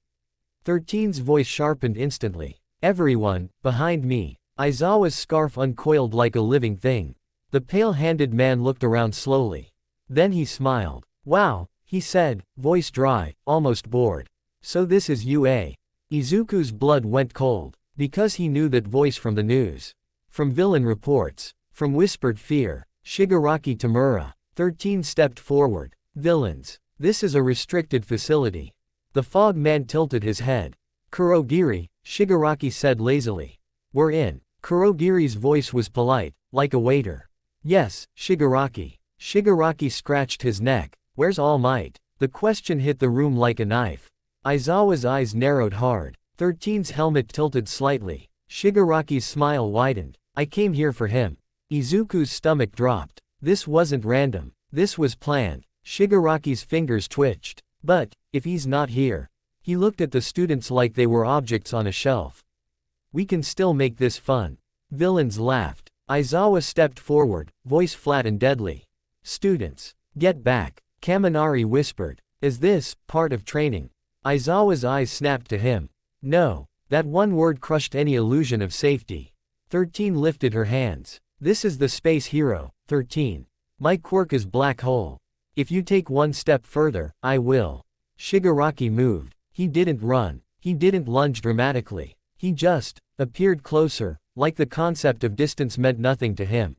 Speaker 2: 13's voice sharpened instantly. Everyone, behind me. Aizawa's scarf uncoiled like a living thing. The pale-handed man looked around slowly. Then he smiled. Wow, he said, voice dry, almost bored. So this is UA. Izuku's blood went cold. Because he knew that voice from the news. From villain reports. From whispered fear. Shigaraki Tamura. 13 stepped forward. Villains. This is a restricted facility. The fog man tilted his head. Kurogiri, Shigaraki said lazily. We're in. Kurogiri's voice was polite, like a waiter. Yes, Shigaraki. Shigaraki scratched his neck. Where's All Might? The question hit the room like a knife. Aizawa's eyes narrowed hard. 13's helmet tilted slightly. Shigaraki's smile widened. I came here for him. Izuku's stomach dropped. This wasn't random. This was planned. Shigaraki's fingers twitched. But, if he's not here. He looked at the students like they were objects on a shelf. We can still make this fun. Villains laughed. Aizawa stepped forward, voice flat and deadly. Students, get back. Kaminari whispered. Is this part of training? Aizawa's eyes snapped to him. No. That one word crushed any illusion of safety. 13 lifted her hands. This is the space hero, 13. My quirk is black hole. If you take one step further, I will. Shigaraki moved. He didn't run. He didn't lunge dramatically. He just appeared closer, like the concept of distance meant nothing to him.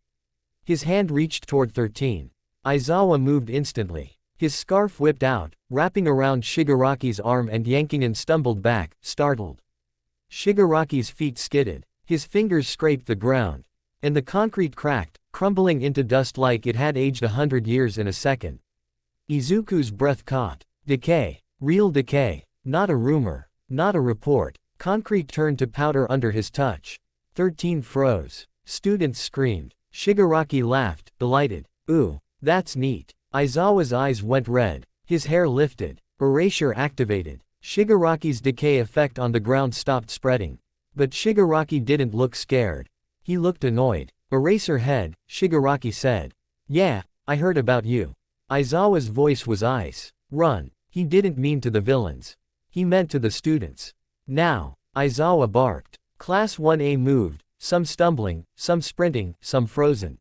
Speaker 2: His hand reached toward 13. Aizawa moved instantly. His scarf whipped out, wrapping around Shigaraki's arm and yanking and stumbled back, startled. Shigaraki's feet skidded. His fingers scraped the ground. And the concrete cracked, crumbling into dust like it had aged 100 years in a second. Izuku's breath caught. Decay. Real decay. Not a rumor. Not a report. Concrete turned to powder under his touch. 13 froze. Students screamed. Shigaraki laughed, delighted. Ooh, that's neat. Aizawa's eyes went red. His hair lifted. Erasure activated. Shigaraki's decay effect on the ground stopped spreading. But Shigaraki didn't look scared. He looked annoyed. Eraser head, Shigaraki said. Yeah, I heard about you. Aizawa's voice was ice. Run. He didn't mean to the villains. He meant to the students. Now, Aizawa barked. Class 1A moved, some stumbling, some sprinting, some frozen.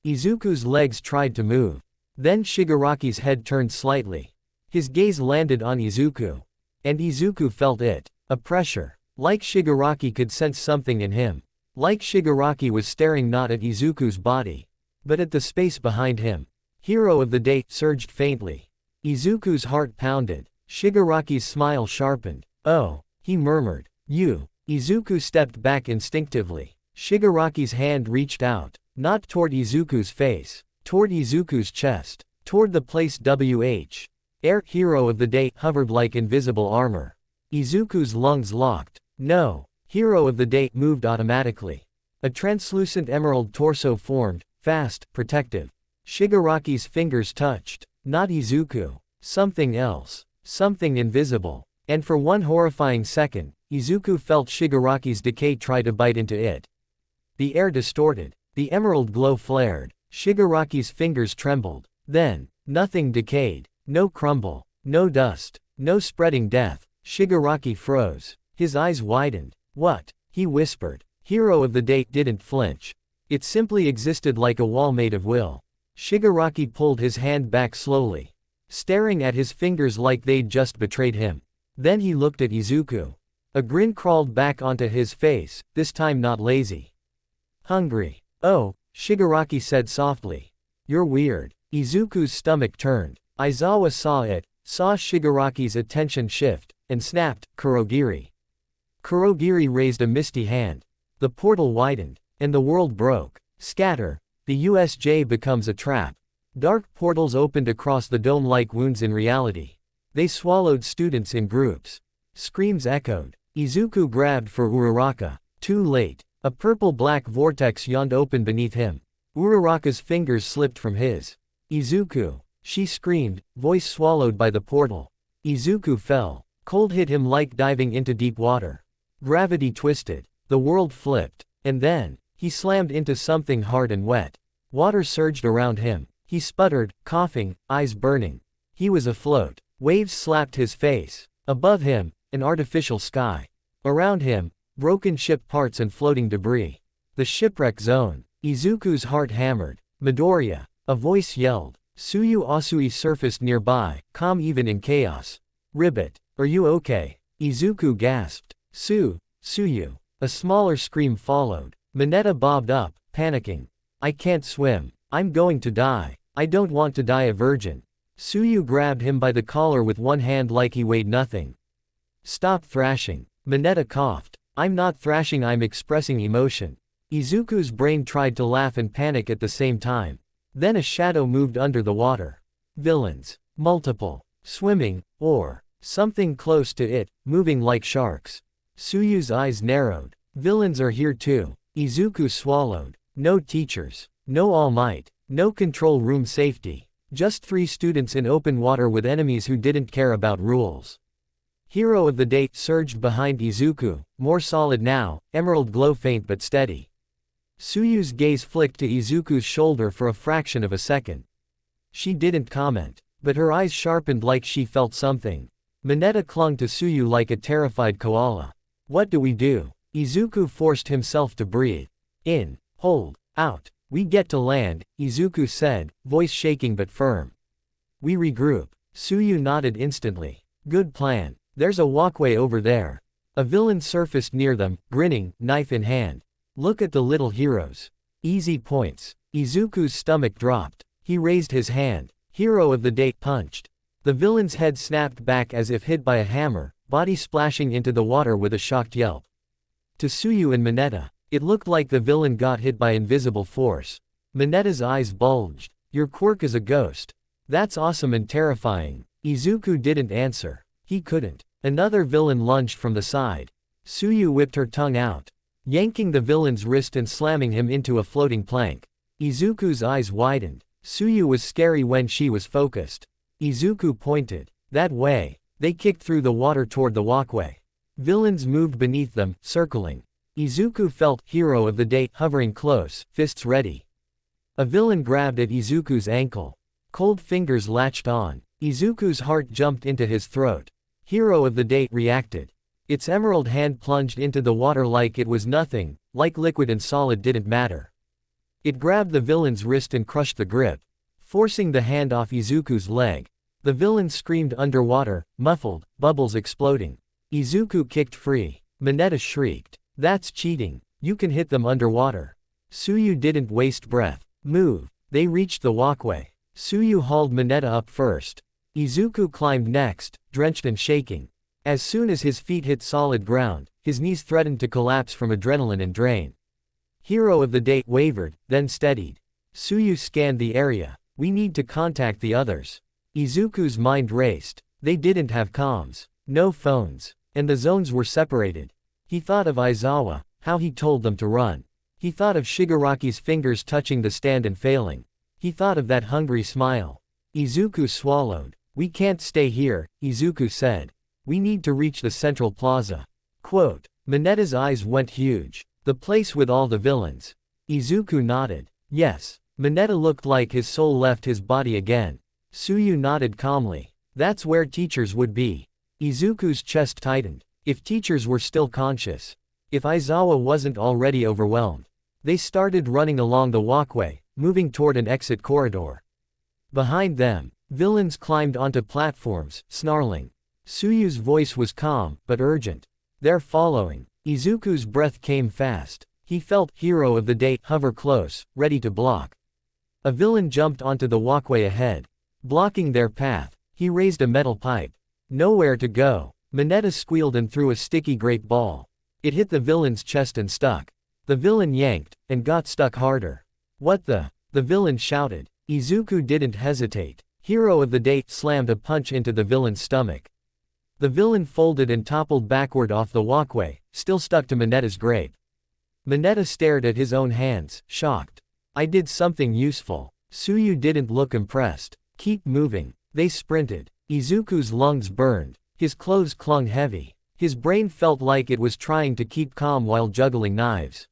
Speaker 2: Izuku's legs tried to move. Then Shigaraki's head turned slightly. His gaze landed on Izuku. And Izuku felt it. A pressure. Like Shigaraki could sense something in him. Like Shigaraki was staring not at Izuku's body, but at the space behind him. Hero of the day surged faintly. Izuku's heart pounded. Shigaraki's smile sharpened. Oh, he murmured. You. Izuku stepped back instinctively. Shigaraki's hand reached out, not toward Izuku's face, toward Izuku's chest, toward the place WH. Air Hero of the day hovered like invisible armor. Izuku's lungs locked. No. Hero of the day moved automatically. A translucent emerald torso formed, fast, protective. Shigaraki's fingers touched. Not Izuku. Something else. Something invisible. And for one horrifying second, Izuku felt Shigaraki's decay try to bite into it. The air distorted. The emerald glow flared. Shigaraki's fingers trembled. Then, nothing decayed. No crumble. No dust. No spreading death. Shigaraki froze. His eyes widened. What? He whispered. Hero of the day didn't flinch. It simply existed like a wall made of will. Shigaraki pulled his hand back slowly, staring at his fingers like they'd just betrayed him. Then he looked at Izuku. A grin crawled back onto his face, this time not lazy. Hungry. Oh, Shigaraki said softly. You're weird. Izuku's stomach turned. Aizawa saw it, saw Shigaraki's attention shift, and snapped, Kurogiri. Kurogiri raised a misty hand. The portal widened, and the world broke. Scatter. The USJ becomes a trap. Dark portals opened across the dome like wounds in reality. They swallowed students in groups. Screams echoed. Izuku grabbed for Uraraka. Too late. A purple-black vortex yawned open beneath him. Uraraka's fingers slipped from his. Izuku! She screamed, voice swallowed by the portal. Izuku fell. Cold hit him like diving into deep water. Gravity twisted. The world flipped. And then, he slammed into something hard and wet. Water surged around him. He sputtered, coughing, eyes burning. He was afloat. Waves slapped his face. Above him, an artificial sky. Around him, broken ship parts and floating debris. The shipwreck zone. Izuku's heart hammered. Midoriya. A voice yelled. Tsuyu Asui surfaced nearby, calm even in chaos. Ribbit. Are you okay? Izuku gasped. Tsuyu. A smaller scream followed. Mineta bobbed up, panicking. I can't swim. I'm going to die. I don't want to die a virgin. Tsuyu grabbed him by the collar with one hand like he weighed nothing. Stop thrashing. Mineta coughed. I'm not thrashing, I'm expressing emotion. Izuku's brain tried to laugh and panic at the same time. Then a shadow moved under the water. Villains. Multiple. Swimming, or something close to it, moving like sharks. Tsuyu's eyes narrowed. Villains are here too. Izuku swallowed. No teachers. No All Might. No control room safety. Just 3 students in open water with enemies who didn't care about rules. Hero of the Day surged behind Izuku, more solid now, emerald glow faint but steady. Tsuyu's gaze flicked to Izuku's shoulder for a fraction of a second. She didn't comment, but her eyes sharpened like she felt something. Mineta clung to Tsuyu like a terrified koala. What do we do? Izuku forced himself to breathe. In, hold, out. We get to land, Izuku said, voice shaking but firm. We regroup. Tsuyu nodded instantly. Good plan. There's a walkway over there. A villain surfaced near them, grinning, knife in hand. Look at the little heroes. Easy points. Izuku's stomach dropped. He raised his hand. Hero of the Day punched. The villain's head snapped back as if hit by a hammer, body splashing into the water with a shocked yelp. To Tsuyu and Mineta, it looked like the villain got hit by invisible force. Mineta's eyes bulged. Your quirk is a ghost. That's awesome and terrifying. Izuku didn't answer. He couldn't. Another villain lunged from the side. Tsuyu whipped her tongue out, yanking the villain's wrist and slamming him into a floating plank. Izuku's eyes widened. Tsuyu was scary when she was focused. Izuku pointed. That way. They kicked through the water toward the walkway. Villains moved beneath them, circling. Izuku felt Hero of the Day hovering close, fists ready. A villain grabbed at Izuku's ankle. Cold fingers latched on. Izuku's heart jumped into his throat. Hero of the Day reacted. Its emerald hand plunged into the water like it was nothing, like liquid and solid didn't matter. It grabbed the villain's wrist and crushed the grip, forcing the hand off Izuku's leg. The villain screamed underwater, muffled, bubbles exploding. Izuku kicked free. Mineta shrieked. That's cheating. You can hit them underwater. Tsuyu didn't waste breath. Move. They reached the walkway. Tsuyu hauled Mineta up first. Izuku climbed next, drenched and shaking. As soon as his feet hit solid ground, his knees threatened to collapse from adrenaline and drain. Hero of the Day wavered, then steadied. Tsuyu scanned the area. We need to contact the others. Izuku's mind raced. They didn't have comms. No phones. And the zones were separated. He thought of Aizawa, how he told them to run. He thought of Shigaraki's fingers touching the stand and failing. He thought of that hungry smile. Izuku swallowed. We can't stay here, Izuku said. We need to reach the central plaza. Quote. Mineta's eyes went huge. The place with all the villains. Izuku nodded. Yes. Mineta looked like his soul left his body again. Tsuyu nodded calmly. That's where teachers would be. Izuku's chest tightened. If teachers were still conscious. If Aizawa wasn't already overwhelmed. They started running along the walkway, moving toward an exit corridor. Behind them, villains climbed onto platforms, snarling. Tsuyu's voice was calm, but urgent. They're following. Izuku's breath came fast. He felt Hero of the Day hover close, ready to block. A villain jumped onto the walkway ahead, blocking their path. He raised a metal pipe. Nowhere to go. Mineta squealed and threw a sticky great ball. It hit the villain's chest and stuck. The villain yanked, and got stuck harder. What the? The villain shouted. Izuku didn't hesitate. Hero of the day slammed a punch into the villain's stomach. The villain folded and toppled backward off the walkway, still stuck to Minetta's grate. Minetta stared at his own hands, shocked. I did something useful. Tsuyu didn't look impressed. Keep moving. They sprinted. Izuku's lungs burned. His clothes clung heavy. His brain felt like it was trying to keep calm while juggling knives.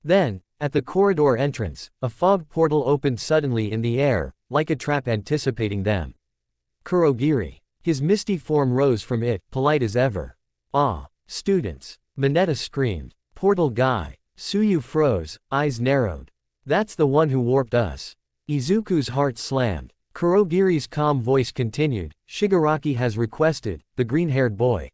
Speaker 2: Then, at the corridor entrance, a fog portal opened suddenly in the air, like a trap anticipating them. Kurogiri. His misty form rose from it, polite as ever. Ah, students. Minetta screamed. Portal guy. Tsuyu froze, eyes narrowed. That's the one who warped us. Izuku's heart slammed. Kurogiri's calm voice continued, Shigaraki has requested, the green-haired boy.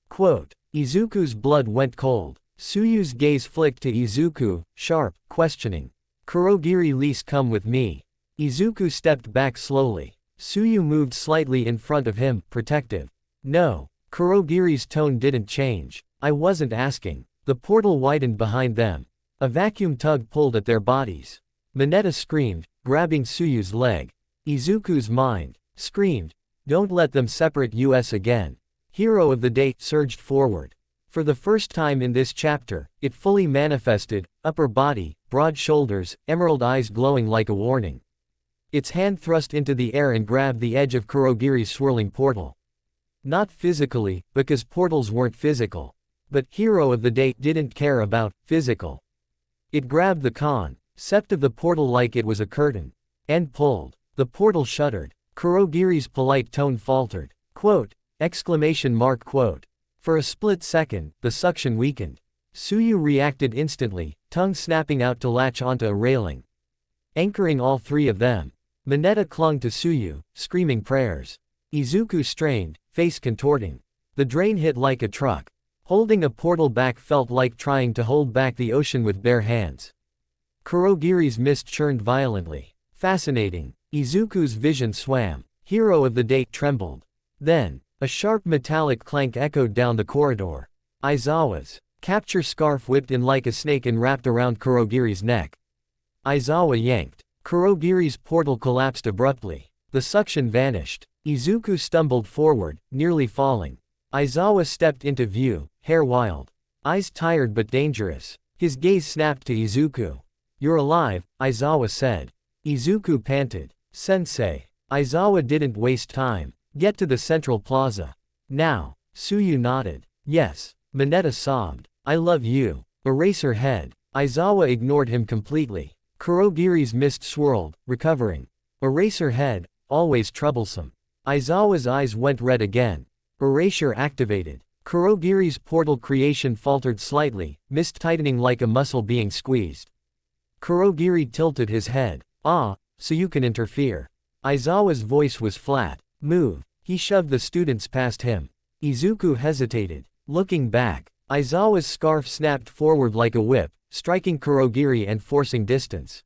Speaker 2: Quote. Izuku's blood went cold. Tsuyu's gaze flicked to Izuku, sharp, questioning. Kurogiri-please come with me. Izuku stepped back slowly. Tsuyu moved slightly in front of him, protective. No. Kurogiri's tone didn't change. I wasn't asking. The portal widened behind them. A vacuum tug pulled at their bodies. Minetta screamed, grabbing Tsuyu's leg. Izuku's mind screamed, don't let them separate us again. Hero of the day surged forward. For the first time in this chapter, it fully manifested, upper body, broad shoulders, emerald eyes glowing like a warning. Its hand thrust into the air and grabbed the edge of Kurogiri's swirling portal. Not physically, because portals weren't physical. But Hero of the Day didn't care about physical. It grabbed the concept of the portal like it was a curtain. And pulled. The portal shuddered. Kurogiri's polite tone faltered. Quote! Exclamation mark quote. For a split second, the suction weakened. Tsuyu reacted instantly, tongue snapping out to latch onto a railing. Anchoring all three of them. Minetta clung to Tsuyu, screaming prayers. Izuku strained, face contorting. The drain hit like a truck. Holding a portal back felt like trying to hold back the ocean with bare hands. Kurogiri's mist churned violently. Fascinating. Izuku's vision swam. Hero of the day trembled. Then, a sharp metallic clank echoed down the corridor. Aizawa's capture scarf whipped in like a snake and wrapped around Kurogiri's neck. Aizawa yanked. Kurogiri's portal collapsed abruptly. The suction vanished. Izuku stumbled forward, nearly falling. Aizawa stepped into view, hair wild. Eyes tired but dangerous. His gaze snapped to Izuku. You're alive, Aizawa said. Izuku panted. Sensei. Aizawa didn't waste time. Get to the central plaza. Now. Tsuyu nodded. Yes. Minetta sobbed. I love you. Eraser head. Aizawa ignored him completely. Kurogiri's mist swirled, recovering. Eraser head, always troublesome. Aizawa's eyes went red again. Erasure activated. Kurogiri's portal creation faltered slightly, mist tightening like a muscle being squeezed. Kurogiri tilted his head. Ah, so you can interfere. Aizawa's voice was flat. Move. He shoved the students past him. Izuku hesitated. Looking back, Aizawa's scarf snapped forward like a whip, striking Kurogiri and forcing distance.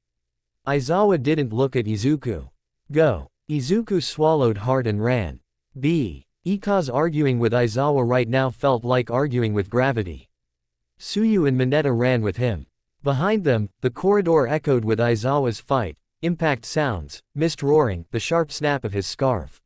Speaker 2: Aizawa didn't look at Izuku. Go. Izuku swallowed hard and ran. Ika's arguing with Aizawa right now felt like arguing with gravity. Tsuyu and Minetta ran with him. Behind them, the corridor echoed with Aizawa's fight, impact sounds, mist roaring, the sharp snap of his scarf.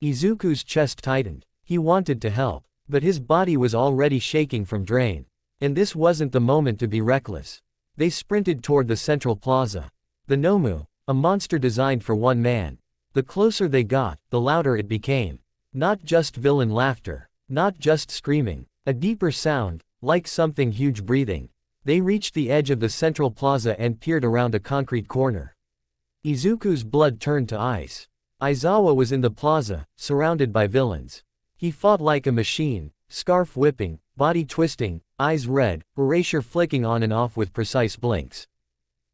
Speaker 2: Izuku's chest tightened. He wanted to help, but his body was already shaking from drain. And this wasn't the moment to be reckless. They sprinted toward the central plaza. The Nomu, a monster designed for one man. The closer they got, the louder it became. Not just villain laughter. Not just screaming. A deeper sound, like something huge breathing. They reached the edge of the central plaza and peered around a concrete corner. Izuku's blood turned to ice. Aizawa was in the plaza, surrounded by villains. He fought like a machine, scarf whipping, body twisting, eyes red, erasure flicking on and off with precise blinks.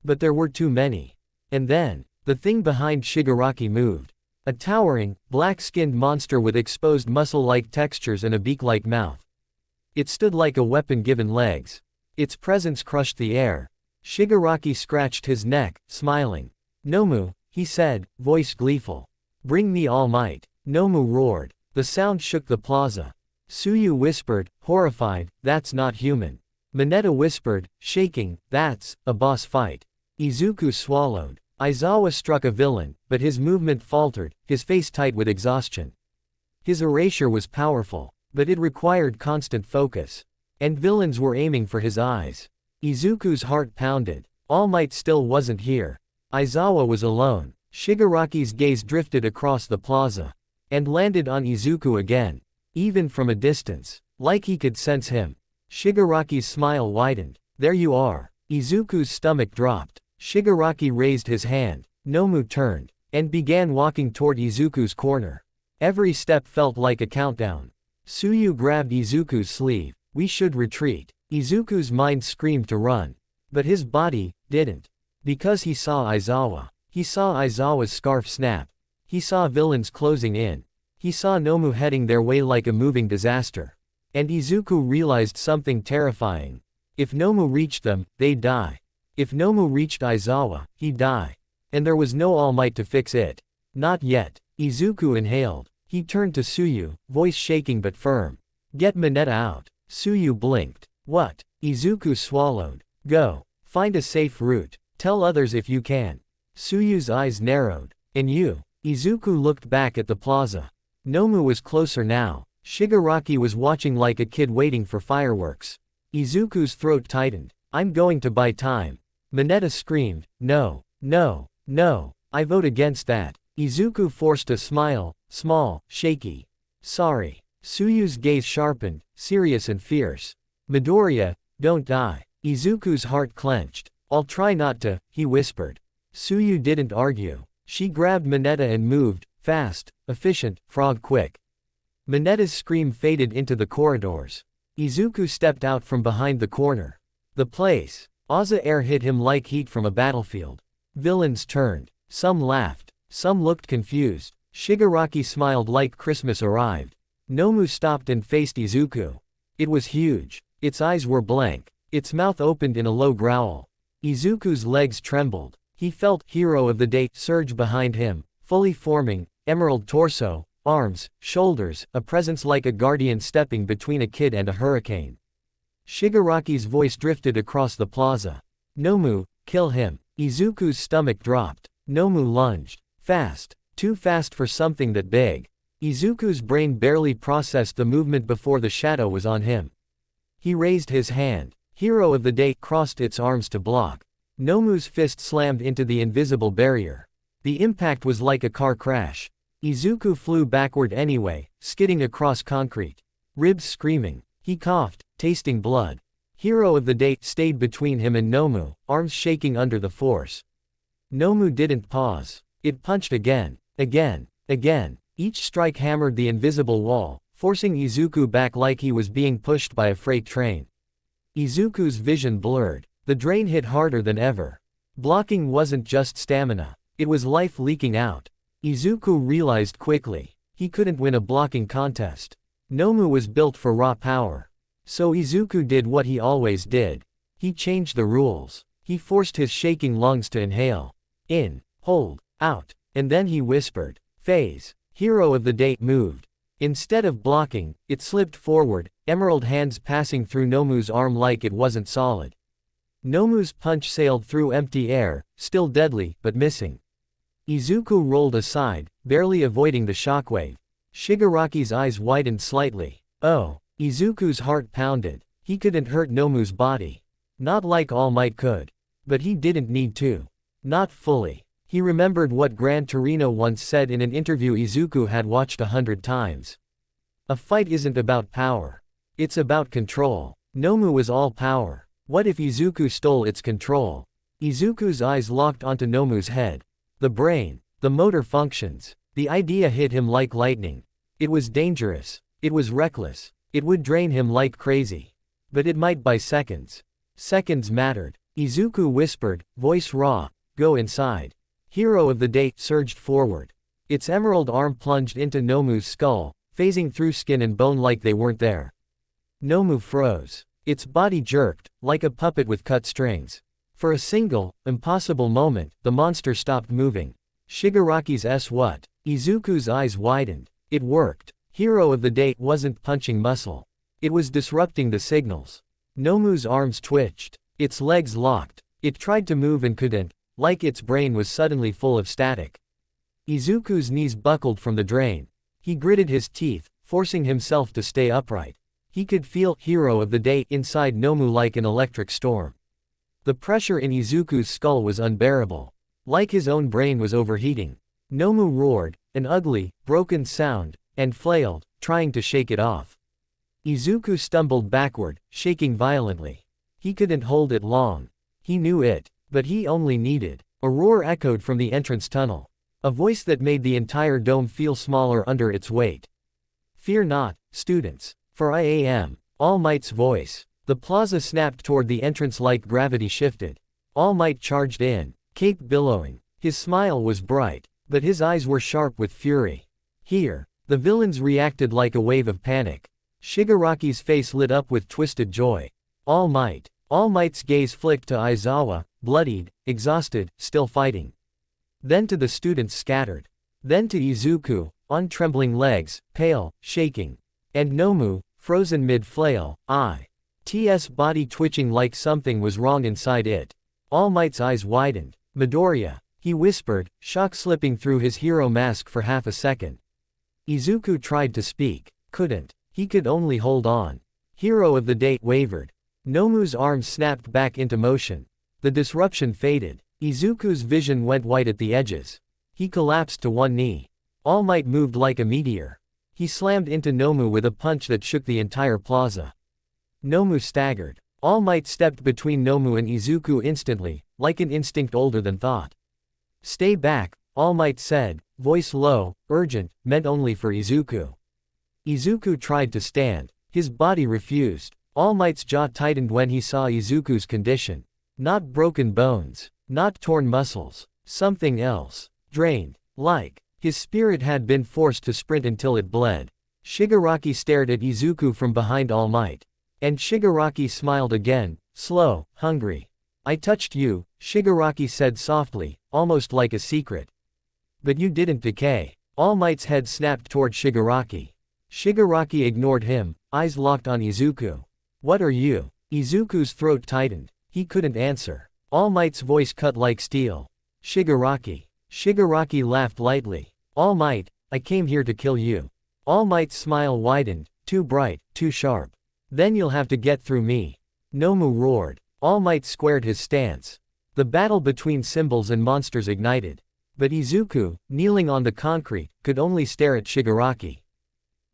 Speaker 2: But there were too many. And then, the thing behind Shigaraki moved. A towering, black-skinned monster with exposed muscle-like textures and a beak-like mouth. It stood like a weapon given legs. Its presence crushed the air. Shigaraki scratched his neck, smiling. Nomu, he said, voice gleeful. Bring me all might. Nomu roared. The sound shook the plaza. Tsuyu whispered, horrified, that's not human. Minetta whispered, shaking, that's a boss fight. Izuku swallowed. Aizawa struck a villain, but his movement faltered, his face tight with exhaustion. His erasure was powerful, but it required constant focus. And villains were aiming for his eyes. Izuku's heart pounded. All Might still wasn't here. Aizawa was alone. Shigaraki's gaze drifted across the plaza. And landed on Izuku again. Even from a distance. Like he could sense him. Shigaraki's smile widened. There you are. Izuku's stomach dropped. Shigaraki raised his hand. Nomu turned. And began walking toward Izuku's corner. Every step felt like a countdown. Tsuyu grabbed Izuku's sleeve. We should retreat. Izuku's mind screamed to run. But his body didn't. Because he saw Aizawa. He saw Aizawa's scarf snap. He saw villains closing in. He saw Nomu heading their way like a moving disaster. And Izuku realized something terrifying. If Nomu reached them, they'd die. If Nomu reached Aizawa, he'd die. And there was no All Might to fix it. Not yet. Izuku inhaled. He turned to Tsuyu, voice shaking but firm. Get Mineta out. Tsuyu blinked. What? Izuku swallowed. Go. Find a safe route. Tell others if you can. Tsuyu's eyes narrowed. And you? Izuku looked back at the plaza. Nomu was closer now. Shigaraki was watching like a kid waiting for fireworks. Izuku's throat tightened. I'm going to buy time. Mineta screamed. No. No. No. I vote against that. Izuku forced a smile, small, shaky. Sorry. Tsuyu's gaze sharpened, serious and fierce. Midoriya, don't die. Izuku's heart clenched. I'll try not to, he whispered. Tsuyu didn't argue. She grabbed Mineta and moved, fast, efficient, frog quick. Mineta's scream faded into the corridors. Izuku stepped out from behind the corner. The place. Aza air hit him like heat from a battlefield. Villains turned. Some laughed. Some looked confused. Shigaraki smiled like Christmas arrived. Nomu stopped and faced Izuku. It was huge. Its eyes were blank. Its mouth opened in a low growl. Izuku's legs trembled. He felt Hero of the Day surge behind him, fully forming, emerald torso, arms, shoulders, a presence like a guardian stepping between a kid and a hurricane. Shigaraki's voice drifted across the plaza. Nomu, kill him. Izuku's stomach dropped. Nomu lunged. Fast. Too fast for something that big. Izuku's brain barely processed the movement before the shadow was on him. He raised his hand. Hero of the Day crossed its arms to block. Nomu's fist slammed into the invisible barrier. The impact was like a car crash. Izuku flew backward anyway, skidding across concrete. Ribs screaming. He coughed, tasting blood. Hero of the Day stayed between him and Nomu, arms shaking under the force. Nomu didn't pause. It punched again, again, again. Each strike hammered the invisible wall, forcing Izuku back like he was being pushed by a freight train. Izuku's vision blurred. The drain hit harder than ever. Blocking wasn't just stamina. It was life leaking out. Izuku realized quickly. He couldn't win a blocking contest. Nomu was built for raw power. So Izuku did what he always did. He changed the rules. He forced his shaking lungs to inhale. In, hold, out, and then he whispered. Phase. Hero of the Day moved. Instead of blocking, it slipped forward, emerald hands passing through Nomu's arm like it wasn't solid. Nomu's punch sailed through empty air, still deadly, but missing. Izuku rolled aside, barely avoiding the shockwave. Shigaraki's eyes widened slightly. Oh. Izuku's heart pounded. He couldn't hurt Nomu's body. Not like All Might could. But he didn't need to. Not fully. He remembered what Gran Torino once said in an interview Izuku had watched 100 times. A fight isn't about power. It's about control. Nomu was all power. What if Izuku stole its control? Izuku's eyes locked onto Nomu's head. The brain. The motor functions. The idea hit him like lightning. It was dangerous. It was reckless. It would drain him like crazy. But it might by seconds. Seconds mattered. Izuku whispered, voice raw, go inside. Hero of the Day surged forward. Its emerald arm plunged into Nomu's skull, phasing through skin and bone like they weren't there. Nomu froze. Its body jerked, like a puppet with cut strings. For a single, impossible moment, the monster stopped moving. Shigaraki's what? Izuku's eyes widened. It worked. Hero of the Day wasn't punching muscle. It was disrupting the signals. Nomu's arms twitched. Its legs locked. It tried to move and couldn't, like its brain was suddenly full of static. Izuku's knees buckled from the drain. He gritted his teeth, forcing himself to stay upright. He could feel hero of the day inside Nomu like an electric storm. The pressure in Izuku's skull was unbearable. Like his own brain was overheating. Nomu roared, an ugly, broken sound, and flailed, trying to shake it off. Izuku stumbled backward, shaking violently. He couldn't hold it long. He knew it, but he only needed. A roar echoed from the entrance tunnel. A voice that made the entire dome feel smaller under its weight. Fear not, students, for I am All Might's voice. The plaza snapped toward the entrance like gravity shifted. All Might charged in, cape billowing. His smile was bright, but his eyes were sharp with fury. Here, the villains reacted like a wave of panic. Shigaraki's face lit up with twisted joy. All Might's gaze flicked to Aizawa, bloodied, exhausted, still fighting. Then to the students scattered. Then to Izuku, on trembling legs, pale, shaking. And Nomu, frozen mid-flail, T's body twitching like something was wrong inside it. All Might's eyes widened. Midoriya, he whispered, shock slipping through his hero mask for half a second. Izuku tried to speak, couldn't. He could only hold on. Hero of the day wavered. Nomu's arms snapped back into motion. The disruption faded. Izuku's vision went white at the edges. He collapsed to one knee. All Might moved like a meteor. He slammed into Nomu with a punch that shook the entire plaza. Nomu staggered. All Might stepped between Nomu and Izuku instantly, like an instinct older than thought. Stay back, All Might said, voice low, urgent, meant only for Izuku. Izuku tried to stand. His body refused. All Might's jaw tightened when he saw Izuku's condition. Not broken bones. Not torn muscles. Something else. Drained. Like his spirit had been forced to sprint until it bled. Shigaraki stared at Izuku from behind All Might. And Shigaraki smiled again, slow, hungry. I touched you, Shigaraki said softly, almost like a secret. But you didn't decay. All Might's head snapped toward Shigaraki. Shigaraki ignored him, eyes locked on Izuku. What are you? Izuku's throat tightened. He couldn't answer. All Might's voice cut like steel. Shigaraki. Shigaraki laughed lightly. All Might, I came here to kill you. All Might's smile widened, too bright, too sharp. Then you'll have to get through me. Nomu roared. All Might squared his stance. The battle between symbols and monsters ignited. But Izuku, kneeling on the concrete, could only stare at Shigaraki.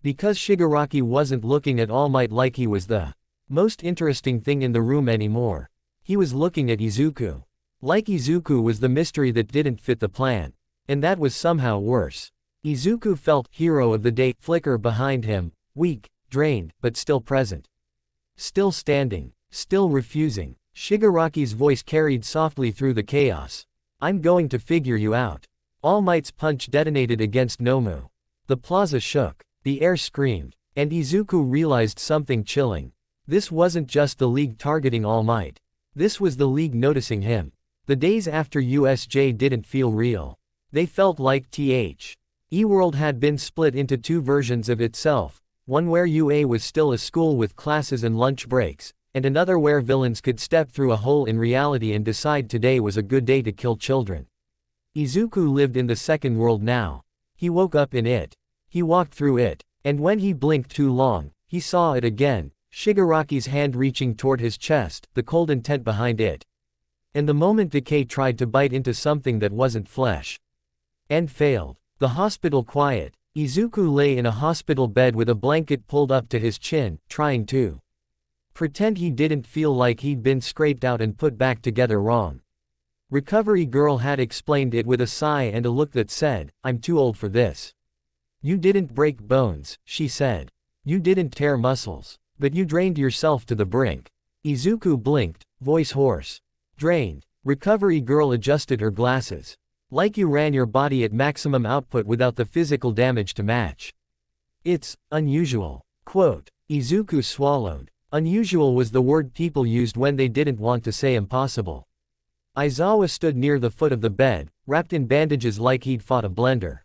Speaker 2: Because Shigaraki wasn't looking at All Might like he was the most interesting thing in the room anymore. He was looking at Izuku. Like Izuku was the mystery that didn't fit the plan. And that was somehow worse. Izuku felt hero of the day flicker behind him, weak, drained, but still present. Still standing. Still refusing. Shigaraki's voice carried softly through the chaos. I'm going to figure you out. All Might's punch detonated against Nomu. The plaza shook. The air screamed. And Izuku realized something chilling. This wasn't just the League targeting All Might. This was the League noticing him. The days after USJ didn't feel real. They felt like E-World had been split into two versions of itself, one where UA was still a school with classes and lunch breaks, and another where villains could step through a hole in reality and decide today was a good day to kill children. Izuku lived in the second world now. He woke up in it. He walked through it, and when he blinked too long, he saw it again, Shigaraki's hand reaching toward his chest, the cold intent behind it. And the moment decay tried to bite into something that wasn't flesh. And failed. The hospital quiet. Izuku lay in a hospital bed with a blanket pulled up to his chin, trying to pretend he didn't feel like he'd been scraped out and put back together wrong. Recovery girl had explained it with a sigh and a look that said, I'm too old for this. You didn't break bones, she said. You didn't tear muscles. But you drained yourself to the brink. Izuku blinked, voice hoarse. Drained. Recovery girl adjusted her glasses. Like you ran your body at maximum output without the physical damage to match. It's unusual. Quote. Izuku swallowed. Unusual was the word people used when they didn't want to say impossible. Aizawa stood near the foot of the bed, wrapped in bandages like he'd fought a blender.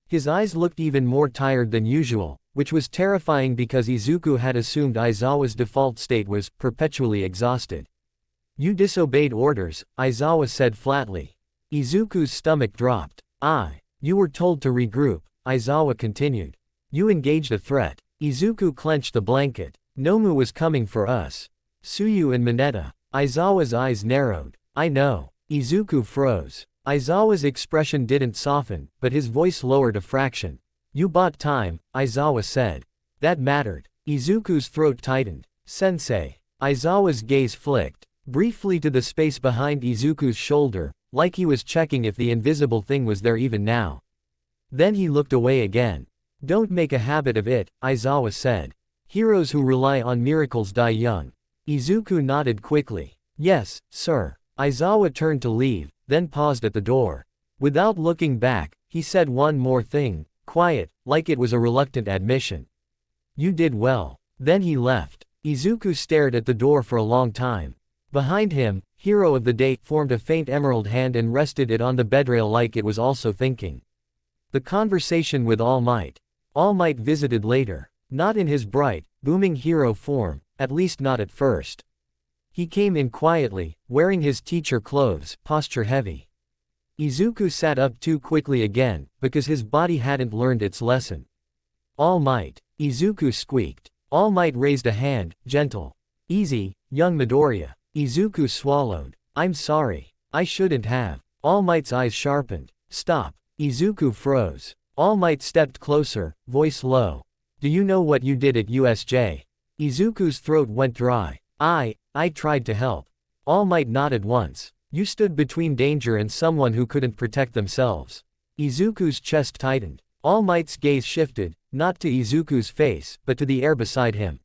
Speaker 2: His eyes looked even more tired than usual, which was terrifying because Izuku had assumed Aizawa's default state was perpetually exhausted. You disobeyed orders, Aizawa said flatly. Izuku's stomach dropped. You were told to regroup, Aizawa continued. You engaged a threat. Izuku clenched the blanket. Nomu was coming for us. Tsuyu and Mineta. Aizawa's eyes narrowed. I know. Izuku froze. Aizawa's expression didn't soften, but his voice lowered a fraction. You bought time, Aizawa said. That mattered. Izuku's throat tightened. Sensei. Aizawa's gaze flicked briefly to the space behind Izuku's shoulder, like he was checking if the invisible thing was there even now. Then he looked away again. Don't make a habit of it, Aizawa said. Heroes who rely on miracles die young. Izuku nodded quickly. Yes, sir. Aizawa turned to leave, then paused at the door. Without looking back, he said one more thing, quiet, like it was a reluctant admission. You did well. Then he left. Izuku stared at the door for a long time. Behind him, Hero of the Day formed a faint emerald hand and rested it on the bedrail like it was also thinking. The conversation with All Might. All Might visited later. Not in his bright, booming hero form, at least not at first. He came in quietly, wearing his teacher clothes, posture heavy. Izuku sat up too quickly again, because his body hadn't learned its lesson. All Might. Izuku squeaked. All Might raised a hand, gentle. Easy, young Midoriya. Izuku swallowed. I'm sorry. I shouldn't have. All Might's eyes sharpened. Stop. Izuku froze. All Might stepped closer, voice low. Do you know what you did at USJ? Izuku's throat went dry. I tried to help. All Might nodded once. You stood between danger and someone who couldn't protect themselves. Izuku's chest tightened. All Might's gaze shifted, not to Izuku's face, but to the air beside him.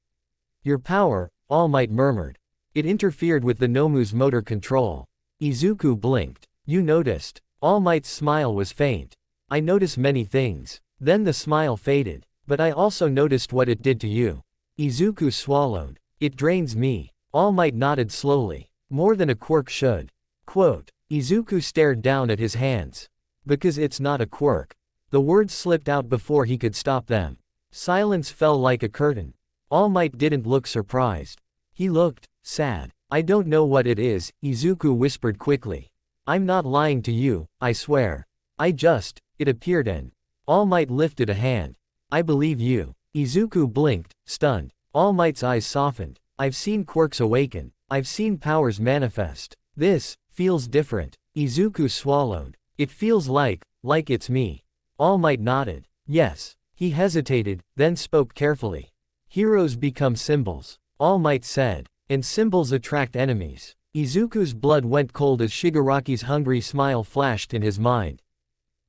Speaker 2: Your power, All Might murmured. It interfered with the Nomu's motor control. Izuku blinked. You noticed. All Might's smile was faint. I notice many things. Then the smile faded. But I also noticed what it did to you. Izuku swallowed. It drains me. All Might nodded slowly. More than a quirk should. Quote. Izuku stared down at his hands. Because it's not a quirk. The words slipped out before he could stop them. Silence fell like a curtain. All Might didn't look surprised. He looked sad. I don't know what it is, Izuku whispered quickly. I'm not lying to you, I swear. It appeared and. All Might lifted a hand. I believe you. Izuku blinked, stunned. All Might's eyes softened. I've seen quirks awaken. I've seen powers manifest. This feels different. Izuku swallowed. It feels like it's me. All Might nodded. Yes. He hesitated, then spoke carefully. Heroes become symbols. All Might said. And symbols attract enemies. Izuku's blood went cold as Shigaraki's hungry smile flashed in his mind.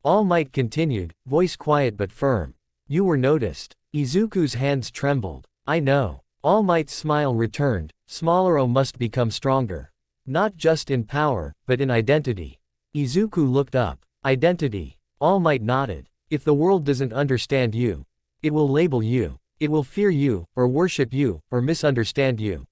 Speaker 2: All Might continued, voice quiet but firm. You were noticed. Izuku's hands trembled. I know. All Might's smile returned. Smallero must become stronger. Not just in power, but in identity. Izuku looked up. Identity. All Might nodded. If the world doesn't understand you, it will label you. It will fear you, or worship you, or misunderstand you.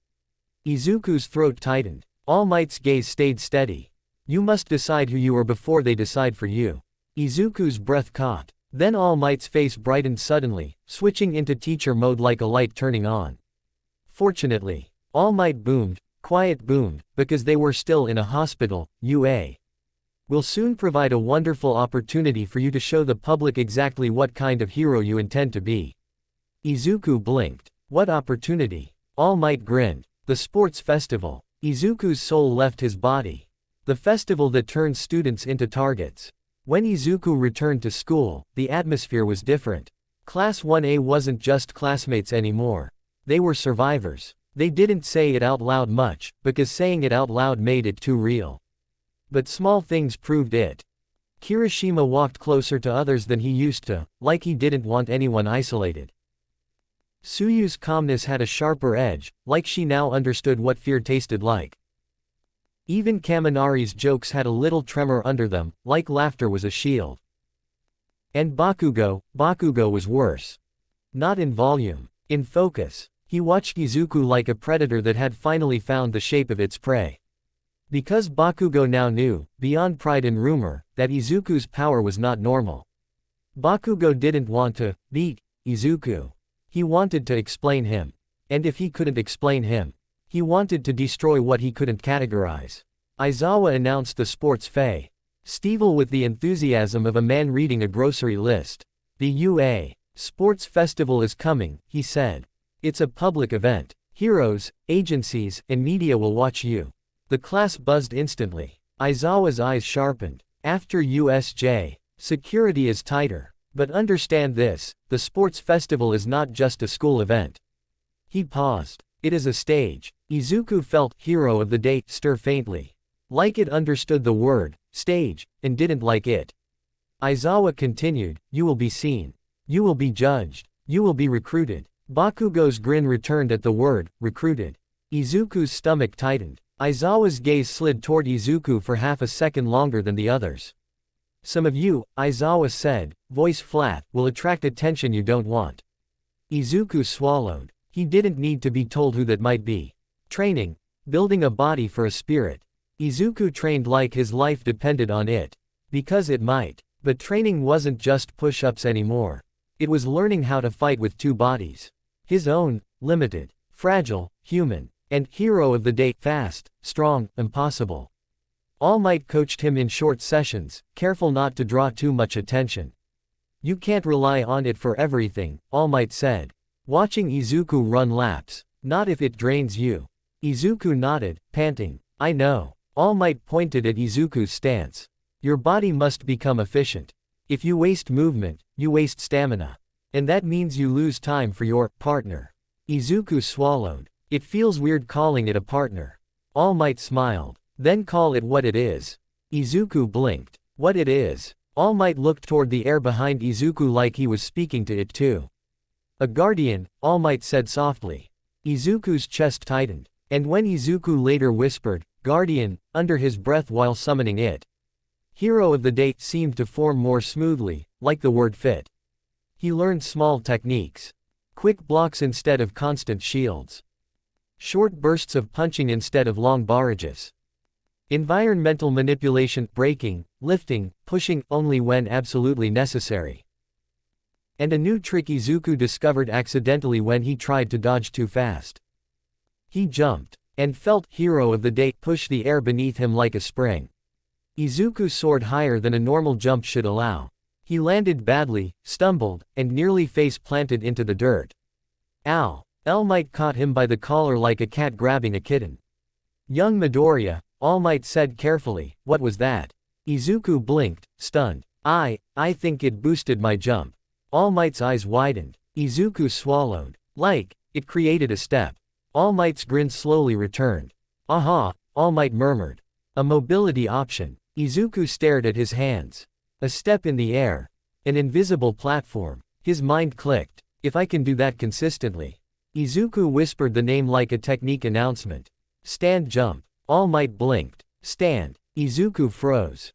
Speaker 2: Izuku's throat tightened. All Might's gaze stayed steady. You must decide who you are before they decide for you. Izuku's breath caught. Then All Might's face brightened suddenly, switching into teacher mode like a light turning on. Fortunately, All Might boomed, quiet boomed, because they were still in a hospital. UA will soon provide a wonderful opportunity for you to show the public exactly what kind of hero you intend to be. Izuku blinked. What opportunity? All Might grinned. The sports festival. Izuku's soul left his body. The festival that turns students into targets. When Izuku returned to school, the atmosphere was different. Class 1A wasn't just classmates anymore. They were survivors. They didn't say it out loud much, because saying it out loud made it too real. But small things proved it. Kirishima walked closer to others than he used to, like he didn't want anyone isolated. Tsuyu's calmness had a sharper edge, like she now understood what fear tasted like. Even Kaminari's jokes had a little tremor under them, like laughter was a shield. And Bakugo was worse. Not in volume. In focus. He watched Izuku like a predator that had finally found the shape of its prey. Because Bakugo now knew, beyond pride and rumor, that Izuku's power was not normal. Bakugo didn't want to beat Izuku. He wanted to explain him. And if he couldn't explain him, He wanted to destroy what he couldn't categorize. Aizawa announced the sports festival with the enthusiasm of a man reading a grocery list. The UA Sports Festival is coming, he said. It's a public event. Heroes, agencies, and media will watch you. The class buzzed instantly. Aizawa's eyes sharpened. After USJ, security is tighter. But understand this, the sports festival is not just a school event. He paused. It is a stage. Izuku felt hero of the day stir faintly. Like it understood the word stage, and didn't like it. Aizawa continued, you will be seen. You will be judged. You will be recruited. Bakugo's grin returned at the word recruited. Izuku's stomach tightened. Aizawa's gaze slid toward Izuku for half a second longer than the others. Some of you, Aizawa said, voice flat, will attract attention you don't want. Izuku swallowed. He didn't need to be told who that might be. Training. Building a body for a spirit. Izuku trained like his life depended on it. Because it might. But training wasn't just push-ups anymore. It was learning how to fight with two bodies. His own, limited, fragile, human, and hero of the day, fast, strong, impossible. All Might coached him in short sessions, careful not to draw too much attention. You can't rely on it for everything, All Might said. Watching Izuku run laps. Not if it drains you. Izuku nodded, panting. I know. All Might pointed at Izuku's stance. Your body must become efficient. If you waste movement, you waste stamina. And that means you lose time for your partner. Izuku swallowed. It feels weird calling it a partner. All Might smiled. Then call it what it is. Izuku blinked. What it is. All Might looked toward the air behind Izuku like he was speaking to it too. A guardian, All Might said softly. Izuku's chest tightened. And when Izuku later whispered, guardian, under his breath while summoning it. Hero of the day seemed to form more smoothly, like the word fit. He learned small techniques. Quick blocks instead of constant shields. Short bursts of punching instead of long barrages. Environmental manipulation, breaking, lifting, pushing only when absolutely necessary. And a new trick Izuku discovered accidentally when he tried to dodge too fast. He jumped, and felt hero of the day push the air beneath him like a spring. Izuku soared higher than a normal jump should allow. He landed badly, stumbled, and nearly face-planted into the dirt. Ow! All Might caught him by the collar like a cat grabbing a kitten. Young Midoriya, All Might said carefully, what was that? Izuku blinked, stunned. I think it boosted my jump. All Might's eyes widened. Izuku swallowed. Like, it created a step. All Might's grin slowly returned. Aha, All Might murmured. A mobility option. Izuku stared at his hands. A step in the air. An invisible platform. His mind clicked. If I can do that consistently. Izuku whispered the name like a technique announcement. Stand jump. All Might blinked. Stand. Izuku froze.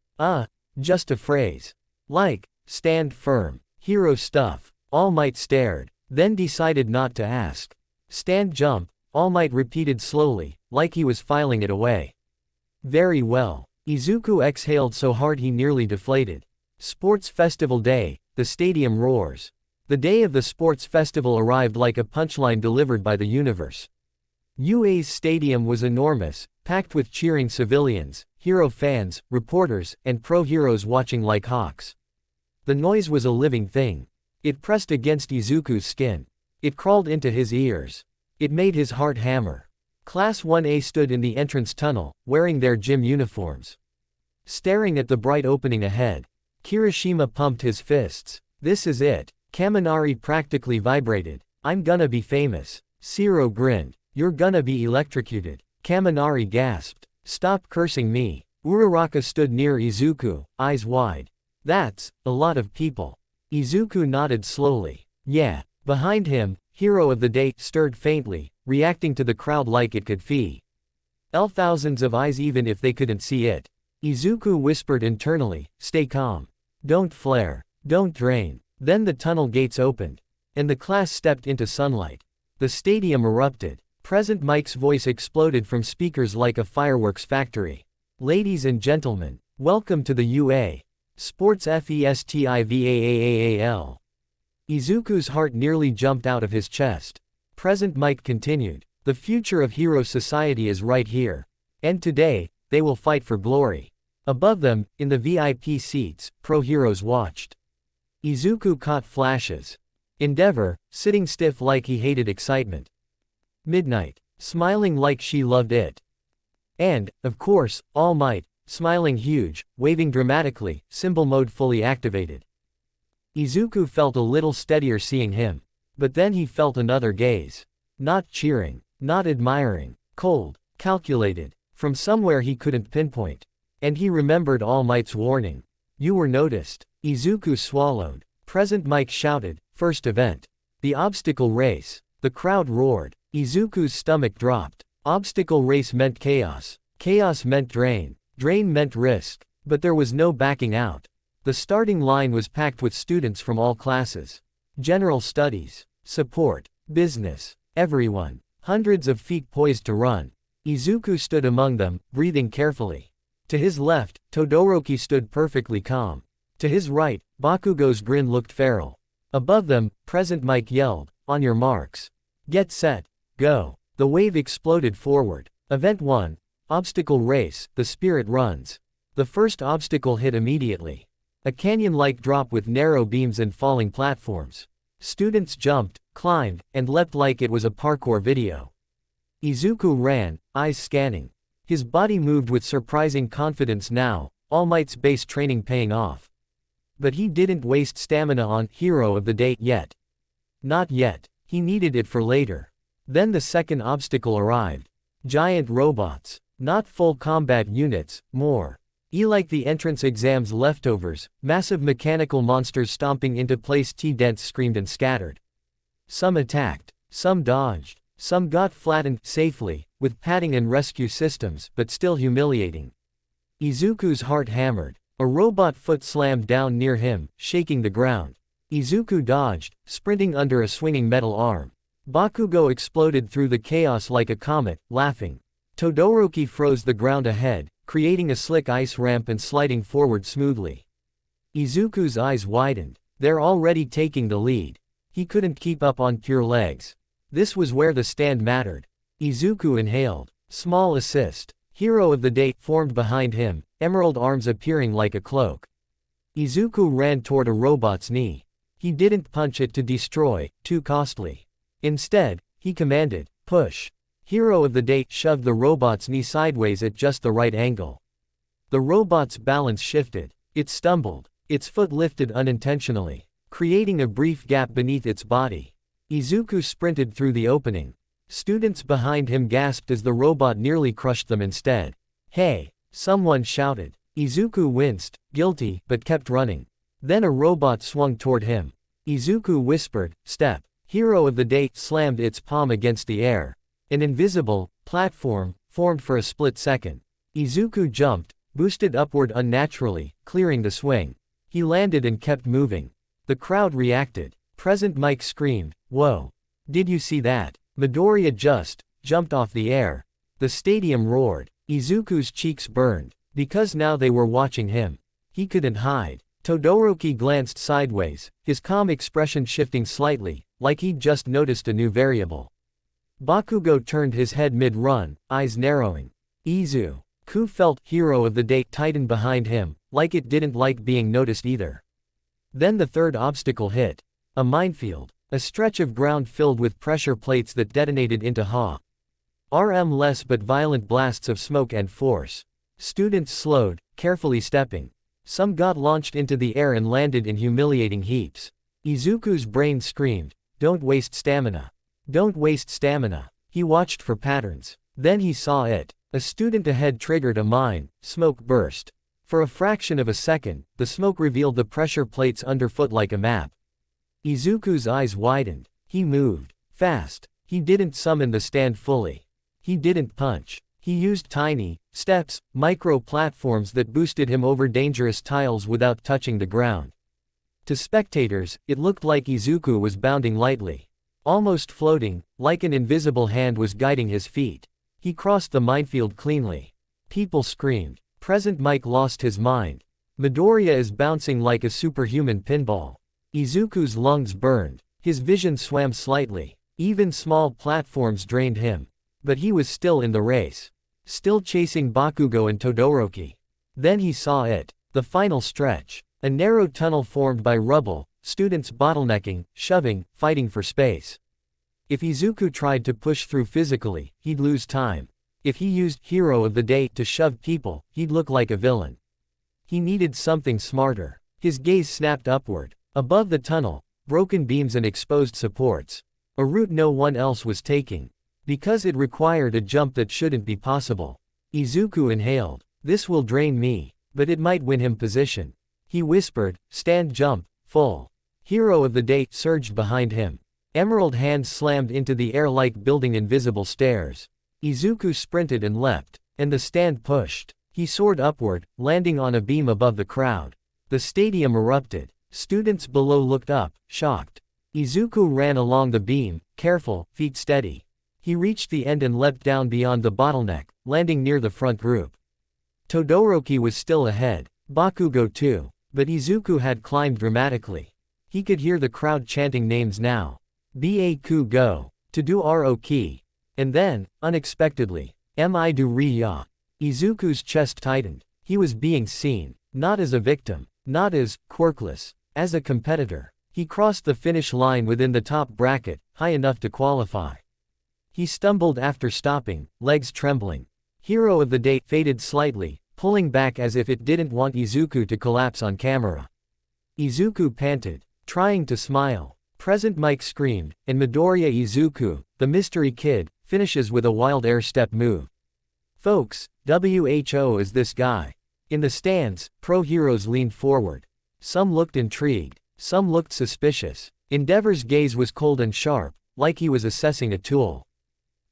Speaker 2: Just a phrase. Like, stand firm. Hero stuff. All Might stared, then decided not to ask. Stand jump, All Might repeated slowly, like he was filing it away. Very well. Izuku exhaled so hard he nearly deflated. Sports Festival Day, the stadium roars. The day of the sports festival arrived like a punchline delivered by the universe. UA's stadium was enormous, packed with cheering civilians, hero fans, reporters, and pro-heroes watching like hawks. The noise was a living thing. It pressed against Izuku's skin. It crawled into his ears. It made his heart hammer. Class 1A stood in the entrance tunnel, wearing their gym uniforms. Staring at the bright opening ahead. Kirishima pumped his fists. This is it. Kaminari practically vibrated. I'm gonna be famous. Sero grinned. You're gonna be electrocuted. Kaminari gasped. Stop cursing me. Uraraka stood near Izuku, eyes wide. That's a lot of people. Izuku nodded slowly. Yeah. Behind him, hero of the day stirred faintly, reacting to the crowd like it could feel thousands of eyes even if they couldn't see it. Izuku whispered internally, stay calm. Don't flare. Don't drain. Then the tunnel gates opened. And the class stepped into sunlight. The stadium erupted. President Mike's voice exploded from speakers like a fireworks factory. Ladies and gentlemen, welcome to the UA Sports Festival. Izuku's heart nearly jumped out of his chest. President Mike continued. The future of hero society is right here. And today, they will fight for glory. Above them, in the VIP seats, pro-heroes watched. Izuku caught flashes. Endeavor, sitting stiff like he hated excitement. Midnight, smiling like she loved it. And, of course, All Might, smiling huge, waving dramatically, symbol mode fully activated. Izuku felt a little steadier seeing him. But then he felt another gaze. Not cheering, not admiring, cold, calculated, from somewhere he couldn't pinpoint. And he remembered All Might's warning. You were noticed. Izuku swallowed. Present Mike shouted, first event. The obstacle race. The crowd roared. Izuku's stomach dropped. Obstacle race meant chaos. Chaos meant drain. Drain meant risk. But there was no backing out. The starting line was packed with students from all classes. General studies. Support. Business. Everyone. Hundreds of feet poised to run. Izuku stood among them, breathing carefully. To his left, Todoroki stood perfectly calm. To his right, Bakugo's grin looked feral. Above them, Present Mike yelled, on your marks. Get set. Go. The wave exploded forward. Event 1. Obstacle race, the spirit runs. The first obstacle hit immediately. A canyon-like drop with narrow beams and falling platforms. Students jumped, climbed, and leapt like it was a parkour video. Izuku ran, eyes scanning. His body moved with surprising confidence now, All Might's base training paying off. But he didn't waste stamina on hero of the day yet. Not yet. He needed it for later. Then the second obstacle arrived. Giant robots. Not full combat units, more. Like the entrance exams leftovers, massive mechanical monsters stomping into place. T-Dents screamed and scattered. Some attacked, some dodged, some got flattened safely, with padding and rescue systems, but still humiliating. Izuku's heart hammered. A robot foot slammed down near him, shaking the ground. Izuku dodged, sprinting under a swinging metal arm. Bakugo exploded through the chaos like a comet, laughing. Todoroki froze the ground ahead, creating a slick ice ramp and sliding forward smoothly. Izuku's eyes widened. They're already taking the lead. He couldn't keep up on pure legs. This was where the stand mattered. Izuku inhaled. Small assist. Hero of the day formed behind him, emerald arms appearing like a cloak. Izuku ran toward a robot's knee. He didn't punch it to destroy, too costly. Instead, he commanded, push. Hero of the day shoved the robot's knee sideways at just the right angle. The robot's balance shifted. It stumbled. Its foot lifted unintentionally, creating a brief gap beneath its body. Izuku sprinted through the opening. Students behind him gasped as the robot nearly crushed them instead. Hey! Someone shouted. Izuku winced, guilty, but kept running. Then a robot swung toward him. Izuku whispered, step. Hero of the day slammed its palm against the air. An invisible platform formed for a split second. Izuku jumped, boosted upward unnaturally, clearing the swing. He landed and kept moving. The crowd reacted. Present Mike screamed, whoa! Did you see that? Midoriya just jumped off the air. The stadium roared. Izuku's cheeks burned. Because now they were watching him. He couldn't hide. Todoroki glanced sideways, his calm expression shifting slightly, like he'd just noticed a new variable. Bakugo turned his head mid-run, eyes narrowing. Izuku felt hero of the day tighten behind him, like it didn't like being noticed either. Then the third obstacle hit. A minefield. A stretch of ground filled with pressure plates that detonated into less but violent blasts of smoke and force. Students slowed, carefully stepping. Some got launched into the air and landed in humiliating heaps. Izuku's brain screamed, don't waste stamina. Don't waste stamina. He watched for patterns. Then he saw it. A student ahead triggered a mine, smoke burst. For a fraction of a second, the smoke revealed the pressure plates underfoot like a map. Izuku's eyes widened. He moved. Fast. He didn't summon the stand fully. He didn't punch. He used tiny steps, micro-platforms that boosted him over dangerous tiles without touching the ground. To spectators, it looked like Izuku was bounding lightly. Almost floating, like an invisible hand was guiding his feet. He crossed the minefield cleanly. People screamed. Present Mike lost his mind. Midoriya is bouncing like a superhuman pinball. Izuku's lungs burned. His vision swam slightly. Even small platforms drained him. But he was still in the race. Still chasing Bakugo and Todoroki. Then he saw it. The final stretch. A narrow tunnel formed by rubble, students bottlenecking, shoving, fighting for space. If Izuku tried to push through physically, he'd lose time. If he used Hero of the Day to shove people, he'd look like a villain. He needed something smarter. His gaze snapped upward. Above the tunnel, broken beams and exposed supports. A route no one else was taking. Because it required a jump that shouldn't be possible. Izuku inhaled. This will drain me, but it might win him position. He whispered, stand jump, full. Hero of the Day surged behind him. Emerald hands slammed into the air like building invisible stairs. Izuku sprinted and leapt, and the stand pushed. He soared upward, landing on a beam above the crowd. The stadium erupted. Students below looked up, shocked. Izuku ran along the beam, careful, feet steady. He reached the end and leapt down beyond the bottleneck, landing near the front group. Todoroki was still ahead, Bakugo too, but Izuku had climbed dramatically. He could hear the crowd chanting names now. Baku go, to do Roki. And then, unexpectedly, Mi do Ri-ya. Izuku's chest tightened. He was being seen, not as a victim, not as quirkless, as a competitor. He crossed the finish line within the top bracket, high enough to qualify. He stumbled after stopping, legs trembling. Hero of the Day faded slightly, pulling back as if it didn't want Izuku to collapse on camera. Izuku panted, trying to smile. Present Mike screamed, and Midoriya Izuku, the mystery kid, finishes with a wild air step move. Folks, WHO is this guy. In the stands, pro heroes leaned forward. Some looked intrigued, some looked suspicious. Endeavor's gaze was cold and sharp, like he was assessing a tool.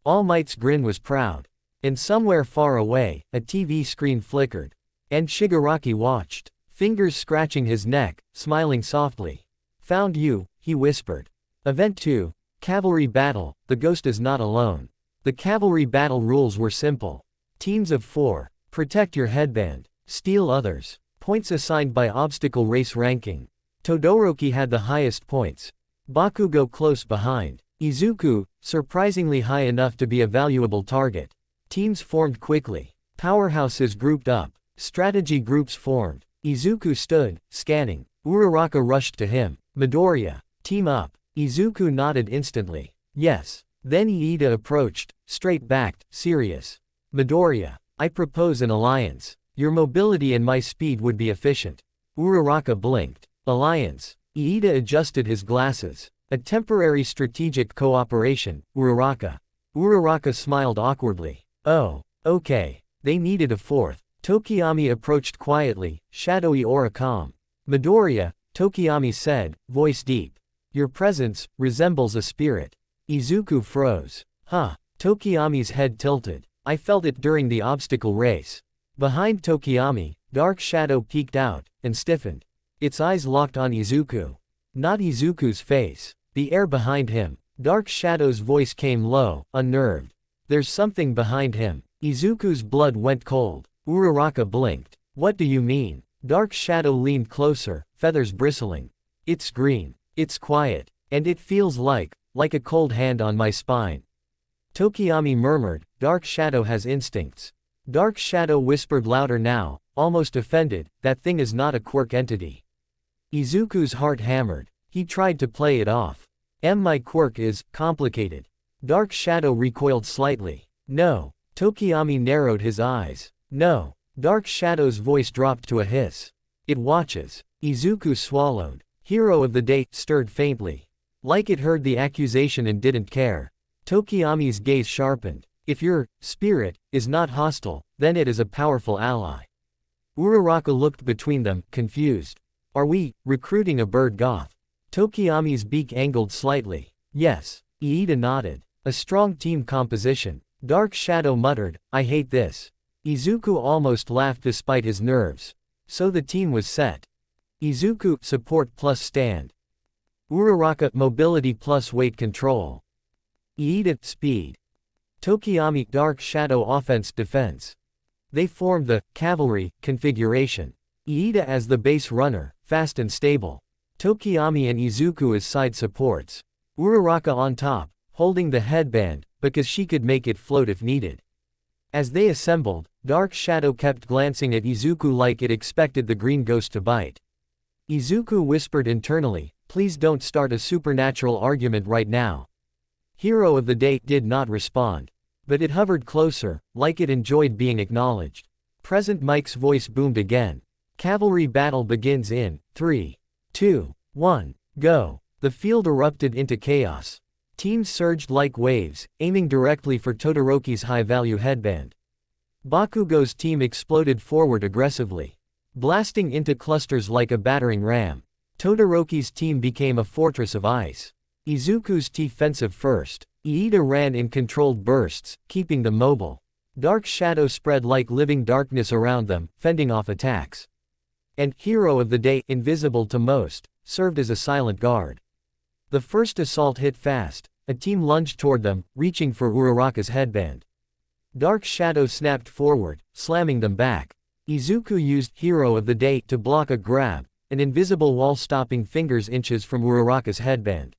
Speaker 2: All Might's grin was proud. And somewhere far away, a TV screen flickered. And Shigaraki watched, fingers scratching his neck, smiling softly. Found you, he whispered. Event 2, Cavalry Battle, the ghost is not alone. The cavalry battle rules were simple. Teams of 4, protect your headband, steal others. Points assigned by obstacle race ranking. Todoroki had the highest points. Bakugo close behind. Izuku, surprisingly high enough to be a valuable target. Teams formed quickly. Powerhouses grouped up. Strategy groups formed. Izuku stood, scanning. Uraraka rushed to him. Midoriya, team up. Izuku nodded instantly. Yes. Then Iida approached, straight-backed, serious. Midoriya, I propose an alliance. Your mobility and my speed would be efficient. Uraraka blinked. Alliance. Iida adjusted his glasses. A temporary strategic cooperation, Uraraka. Uraraka smiled awkwardly. Oh, okay. They needed a fourth. Tokiyami approached quietly, shadowy aura calm. Midoriya, Tokiyami said, voice deep. Your presence resembles a spirit. Izuku froze. Huh. Tokiyami's head tilted. I felt it during the obstacle race. Behind Tokiyami, Dark Shadow peeked out, and stiffened. Its eyes locked on Izuku. Not Izuku's face. The air behind him. Dark Shadow's voice came low, unnerved. There's something behind him. Izuku's blood went cold. Uraraka blinked. What do you mean? Dark Shadow leaned closer, feathers bristling. It's green. It's quiet. And it feels like a cold hand on my spine. Tokiyami murmured, Dark Shadow has instincts. Dark Shadow whispered louder now, almost offended, that thing is not a quirk entity. Izuku's heart hammered. He tried to play it off. My quirk is complicated. Dark Shadow recoiled slightly. No. Tokiyami narrowed his eyes. No. Dark Shadow's voice dropped to a hiss. It watches. Izuku swallowed. Hero of the Day stirred faintly. Like it heard the accusation and didn't care. Tokiyami's gaze sharpened. If your spirit is not hostile, then it is a powerful ally. Uraraka looked between them, confused. Are we recruiting a bird goth? Tokiyami's beak angled slightly. Yes. Iida nodded. A strong team composition. Dark Shadow muttered, I hate this. Izuku almost laughed despite his nerves. So the team was set. Izuku, support plus stand. Uraraka, mobility plus weight control. Iida, speed. Tokiyami, Dark Shadow offense defense. They formed the cavalry configuration. Iida as the base runner, fast and stable. Tokiyami and Izuku as side supports. Uraraka on top, holding the headband, because she could make it float if needed. As they assembled, Dark Shadow kept glancing at Izuku like it expected the green ghost to bite. Izuku whispered internally, "Please don't start a supernatural argument right now." Hero of the Day did not respond. But it hovered closer, like it enjoyed being acknowledged. Present Mike's voice boomed again. "Cavalry battle begins in 3, 2, 1, go." The field erupted into chaos. Teams surged like waves, aiming directly for Todoroki's high-value headband. Bakugo's team exploded forward aggressively, blasting into clusters like a battering ram. Todoroki's team became a fortress of ice. Izuku's defensive first. Iida ran in controlled bursts, keeping them mobile. Dark shadow spread like living darkness around them, fending off attacks. And Hero of the Day, invisible to most, served as a silent guard. The first assault hit fast. A team lunged toward them, reaching for Uraraka's headband. Dark shadow snapped forward, slamming them back. Izuku used Hero of the Day to block a grab, an invisible wall stopping fingers inches from Uraraka's headband.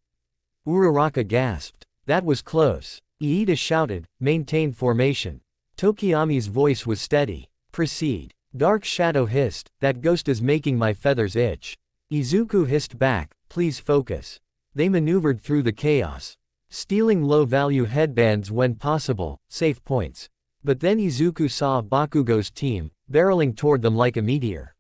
Speaker 2: Uraraka gasped. That was close. Iida shouted, "Maintain formation." Tokiyami's voice was steady. "Proceed." Dark shadow hissed, "That ghost is making my feathers itch." Izuku hissed back, "Please focus." They maneuvered through the chaos, stealing low-value headbands when possible, safe points. But then Izuku saw Bakugo's team, barreling toward them like a meteor.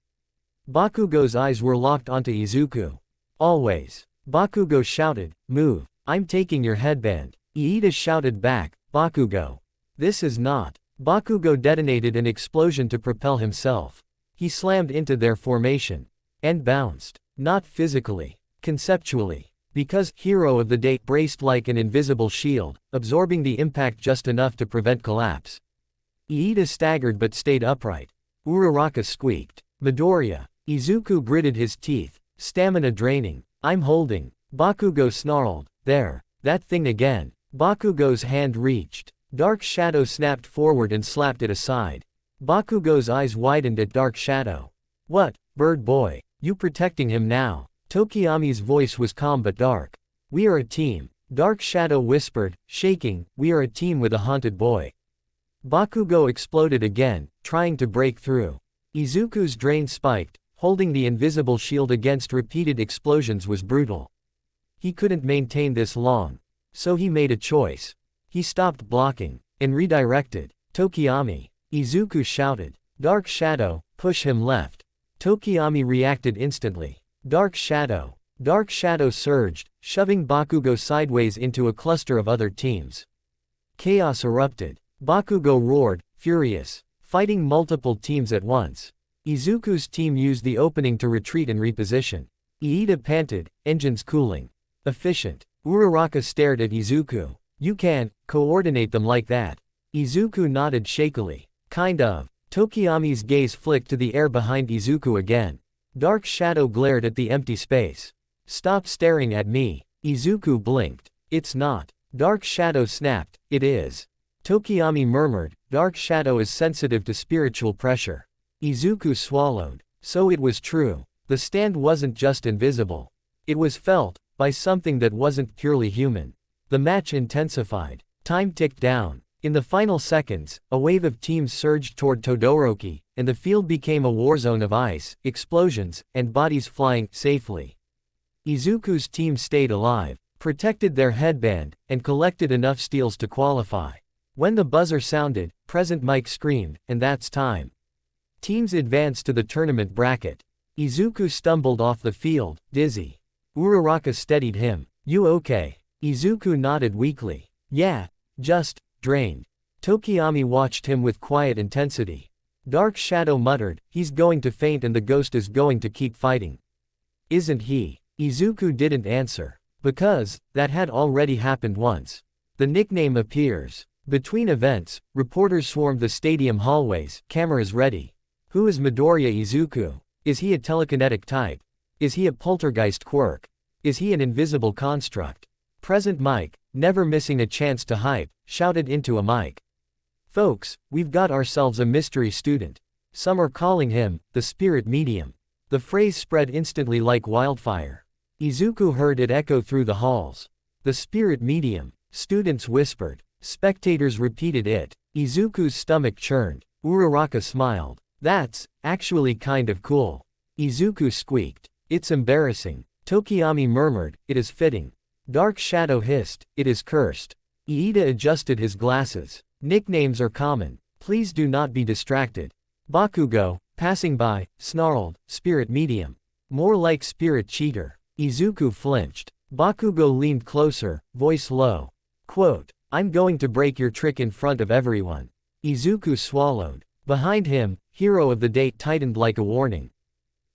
Speaker 2: Bakugo's eyes were locked onto Izuku. "Always." Bakugo shouted, "Move. I'm taking your headband." Iida shouted back, "Bakugo. This is not." Bakugo detonated an explosion to propel himself. He slammed into their formation. And bounced. Not physically. Conceptually. Because Hero of the Day braced like an invisible shield, absorbing the impact just enough to prevent collapse. Iida staggered but stayed upright. Uraraka squeaked. "Midoriya." Izuku gritted his teeth. "Stamina draining. I'm holding." Bakugo snarled, "There. That thing again." Bakugo's hand reached. Dark Shadow snapped forward and slapped it aside. Bakugo's eyes widened at Dark Shadow. "What, bird boy? You protecting him now?" Tokiyami's voice was calm but dark. "We are a team." Dark Shadow whispered, shaking, "We are a team with a haunted boy." Bakugo exploded again, trying to break through. Izuku's drain spiked. Holding the invisible shield against repeated explosions was brutal. He couldn't maintain this long. So he made a choice. He stopped blocking, and redirected. "Tokiyami." Izuku shouted. "Dark Shadow, push him left." Tokiyami reacted instantly. "Dark Shadow." Dark Shadow surged, shoving Bakugo sideways into a cluster of other teams. Chaos erupted. Bakugo roared, furious, fighting multiple teams at once. Izuku's team used the opening to retreat and reposition. Iida panted, engines cooling. "Efficient." Uraraka stared at Izuku. "You can't coordinate them like that." Izuku nodded shakily. "Kind of." Tokiyami's gaze flicked to the air behind Izuku again. Dark Shadow glared at the empty space. "Stop staring at me." Izuku blinked. "It's not." Dark Shadow snapped, "It is." Tokiyami murmured, "Dark Shadow is sensitive to spiritual pressure." Izuku swallowed. So it was true. The stand wasn't just invisible. It was felt, by something that wasn't purely human. The match intensified. Time ticked down. In the final seconds, a wave of teams surged toward Todoroki, and the field became a war zone of ice, explosions, and bodies flying safely. Izuku's team stayed alive, protected their headband, and collected enough steals to qualify. When the buzzer sounded, Present Mike screamed, "And that's time." Teams advanced to the tournament bracket. Izuku stumbled off the field, dizzy. Uraraka steadied him. "You okay?" Izuku nodded weakly. "Yeah. Just drained." Tokiyami watched him with quiet intensity. Dark Shadow muttered, "He's going to faint and the ghost is going to keep fighting." "Isn't he?" Izuku didn't answer. Because, that had already happened once. The nickname appears. Between events, reporters swarmed the stadium hallways, cameras ready. Who is Midoriya Izuku? Is he a telekinetic type? Is he a poltergeist quirk? Is he an invisible construct? Present Mike, never missing a chance to hype, shouted into a mic. "Folks, we've got ourselves a mystery student. Some are calling him, the spirit medium." The phrase spread instantly like wildfire. Izuku heard it echo through the halls. The spirit medium. Students whispered. Spectators repeated it. Izuku's stomach churned. Uraraka smiled. That's actually kind of cool. Izuku squeaked. It's embarrassing. Tokiyami murmured, it is fitting. Dark Shadow hissed, it is cursed. Iida adjusted his glasses. Nicknames are common. Please do not be distracted. Bakugo, passing by, snarled, spirit medium. More like spirit cheater. Izuku flinched. Bakugo leaned closer, voice low. Quote, I'm going to break your trick in front of everyone. Izuku swallowed. Behind him, Hero of the Day tightened like a warning.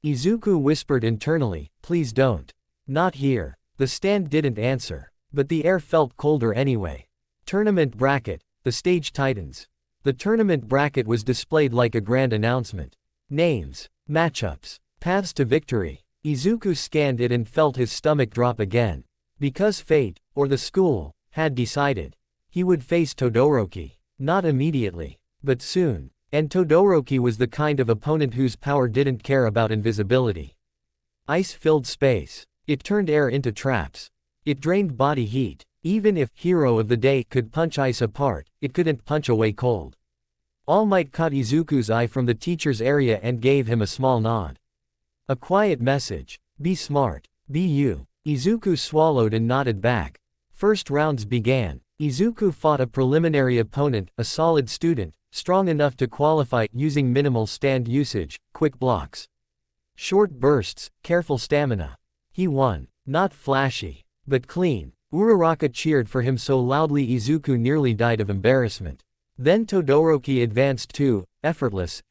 Speaker 2: Izuku whispered internally, please don't. Not here. The stand didn't answer. But the air felt colder anyway. Tournament bracket. The stage tightens. The tournament bracket was displayed like a grand announcement. Names. Matchups. Paths to victory. Izuku scanned it and felt his stomach drop again. Because fate, or the school, had decided. He would face Todoroki. Not immediately. But soon. And Todoroki was the kind of opponent whose power didn't care about invisibility. Ice filled space. It turned air into traps. It drained body heat. Even if Hero of the Day could punch ice apart, it couldn't punch away cold. All Might caught Izuku's eye from the teacher's area and gave him a small nod. A quiet message. Be smart. Be you. Izuku swallowed and nodded back. First rounds began. Izuku fought a preliminary opponent, a solid student, strong enough to qualify using minimal stand usage, quick blocks. Short bursts, careful stamina. He won. Not flashy. But clean. Uraraka cheered for him so loudly Izuku nearly died of embarrassment. Then Todoroki advanced too, effortless,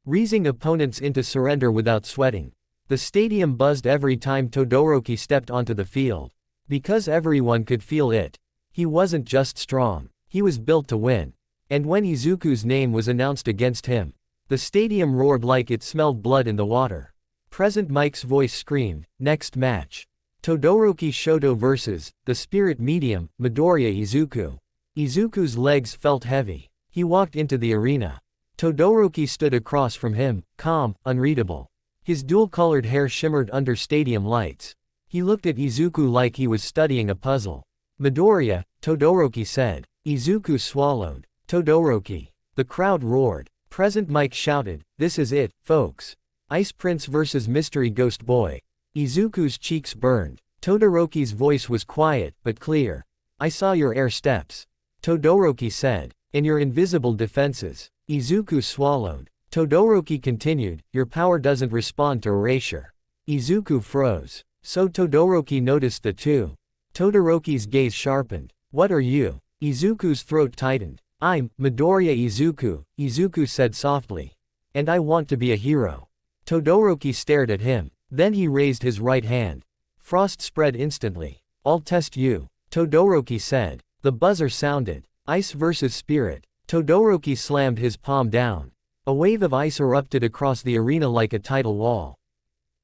Speaker 2: reasing opponents into surrender without sweating. The stadium buzzed every time Todoroki stepped onto the field. Because everyone could feel it. He wasn't just strong. He was built to win. And when Izuku's name was announced against him, the stadium roared like it smelled blood in the water. Present Mike's voice screamed, next match. Todoroki Shoto vs. the spirit medium, Midoriya Izuku. Izuku's legs felt heavy. He walked into the arena. Todoroki stood across from him, calm, unreadable. His dual-colored hair shimmered under stadium lights. He looked at Izuku like he was studying a puzzle. Midoriya, Todoroki said. Izuku swallowed. Todoroki. The crowd roared. Present Mike shouted, this is it, folks. Ice Prince vs. Mystery Ghost Boy. Izuku's cheeks burned. Todoroki's voice was quiet, but clear. I saw your air steps. Todoroki said. And your invisible defenses. Izuku swallowed. Todoroki continued, your power doesn't respond to erasure. Izuku froze. So Todoroki noticed the two. Todoroki's gaze sharpened. What are you? Izuku's throat tightened. I'm Midoriya Izuku, Izuku said softly. And I want to be a hero. Todoroki stared at him. Then he raised his right hand. Frost spread instantly. I'll test you. Todoroki said. The buzzer sounded. Ice vs. Spirit. Todoroki slammed his palm down. A wave of ice erupted across the arena like a tidal wall.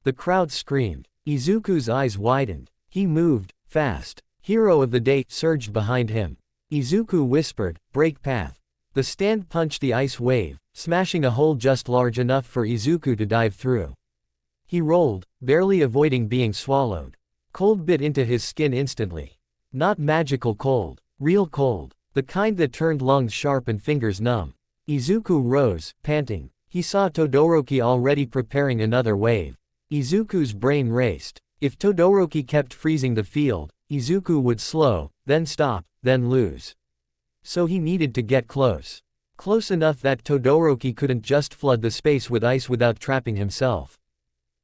Speaker 2: The crowd screamed. Izuku's eyes widened. He moved, fast. Hero of the Day surged behind him. Izuku whispered, break path. The stand punched the ice wave, smashing a hole just large enough for Izuku to dive through. He rolled, barely avoiding being swallowed. Cold bit into his skin instantly. Not magical cold, real cold. The kind that turned lungs sharp and fingers numb. Izuku rose, panting. He saw Todoroki already preparing another wave. Izuku's brain raced. If Todoroki kept freezing the field, Izuku would slow, then stop, then lose. So he needed to get close. Close enough that Todoroki couldn't just flood the space with ice without trapping himself.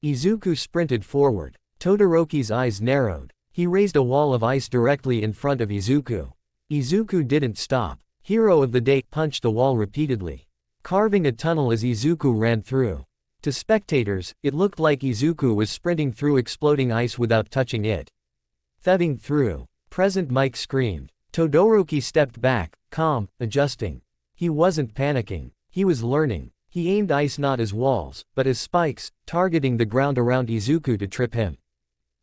Speaker 2: Izuku sprinted forward. Todoroki's eyes narrowed. He raised a wall of ice directly in front of Izuku. Izuku didn't stop. Hero of the Day punched the wall repeatedly, carving a tunnel as Izuku ran through. To spectators, it looked like Izuku was sprinting through exploding ice without touching it. Thudding through. Present Mike screamed. Todoroki stepped back, calm, adjusting. He wasn't panicking. He was learning. He aimed ice not as walls, but as spikes, targeting the ground around Izuku to trip him.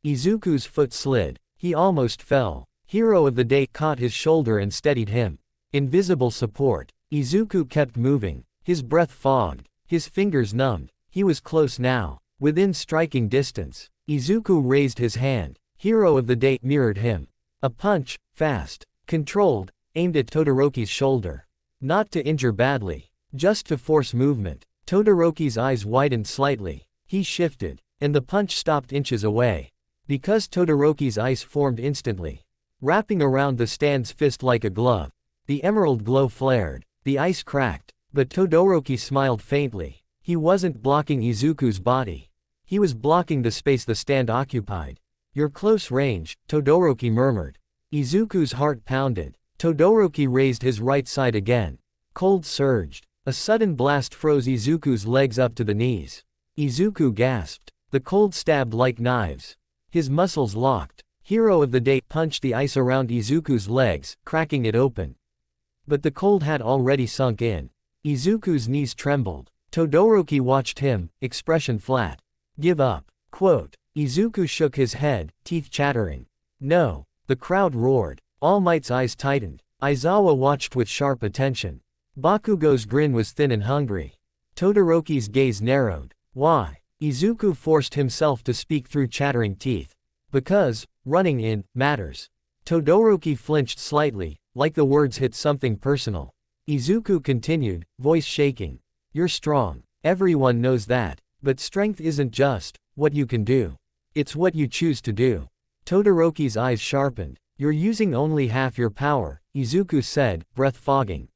Speaker 2: Izuku's foot slid. He almost fell. Hero of the Day caught his shoulder and steadied him. Invisible support. Izuku kept moving. His breath fogged. His fingers numbed. He was close now. Within striking distance. Izuku raised his hand. Hero of the Day mirrored him. A punch, fast, controlled, aimed at Todoroki's shoulder. Not to injure badly, just to force movement. Todoroki's eyes widened slightly. He shifted, and the punch stopped inches away. Because Todoroki's ice formed instantly, wrapping around the stand's fist like a glove. The emerald glow flared. The ice cracked, but Todoroki smiled faintly. He wasn't blocking Izuku's body. He was blocking the space the stand occupied. "You're close range," Todoroki murmured. Izuku's heart pounded. Todoroki raised his right side again. Cold surged. A sudden blast froze Izuku's legs up to the knees. Izuku gasped. The cold stabbed like knives. His muscles locked. Hero of the Day punched the ice around Izuku's legs, cracking it open. But the cold had already sunk in. Izuku's knees trembled. Todoroki watched him, expression flat. "Give up." Quote. Izuku shook his head, teeth chattering. "No." The crowd roared. All Might's eyes tightened. Aizawa watched with sharp attention. Bakugo's grin was thin and hungry. Todoroki's gaze narrowed. "Why?" Izuku forced himself to speak through chattering teeth. "Because, running in, matters." Todoroki flinched slightly, like the words hit something personal. Izuku continued, voice shaking. "You're strong. Everyone knows that. But strength isn't just what you can do. It's what you choose to do." Todoroki's eyes sharpened. "You're using only half your power," Izuku said, breath fogging.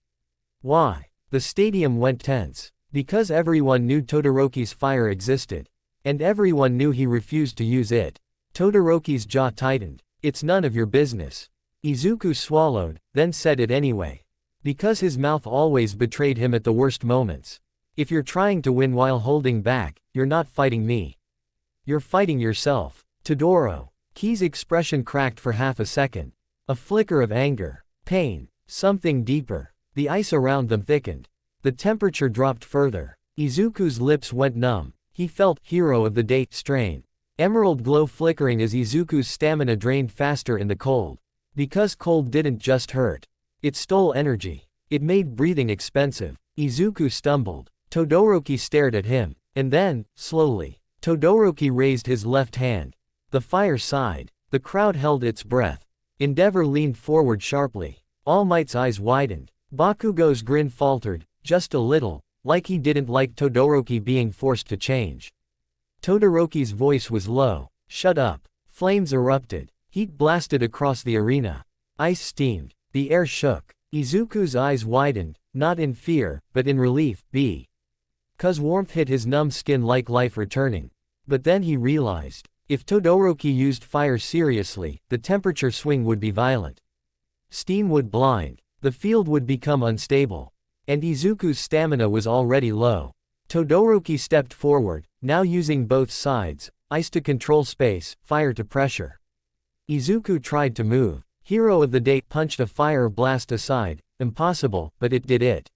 Speaker 2: "Why?" The stadium went tense. Because everyone knew Todoroki's fire existed. And everyone knew he refused to use it. Todoroki's jaw tightened. "It's none of your business." Izuku swallowed, then said it anyway. Because his mouth always betrayed him at the worst moments. "If you're trying to win while holding back, you're not fighting me. You're fighting yourself." Todoroki's expression cracked for half a second. A flicker of anger, pain, something deeper. The ice around them thickened. The temperature dropped further. Izuku's lips went numb. He felt Hero of the Day strain. Emerald glow flickering as Izuku's stamina drained faster in the cold. Because cold didn't just hurt. It stole energy. It made breathing expensive. Izuku stumbled. Todoroki stared at him. And then, slowly, Todoroki raised his left hand. The fire sighed. The crowd held its breath. Endeavor leaned forward sharply. All Might's eyes widened. Bakugo's grin faltered, just a little, like he didn't like Todoroki being forced to change. Todoroki's voice was low. "Shut up." Flames erupted. Heat blasted across the arena. Ice steamed. The air shook. Izuku's eyes widened, not in fear, but in relief. Cause warmth hit his numb skin like life returning. But then he realized, if Todoroki used fire seriously, the temperature swing would be violent. Steam would blind. The field would become unstable. And Izuku's stamina was already low. Todoroki stepped forward, now using both sides, ice to control space, fire to pressure. Izuku tried to move. Hero of the Day punched a fire blast aside. Impossible, but it did it.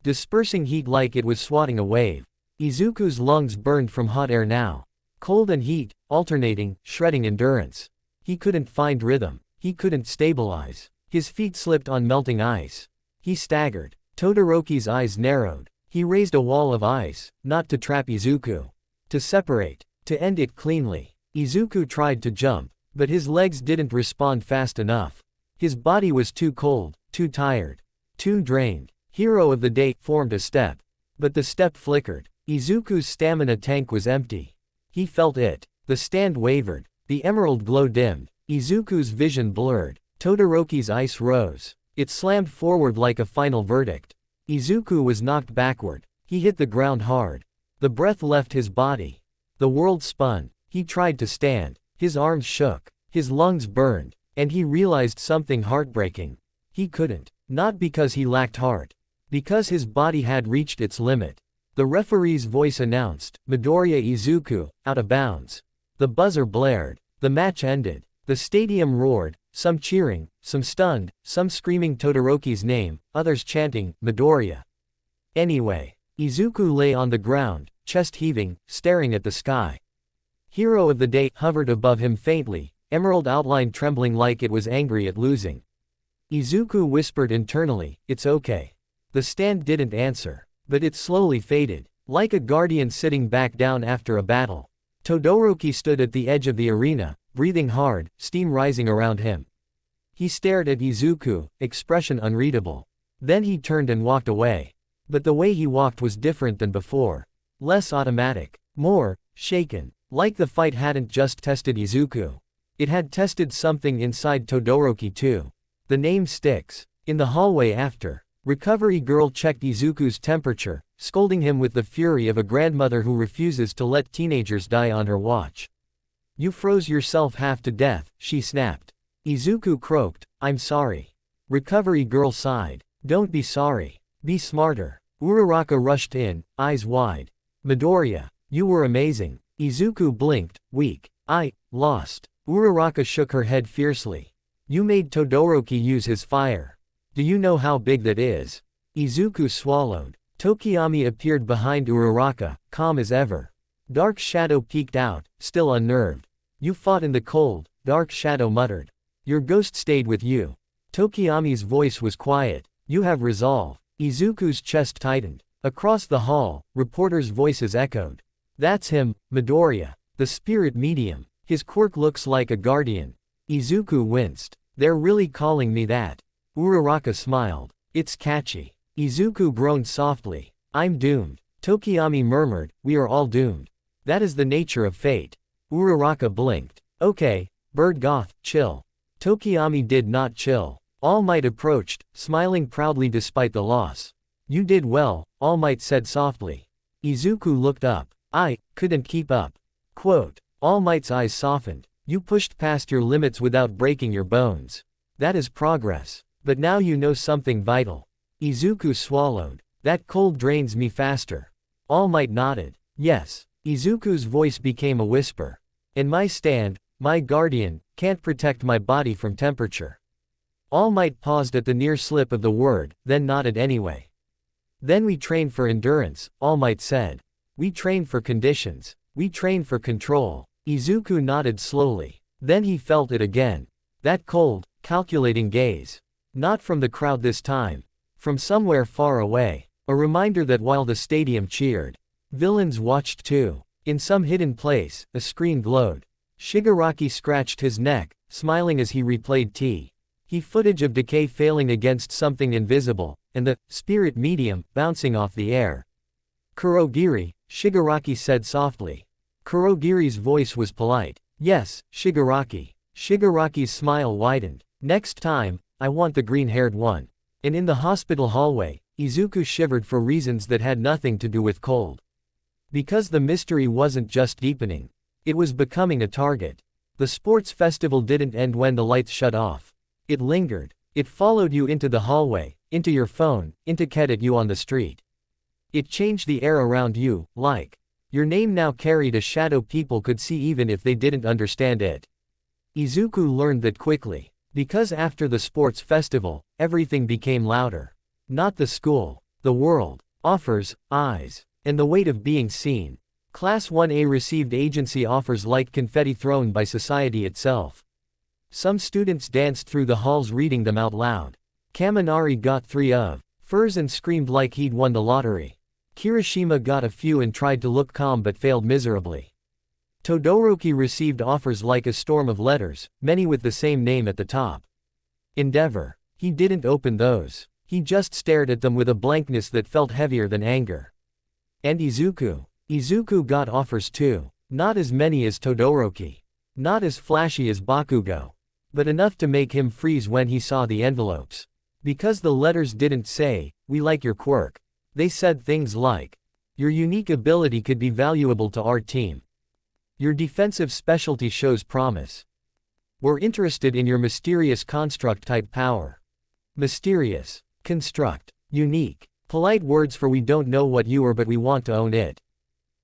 Speaker 2: Dispersing heat like it was swatting a wave. Izuku's lungs burned from hot air now. Cold and heat, alternating, shredding endurance. He couldn't find rhythm. He couldn't stabilize. His feet slipped on melting ice. He staggered. Todoroki's eyes narrowed. He raised a wall of ice, not to trap Izuku. To separate. To end it cleanly. Izuku tried to jump, but his legs didn't respond fast enough. His body was too cold, too tired, too drained. Hero of the Day formed a step. But the step flickered. Izuku's stamina tank was empty. He felt it. The stand wavered. The emerald glow dimmed. Izuku's vision blurred. Todoroki's ice rose. It slammed forward like a final verdict. Izuku was knocked backward. He hit the ground hard. The breath left his body. The world spun. He tried to stand. His arms shook. His lungs burned. And he realized something heartbreaking. He couldn't. Not because he lacked heart. Because his body had reached its limit. The referee's voice announced, Midoriya Izuku, out of bounds. The buzzer blared. The match ended. The stadium roared, some cheering, some stunned, some screaming Todoroki's name, others chanting, Midoriya. Anyway, Izuku lay on the ground, chest heaving, staring at the sky. Hero of the Day hovered above him faintly, emerald outline trembling like it was angry at losing. Izuku whispered internally, "It's okay." The stand didn't answer, but it slowly faded, like a guardian sitting back down after a battle. Todoroki stood at the edge of the arena, breathing hard, steam rising around him. He stared at Izuku, expression unreadable. Then he turned and walked away. But the way he walked was different than before. Less automatic. More shaken. Like the fight hadn't just tested Izuku. It had tested something inside Todoroki too. The name sticks. In the hallway after, Recovery Girl checked Izuku's temperature, scolding him with the fury of a grandmother who refuses to let teenagers die on her watch. You froze yourself half to death, she snapped. Izuku croaked, I'm sorry. Recovery Girl sighed. Don't be sorry. Be smarter. Uraraka rushed in, eyes wide. Midoriya, you were amazing. Izuku blinked, weak. I lost. Uraraka shook her head fiercely. You made Todoroki use his fire. Do you know how big that is? Izuku swallowed. Tokiyami appeared behind Uraraka, calm as ever. Dark Shadow peeked out, still unnerved. You fought in the cold, Dark Shadow muttered. Your ghost stayed with you. Tokiyami's voice was quiet. You have resolve. Izuku's chest tightened. Across the hall, reporters' voices echoed. That's him, Midoriya, the spirit medium. His quirk looks like a guardian. Izuku winced. They're really calling me that. Uraraka smiled. It's catchy. Izuku groaned softly. I'm doomed. Tokiyami murmured, we are all doomed. That is the nature of fate. Uraraka blinked. Okay, Bird Goth, chill. Tokiyami did not chill. All Might approached, smiling proudly despite the loss. You did well, All Might said softly. Izuku looked up. I couldn't keep up. Quote. All Might's eyes softened. You pushed past your limits without breaking your bones. That is progress. But now you know something vital. Izuku swallowed. That cold drains me faster. All Might nodded. Yes. Izuku's voice became a whisper. And my stand, my guardian, can't protect my body from temperature. All Might paused at the near slip of the word, then nodded anyway. Then we train for endurance, All Might said. We train for conditions. We train for control. Izuku nodded slowly. Then he felt it again. That cold, calculating gaze. Not from the crowd this time. From somewhere far away. A reminder that while the stadium cheered, villains watched too. In some hidden place, a screen glowed. Shigaraki scratched his neck, smiling as he replayed footage of decay failing against something invisible, and the spirit medium bouncing off the air. Kurogiri, Shigaraki said softly. Kurogiri's voice was polite. Yes, Shigaraki. Shigaraki's smile widened. Next time, I want the green-haired one. And in the hospital hallway, Izuku shivered for reasons that had nothing to do with cold. Because the mystery wasn't just deepening. It was becoming a target. The sports festival didn't end when the lights shut off. It lingered. It followed you into the hallway, into your phone, into at you on the street. It changed the air around you, like your name now carried a shadow people could see even if they didn't understand it. Izuku learned that quickly. Because after the sports festival, everything became louder. Not the school, the world, offers, eyes, and the weight of being seen. Class 1A received agency offers like confetti thrown by society itself. Some students danced through the halls reading them out loud. Kaminari got 3 of furs and screamed like he'd won the lottery. Kirishima got a few and tried to look calm but failed miserably. Todoroki received offers like a storm of letters, many with the same name at the top. Endeavor. He didn't open those. He just stared at them with a blankness that felt heavier than anger. And Izuku. Izuku got offers too. Not as many as Todoroki. Not as flashy as Bakugo. But enough to make him freeze when he saw the envelopes. Because the letters didn't say, "We like your quirk." They said things like, "Your unique ability could be valuable to our team. Your defensive specialty shows promise. We're interested in your mysterious construct-type power." Mysterious. Construct. Unique. Polite words for we don't know what you are but we want to own it.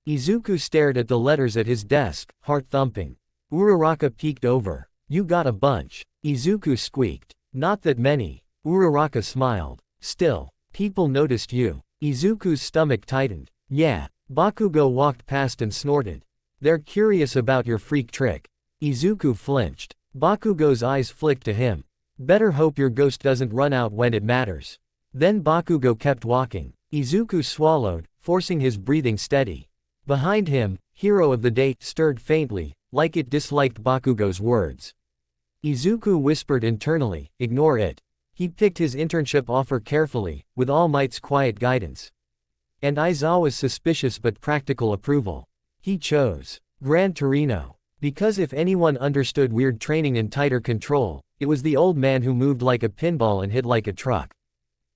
Speaker 2: Izuku stared at the letters at his desk, heart thumping. Uraraka peeked over. You got a bunch. Izuku squeaked. Not that many. Uraraka smiled. Still, people noticed you. Izuku's stomach tightened. Yeah. Bakugo walked past and snorted. They're curious about your freak trick. Izuku flinched. Bakugo's eyes flicked to him. Better hope your ghost doesn't run out when it matters. Then Bakugo kept walking. Izuku swallowed, forcing his breathing steady. Behind him, Hero of the Day stirred faintly, like it disliked Bakugo's words. Izuku whispered internally, ignore it. He picked his internship offer carefully, with All Might's quiet guidance. And Aizawa's suspicious but practical approval. He chose Gran Torino. Because if anyone understood weird training and tighter control, it was the old man who moved like a pinball and hit like a truck.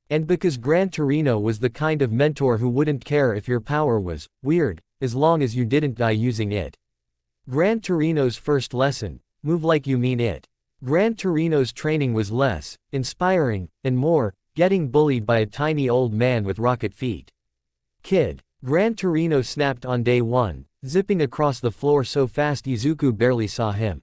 Speaker 2: And because Gran Torino was the kind of mentor who wouldn't care if your power was weird, as long as you didn't die using it. Gran Torino's first lesson: move like you mean it. Gran Torino's training was less inspiring, and more getting bullied by a tiny old man with rocket feet. Kid. Gran Torino snapped on day one, zipping across the floor so fast Izuku barely saw him.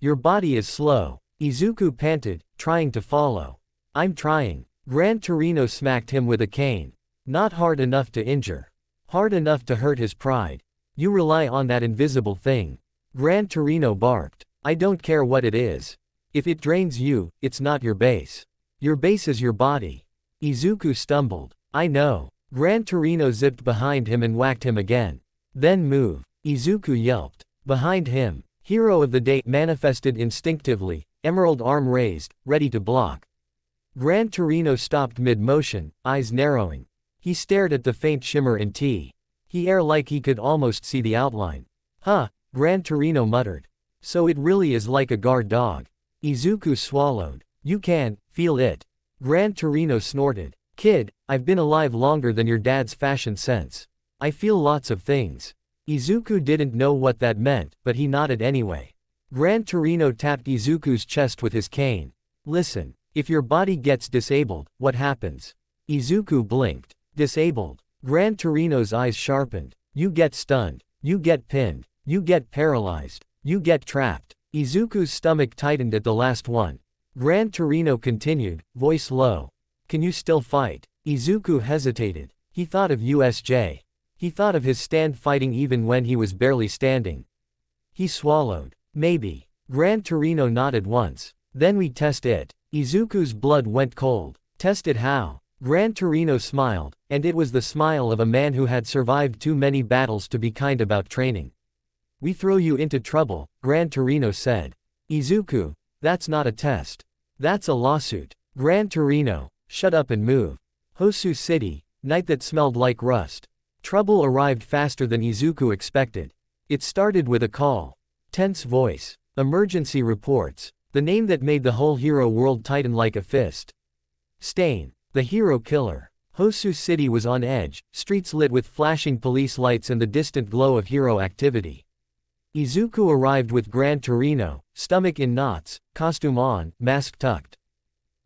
Speaker 2: Your body is slow. Izuku panted, trying to follow. I'm trying. Gran Torino smacked him with a cane. Not hard enough to injure. Hard enough to hurt his pride. You rely on that invisible thing. Gran Torino barked. I don't care what it is. If it drains you, it's not your base. Your base is your body. Izuku stumbled. I know. Gran Torino zipped behind him and whacked him again. Then move. Izuku yelped. Behind him, Hero of the Day manifested instinctively, emerald arm raised, ready to block. Gran Torino stopped mid-motion, eyes narrowing. He stared at the faint shimmer in T. He air like he could almost see the outline. Huh, Gran Torino muttered. So it really is like a guard dog. Izuku swallowed. You can feel it. Gran Torino snorted. Kid, I've been alive longer than your dad's fashion sense. I feel lots of things. Izuku didn't know what that meant, but he nodded anyway. Gran Torino tapped Izuku's chest with his cane. Listen, if your body gets disabled, what happens? Izuku blinked. Disabled. Gran Torino's eyes sharpened. You get stunned. You get pinned. You get paralyzed. You get trapped. Izuku's stomach tightened at the last one. Gran Torino continued, voice low. Can you still fight? Izuku hesitated. He thought of USJ. He thought of his stand fighting even when he was barely standing. He swallowed. Maybe. Gran Torino nodded once. Then we test it. Izuku's blood went cold. Test it how? Gran Torino smiled, and it was the smile of a man who had survived too many battles to be kind about training. We throw you into trouble, Gran Torino said. Izuku, that's not a test. That's a lawsuit. Gran Torino, shut up and move. Hosu City, night that smelled like rust. Trouble arrived faster than Izuku expected. It started with a call. Tense voice. Emergency reports. The name that made the whole hero world tighten like a fist. Stain. The hero killer. Hosu City was on edge, streets lit with flashing police lights and the distant glow of hero activity. Izuku arrived with Gran Torino, stomach in knots, costume on, mask tucked.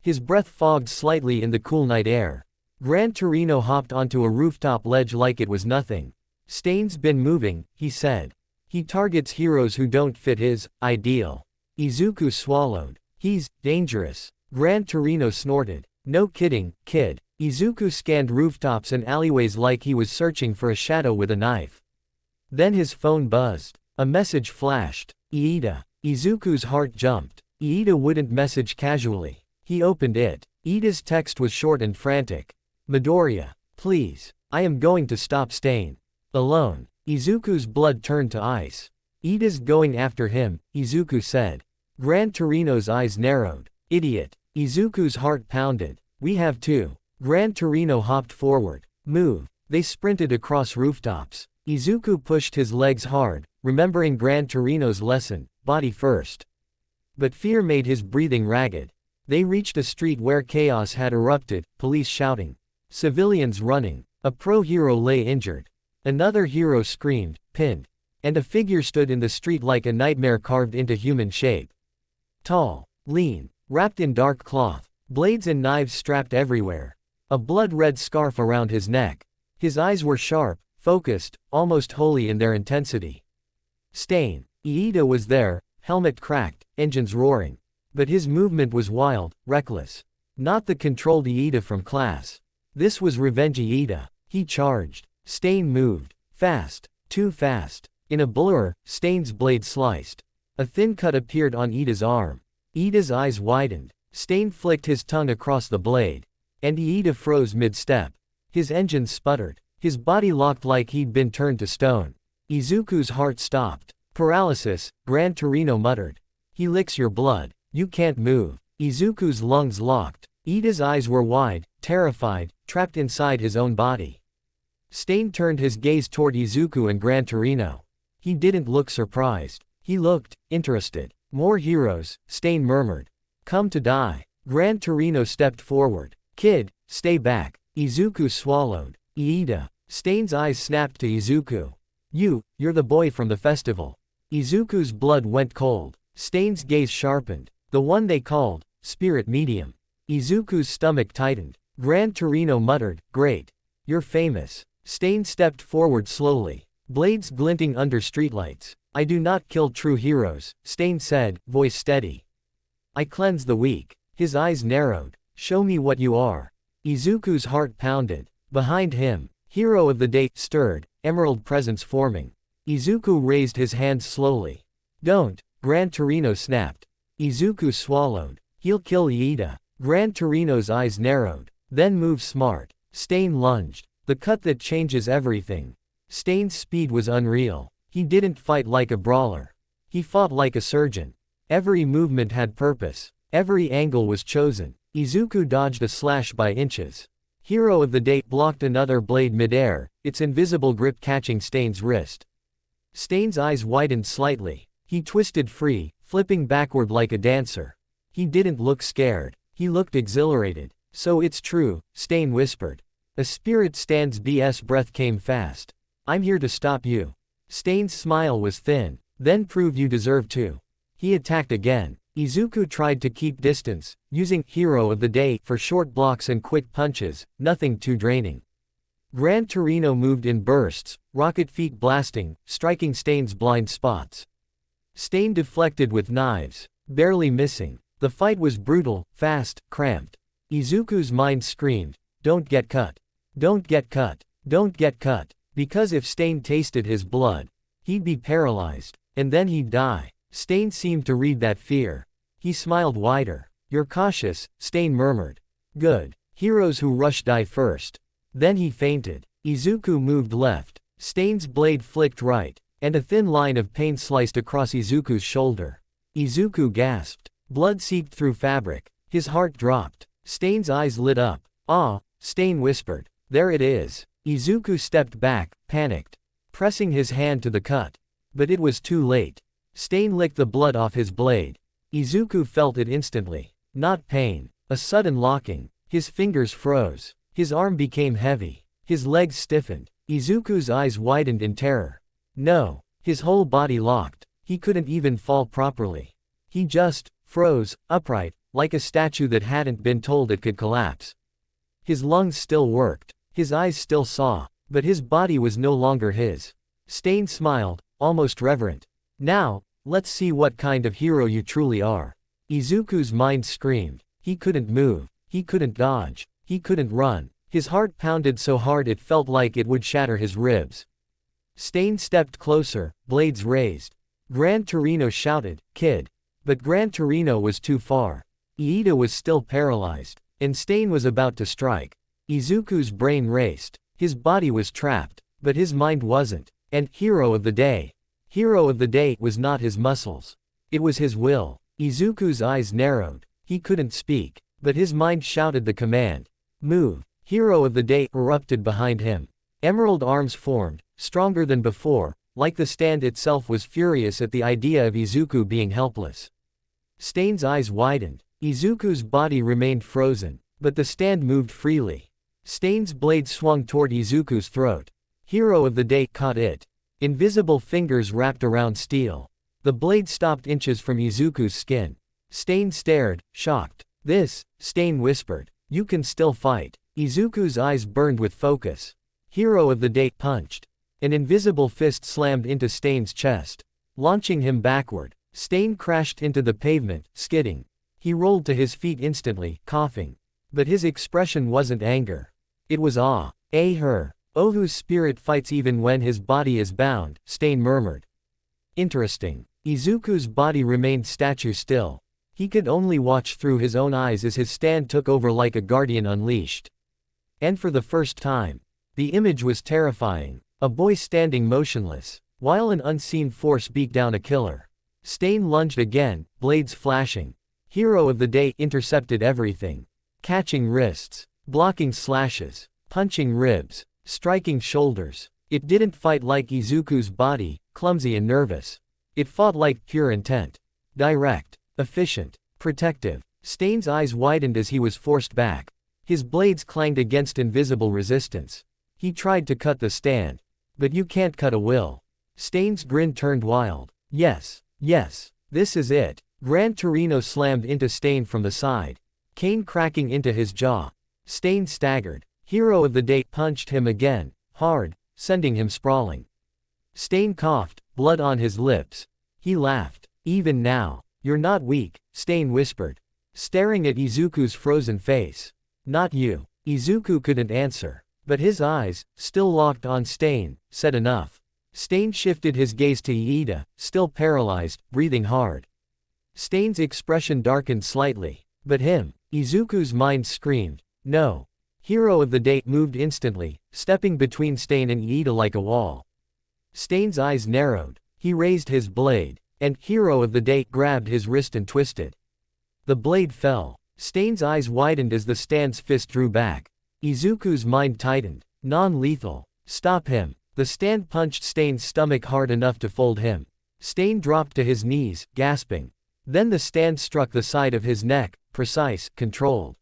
Speaker 2: His breath fogged slightly in the cool night air. Gran Torino hopped onto a rooftop ledge like it was nothing. Stain's been moving, he said. He targets heroes who don't fit his ideal. Izuku swallowed. He's dangerous. Gran Torino snorted. No kidding, kid. Izuku scanned rooftops and alleyways like he was searching for a shadow with a knife. Then his phone buzzed. A message flashed. Iida. Izuku's heart jumped. Iida wouldn't message casually. He opened it. Iida's text was short and frantic. Midoriya, please. I am going to stop Stain. Alone. Izuku's blood turned to ice. Iida's going after him, Izuku said. Gran Torino's eyes narrowed. Idiot. Izuku's heart pounded. We have to. Gran Torino hopped forward. Move. They sprinted across rooftops. Izuku pushed his legs hard, remembering Gran Torino's lesson, body first. But fear made his breathing ragged. They reached a street where chaos had erupted, police shouting. Civilians running. A pro-hero lay injured. Another hero screamed, pinned. And a figure stood in the street like a nightmare carved into human shape. Tall. Lean. Wrapped in dark cloth. Blades and knives strapped everywhere. A blood-red scarf around his neck. His eyes were sharp, focused, almost holy in their intensity. Stain. Iida was there, helmet cracked, engines roaring. But his movement was wild, reckless. Not the controlled Iida from class. This was revenge Iida. He charged. Stain moved. Fast. Too fast. In a blur, Stain's blade sliced. A thin cut appeared on Iida's arm. Iida's eyes widened. Stain flicked his tongue across the blade. And Iida froze mid-step. His engines sputtered. His body locked like he'd been turned to stone. Izuku's heart stopped. Paralysis, Gran Torino muttered. He licks your blood. You can't move. Izuku's lungs locked. Iida's eyes were wide, terrified, trapped inside his own body. Stain turned his gaze toward Izuku and Gran Torino. He didn't look surprised. He looked interested. More heroes, Stain murmured. Come to die. Gran Torino stepped forward. Kid, stay back. Izuku swallowed. Iida. Stain's eyes snapped to Izuku. You're the boy from the festival. Izuku's blood went cold. Stain's gaze sharpened. The one they called, spirit medium. Izuku's stomach tightened. Gran Torino muttered, great. You're famous. Stain stepped forward slowly. Blades glinting under streetlights. I do not kill true heroes, Stain said, voice steady. I cleanse the weak. His eyes narrowed. Show me what you are. Izuku's heart pounded. Behind him, hero of the day stirred, emerald presence forming. Izuku raised his hand slowly. Don't, Gran Torino snapped. Izuku swallowed. He'll kill Iida. Gran Torino's eyes narrowed. Then move smart. Stain lunged. The cut that changes everything. Stain's speed was unreal. He didn't fight like a brawler. He fought like a surgeon. Every movement had purpose. Every angle was chosen. Izuku dodged a slash by inches. Hero of the day blocked another blade midair, its invisible grip catching Stain's wrist. Stain's eyes widened slightly. He twisted free, flipping backward like a dancer. He didn't look scared. He looked exhilarated. So it's true, Stain whispered. A spirit stand's BS breath came fast. I'm here to stop you. Stain's smile was thin. Then prove you deserve to. He attacked again. Izuku tried to keep distance, using hero of the day for short blocks and quick punches, nothing too draining. Gran Torino moved in bursts, rocket feet blasting, striking Stain's blind spots. Stain deflected with knives, barely missing. The fight was brutal, fast, cramped. Izuku's mind screamed, don't get cut. Don't get cut. Don't get cut. Because if Stain tasted his blood, he'd be paralyzed, and then he'd die. Stain seemed to read that fear. He smiled wider. You're cautious, Stain murmured. Good. Heroes who rush die first. Then he fainted. Izuku moved left. Stain's blade flicked right, and a thin line of pain sliced across Izuku's shoulder. Izuku gasped. Blood seeped through fabric. His heart dropped. Stain's eyes lit up. Ah, Stain whispered. There it is. Izuku stepped back, panicked, pressing his hand to the cut. But it was too late. Stain licked the blood off his blade. Izuku felt it instantly. Not pain. A sudden locking. His fingers froze. His arm became heavy. His legs stiffened. Izuku's eyes widened in terror. No. His whole body locked. He couldn't even fall properly. He just froze, upright, like a statue that hadn't been told it could collapse. His lungs still worked. His eyes still saw, but his body was no longer his. Stain smiled, almost reverent. Now, let's see what kind of hero you truly are. Izuku's mind screamed. He couldn't move. He couldn't dodge. He couldn't run. His heart pounded so hard it felt like it would shatter his ribs. Stain stepped closer, blades raised. Gran Torino shouted, Kid. But Gran Torino was too far. Iida was still paralyzed, and Stain was about to strike. Izuku's brain raced. His body was trapped, but his mind wasn't. And hero of the day. Hero of the day was not his muscles. It was his will. Izuku's eyes narrowed. He couldn't speak, but his mind shouted the command. Move. Hero of the day erupted behind him. Emerald arms formed, stronger than before, like the stand itself was furious at the idea of Izuku being helpless. Stain's eyes widened. Izuku's body remained frozen, but the stand moved freely. Stain's blade swung toward Izuku's throat. Hero of the day caught it. Invisible fingers wrapped around steel. The blade stopped inches from Izuku's skin. Stain stared, shocked. This, Stain whispered. You can still fight. Izuku's eyes burned with focus. Hero of the day punched. An invisible fist slammed into Stain's chest, launching him backward. Stain crashed into the pavement, skidding. He rolled to his feet instantly, coughing. But his expression wasn't anger. It was awe. Her. Oh, whose spirit fights even when his body is bound, Stain murmured. Interesting. Izuku's body remained statue still. He could only watch through his own eyes as his stand took over like a guardian unleashed. And for the first time, the image was terrifying. A boy standing motionless, while an unseen force beat down a killer. Stain lunged again, blades flashing. Hero of the day intercepted everything. Catching wrists, blocking slashes, punching ribs, striking shoulders. It didn't fight like Izuku's body, clumsy and nervous. It fought like pure intent. Direct, efficient, protective. Stain's eyes widened as he was forced back. His blades clanged against invisible resistance. He tried to cut the stand. But you can't cut a will. Stain's grin turned wild. Yes, yes, this is it. Gran Torino slammed into Stain from the side. Cane cracking into his jaw. Stain staggered. Hero of the day punched him again, hard, sending him sprawling. Stain coughed, blood on his lips. He laughed. Even now, you're not weak, Stain whispered, staring at Izuku's frozen face. Not you. Izuku couldn't answer, but his eyes, still locked on Stain, said enough. Stain shifted his gaze to Iida, still paralyzed, breathing hard. Stain's expression darkened slightly. But him. Izuku's mind screamed, no. Hero of the day moved instantly, stepping between Stain and Iida like a wall. Stain's eyes narrowed. He raised his blade, and Hero of the day grabbed his wrist and twisted. The blade fell. Stain's eyes widened as the stand's fist drew back. Izuku's mind tightened. Non-lethal. Stop him. The stand punched Stain's stomach hard enough to fold him. Stain dropped to his knees, gasping. Then the stand struck the side of his neck, precise, controlled.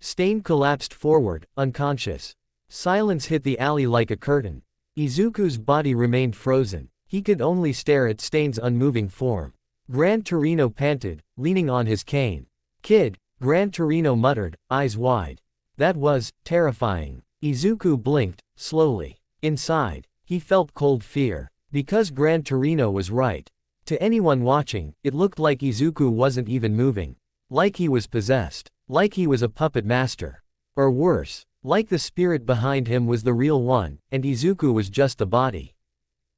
Speaker 2: Stain collapsed forward, unconscious. Silence hit the alley like a curtain. Izuku's body remained frozen. He could only stare at Stain's unmoving form. Gran Torino panted, leaning on his cane. Kid, Gran Torino muttered, eyes wide. That was terrifying. Izuku blinked, slowly. Inside, he felt cold fear. Because Gran Torino was right. To anyone watching, it looked like Izuku wasn't even moving. Like he was possessed. Like he was a puppet master. Or worse, like the spirit behind him was the real one, and Izuku was just the body.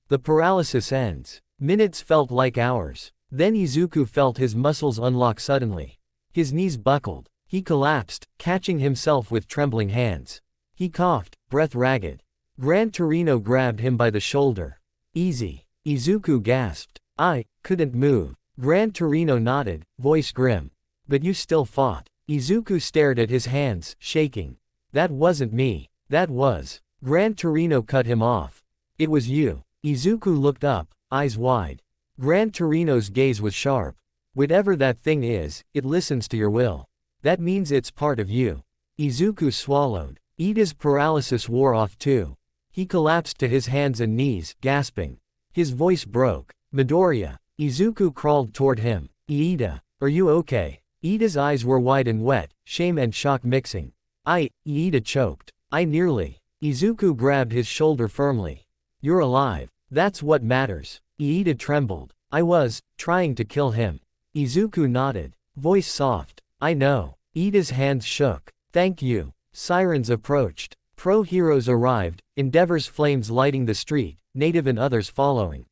Speaker 2: The paralysis ends. Minutes felt like hours. Then Izuku felt his muscles unlock suddenly. His knees buckled. He collapsed, catching himself with trembling hands. He coughed, breath ragged. Gran Torino grabbed him by the shoulder. Easy. Izuku gasped. I couldn't move. Gran Torino nodded, voice grim. But you still fought. Izuku stared at his hands, shaking. That wasn't me. That was. Gran Torino cut him off. It was you. Izuku looked up, eyes wide. Gran Torino's gaze was sharp. Whatever that thing is, it listens to your will. That means it's part of you. Izuku swallowed. Iida's paralysis wore off too. He collapsed to his hands and knees, gasping. His voice broke. Midoriya. Izuku crawled toward him. Iida, are you okay? Iida's eyes were wide and wet, shame and shock mixing. Iida choked. I nearly. Izuku grabbed his shoulder firmly. You're alive. That's what matters. Iida trembled. I was trying to kill him. Izuku nodded. Voice soft. I know. Iida's hands shook. Thank you. Sirens approached. Pro-heroes arrived, Endeavor's flames lighting the street, Native and others following.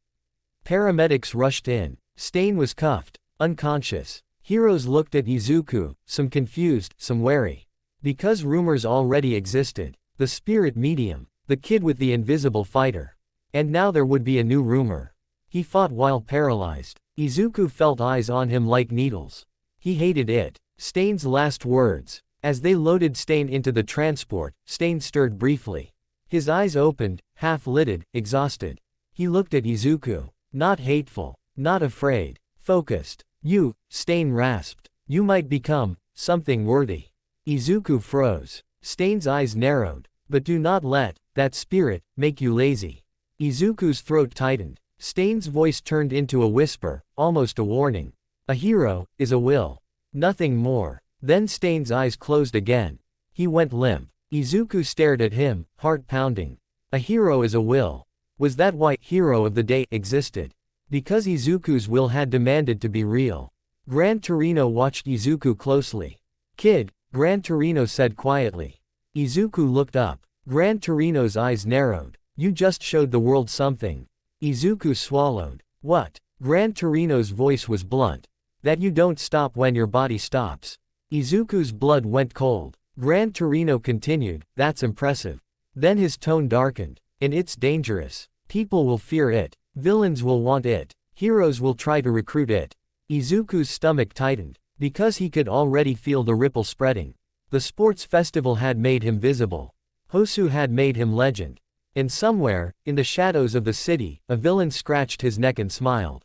Speaker 2: Paramedics rushed in. Stain was cuffed, unconscious. Heroes looked at Izuku, some confused, some wary. Because rumors already existed. The spirit medium, the kid with the invisible fighter. And now there would be a new rumor. He fought while paralyzed. Izuku felt eyes on him like needles. He hated it. Stain's last words. As they loaded Stain into the transport, Stain stirred briefly. His eyes opened, half-lidded, exhausted. He looked at Izuku. Not hateful. Not afraid. Focused. You, Stain rasped. You might become something worthy. Izuku froze. Stain's eyes narrowed. But do not let that spirit make you lazy. Izuku's throat tightened. Stain's voice turned into a whisper, almost a warning. A hero is a will. Nothing more. Then Stain's eyes closed again. He went limp. Izuku stared at him, heart pounding. A hero is a will. Was that why Hero of the Day existed? Because Izuku's will had demanded to be real. Gran Torino watched Izuku closely. Kid, Gran Torino said quietly. Izuku looked up. Gran Torino's eyes narrowed. You just showed the world something. Izuku swallowed. What? Gran Torino's voice was blunt. That you don't stop when your body stops. Izuku's blood went cold. Gran Torino continued, that's impressive. Then his tone darkened. And it's dangerous. People will fear it. Villains will want it. Heroes will try to recruit it. Izuku's stomach tightened. Because he could already feel the ripple spreading. The sports festival had made him visible. Hosu had made him legend. And somewhere, in the shadows of the city, a villain scratched his neck and smiled.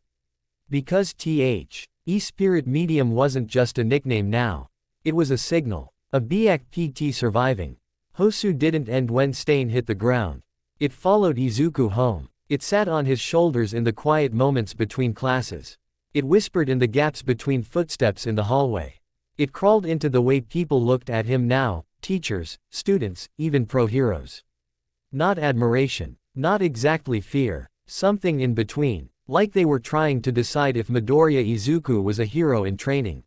Speaker 2: Because E-Spirit Medium wasn't just a nickname now. It was a signal. A BAC-PT surviving. Hosu didn't end when Stain hit the ground. It followed Izuku home. It sat on his shoulders in the quiet moments between classes. It whispered in the gaps between footsteps in the hallway. It crawled into the way people looked at him now, teachers, students, even pro-heroes. Not admiration. Not exactly fear. Something in between. Like they were trying to decide if Midoriya Izuku was a hero in training.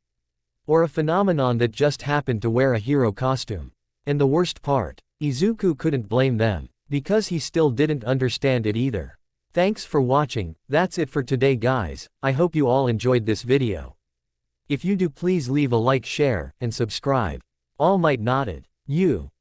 Speaker 2: Or a phenomenon that just happened to wear a hero costume. And the worst part, Izuku couldn't blame them. Because he still didn't understand it either. Thanks for watching. That's it for today guys. I hope you all enjoyed this video. If you do, please leave a like, share, and subscribe. All Might nodded. You.